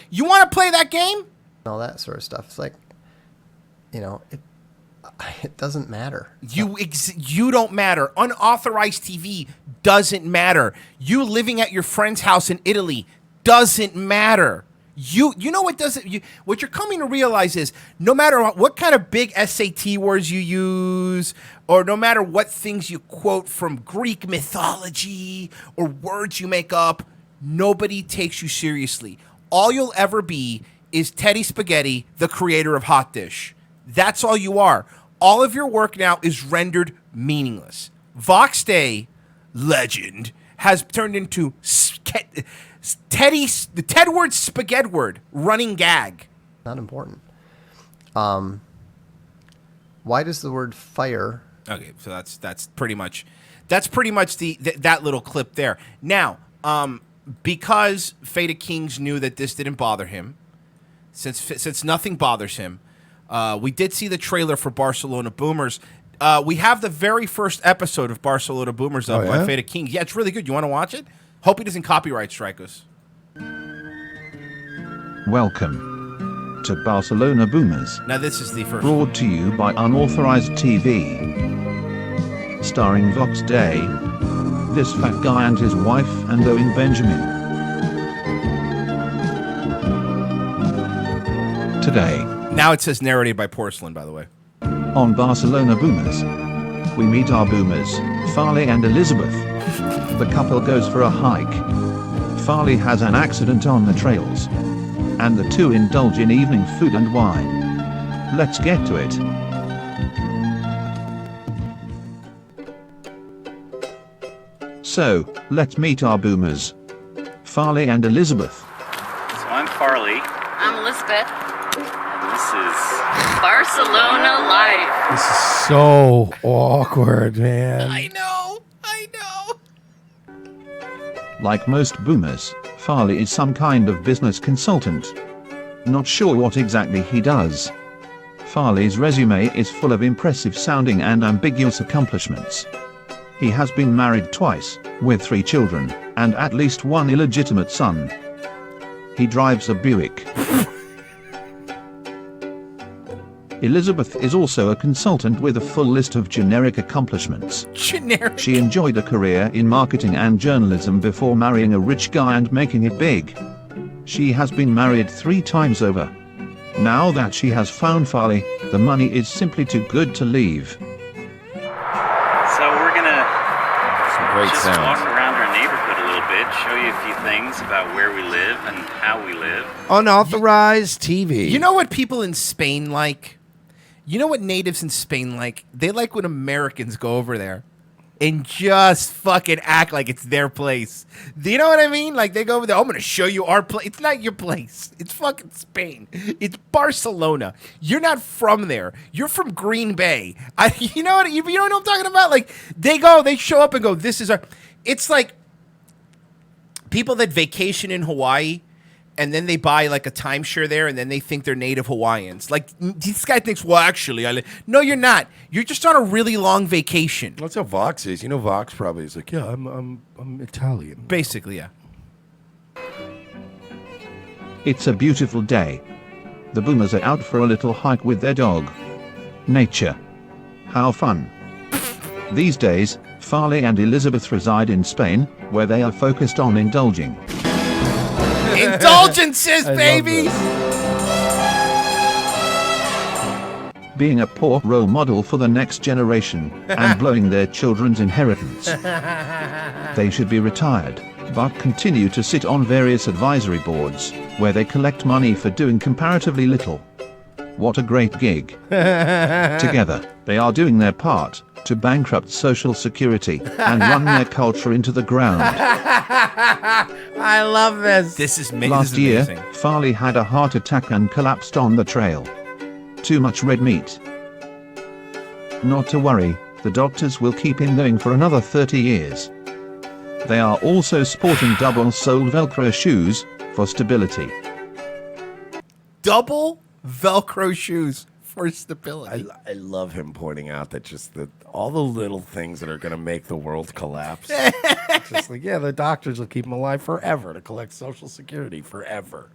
You want to play that game? All that sort of stuff. It's like, it doesn't matter. You don't matter. Unauthorized TV doesn't matter. You living at your friend's house in Italy doesn't matter. You know what doesn't. What you're coming to realize is no matter what kind of big SAT words you use, or no matter what things you quote from Greek mythology or words you make up, nobody takes you seriously. All you'll ever be is Teddy Spaghetti, the creator of Hot Dish. That's all you are. All of your work now is rendered meaningless. Vox Day legend has turned into the Tedward Spaghetti running gag. Not important. Why does the word fire? Okay, so that's pretty much that little clip there. Now, because Fata Kings knew that this didn't bother him, since nothing bothers him, we did see the trailer for Barcelona Boomers. We have the very first episode of Barcelona Boomers up by Fata Kings. Yeah, it's really good. You want to watch it? Hope he doesn't copyright strike us. Welcome to Barcelona Boomers. Now this is the first brought to you by Unauthorized TV. Starring Vox Day, this fat guy and his wife, and Owen Benjamin. Today, now it says narrated by Porcelain, by the way. On Barcelona Boomers, we meet our boomers, Farley and Elizabeth. the couple goes for a hike. Farley has an accident on the trails, and the two indulge in evening food and wine. Let's get to it. So, let's meet our boomers. Farley and Elizabeth. So I'm Farley. I'm Elizabeth. And this is Barcelona life. This is so awkward, man. I know. Like most boomers, Farley is some kind of business consultant. Not sure what exactly he does. Farley's resume is full of impressive sounding and ambiguous accomplishments. He has been married twice, with 3 children, and at least 1 illegitimate son. He drives a Buick. Elizabeth is also a consultant with a full list of generic accomplishments. Generic? She enjoyed a career in marketing and journalism before marrying a rich guy and making it big. She has been married 3 times over. Now that she has found Farley, the money is simply too good to leave. So we're gonna great just sounds. walk around our neighborhood a little bit, show you a few things about where we live and how we live. Unauthorized TV. You know what people in Spain like? You know what natives in Spain like? They like when Americans go over there and just fucking act like it's their place. Do you know what I mean? Like they go over there, I'm going to show you our place. It's not your place. It's fucking Spain. It's Barcelona. You're not from there. You're from Green Bay. You know what I'm talking about? Like they show up and go, this is our... It's like people that vacation in Hawaii and then they buy like a timeshare there, and then they think they're native Hawaiians. Like this guy thinks, well, actually, no, you're not. You're just on a really long vacation. That's how Vox is. You know, Vox probably is like, yeah, I'm Italian. Basically, yeah. It's a beautiful day. The boomers are out for a little hike with their dog. Nature. How fun. These days, Farley and Elizabeth reside in Spain, where they are focused on indulging. Indulgences, baby! Being a poor role model for the next generation and blowing their children's inheritance. They should be retired, but continue to sit on various advisory boards, where they collect money for doing comparatively little. What a great gig. Together, they are doing their part to bankrupt Social Security and run their culture into the ground. I love this. This is Last year, Farley had a heart attack and collapsed on the trail. Too much red meat. Not to worry, the doctors will keep him going for another 30 years. They are also sporting double-soled Velcro shoes for stability. Double Velcro shoes for stability. I love him pointing out that just all the little things that are going to make the world collapse. Just like, yeah, the doctors will keep him alive forever to collect Social Security forever.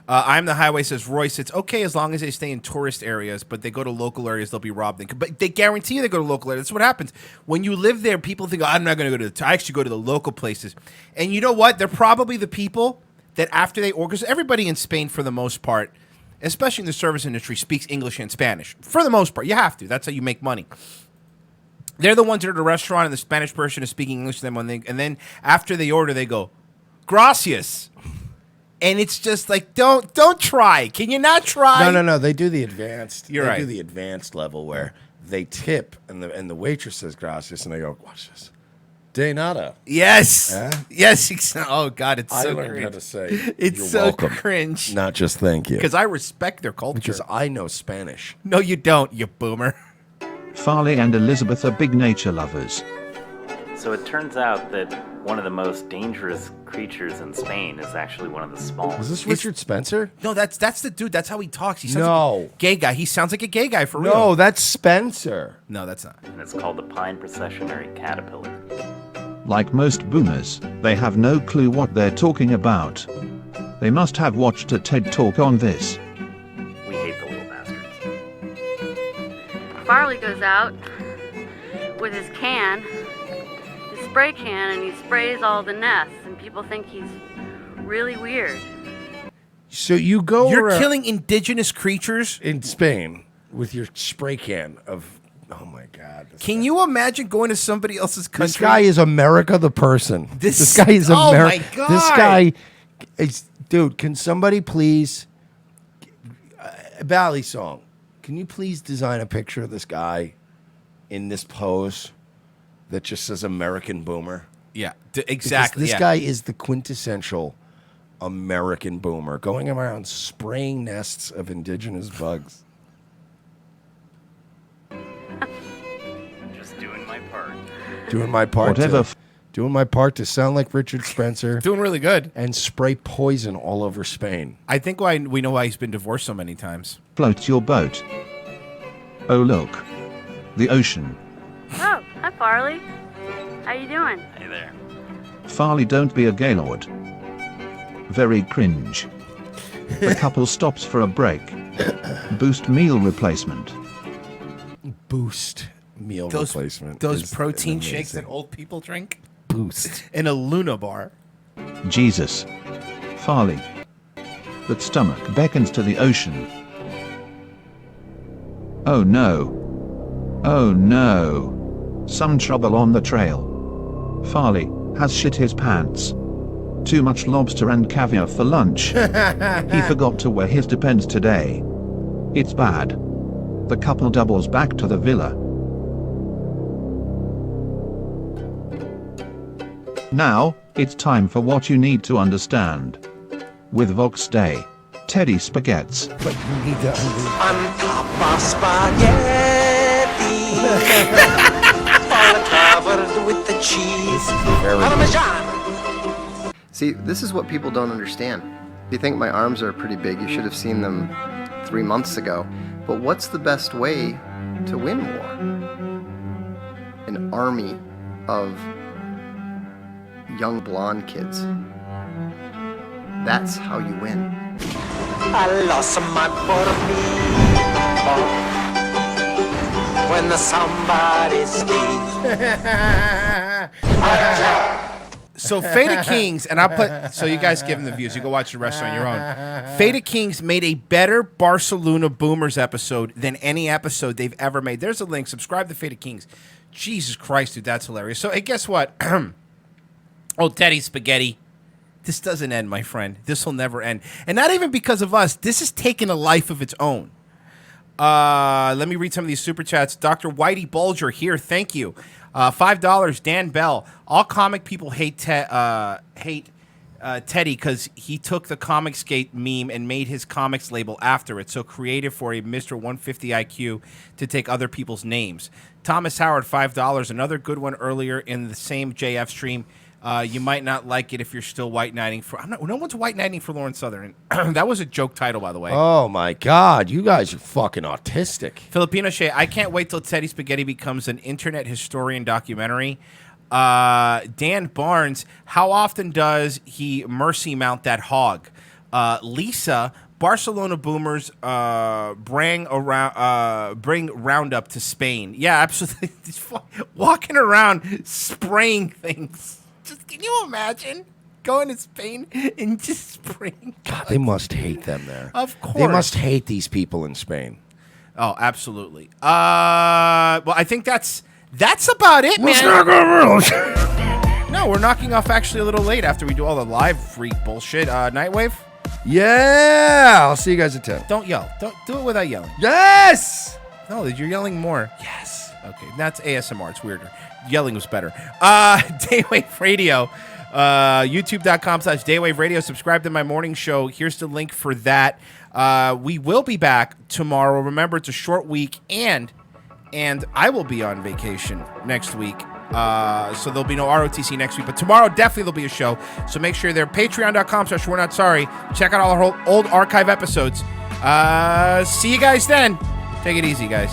I'm the Highway says, Royce, it's okay as long as they stay in tourist areas, but they go to local areas, they'll be robbed. But they guarantee you they go to local areas. That's what happens. When you live there, people think, oh, I'm not going to go to I actually go to the local places. And you know what? They're probably the people that after they because everybody in Spain, for the most part, especially in the service industry, speaks English and Spanish. For the most part. You have to. That's how you make money. They're the ones that are at a restaurant and the Spanish person is speaking English to them, and then after they order, they go, gracias. And it's just like, don't try. Can you not try? No. They do the advanced. You're right. They do the advanced level where they tip and the waitress says gracias, and they go, watch this. De nada. Yes. Yes. Oh, God, it's I so learned cringe. how to say It's you're so welcome, cringe. not just thank you. Because I respect their culture. Because I know Spanish. No, you don't, you boomer. Farley and Elizabeth are big nature lovers. So it turns out that one of the most dangerous creatures in Spain is actually one of the smallest. Is this Richard Spencer? No, that's the dude. That's how he talks. He sounds No. like a gay guy. He sounds like a gay guy for real. No, that's Spencer. No, that's not. And it's called the pine processionary caterpillar. Like most boomers, they have no clue what they're talking about. They must have watched a TED Talk on this. We hate the little bastards. Farley goes out with his can, his spray can, and he sprays all the nests, and people think he's really weird. So you go You're around killing indigenous creatures in Spain with your spray can of Oh my God! Can you imagine going to somebody else's country? This guy is America the person. This guy is Oh America. my God. This guy is, dude. Can somebody please, Bally Song? Can you please design a picture of this guy in this pose that just says American Boomer? Yeah, Because exactly. this yeah. guy is the quintessential American Boomer, going around spraying nests of indigenous bugs. Just doing my part. Doing my part. Whatever Doing my part to sound like Richard Spencer. Doing really good. And spray poison all over Spain. I think why we know why he's been divorced so many times. Float your boat. Oh look. The ocean. Oh, hi Farley. How you doing? Hey there. Farley, don't be a gaylord. Very cringe. The couple stops for a break. Boost meal replacement. Boost meal replacement. Those is protein amazing. shakes that old people drink Boost in a Luna bar. Jesus. Farley. That stomach beckons to the ocean. Oh no. Oh no. Some trouble on the trail. Farley has shit his pants. Too much lobster and caviar for lunch. He forgot to wear his Depends today. It's bad. The couple doubles back to the villa. Now, it's time for what you need to understand. With Vox Day, Teddy Spaghettis. But you need to On top of spaghetti, all covered with the cheese. Parmesan. See, this is what people don't understand. If you think my arms are pretty big, you should have seen them 3 months ago. But what's the best way to win war? An army of young blonde kids. That's how you win. I lost my burrito when somebody So Fate of Kings, and I'll put, so you guys give them the views. You go watch the rest on your own. Fate of Kings made a better Barcelona Boomers episode than any episode they've ever made. There's a link. Subscribe to Fate of Kings. Jesus Christ, dude, that's hilarious. So, hey, guess what? Old Teddy Spaghetti. This doesn't end, my friend. This will never end. And not even because of us. This has taken a life of its own. Let me read some of these super chats. Dr. Whitey Bulger here. Thank you. $5. Dan Bell. All comic people hate Teddy because he took the Comicsgate meme and made his comics label after it. So creative for a Mr. 150 IQ to take other people's names. Thomas Howard, $5. Another good one earlier in the same JF stream. You might not like it if you're still white knighting for. No one's white knighting for Lawrence Southern. That was a joke title, by the way. Oh my God, you guys are fucking autistic. Filipino Shay, I can't wait till Teddy Spaghetti becomes an internet historian documentary. Dan Barnes, how often does he mercy mount that hog? Lisa, Barcelona Boomers bring Roundup to Spain. Yeah, absolutely. Walking around spraying things. Just, can you imagine going to Spain and just spraying? God, they must hate them there. Of course. They must hate these people in Spain. Oh, absolutely. Well, I think that's about it, man. Let's knock off. No, we're knocking off actually a little late after we do all the live freak bullshit. Nightwave? Yeah, I'll see you guys at 10. Don't yell. Don't do it without yelling. Yes. No, you're yelling more. Yes. Okay, that's ASMR. It's weirder. Yelling was better. Daywave Radio. YouTube.com/Daywave Radio. Subscribe to my morning show. Here's the link for that. We will be back tomorrow. Remember, it's a short week, and I will be on vacation next week. So there'll be no ROTC next week. But tomorrow, definitely there'll be a show. So make sure you're there. Patreon.com/We're Not Sorry. Check out all our old archive episodes. See you guys then. Take it easy, guys.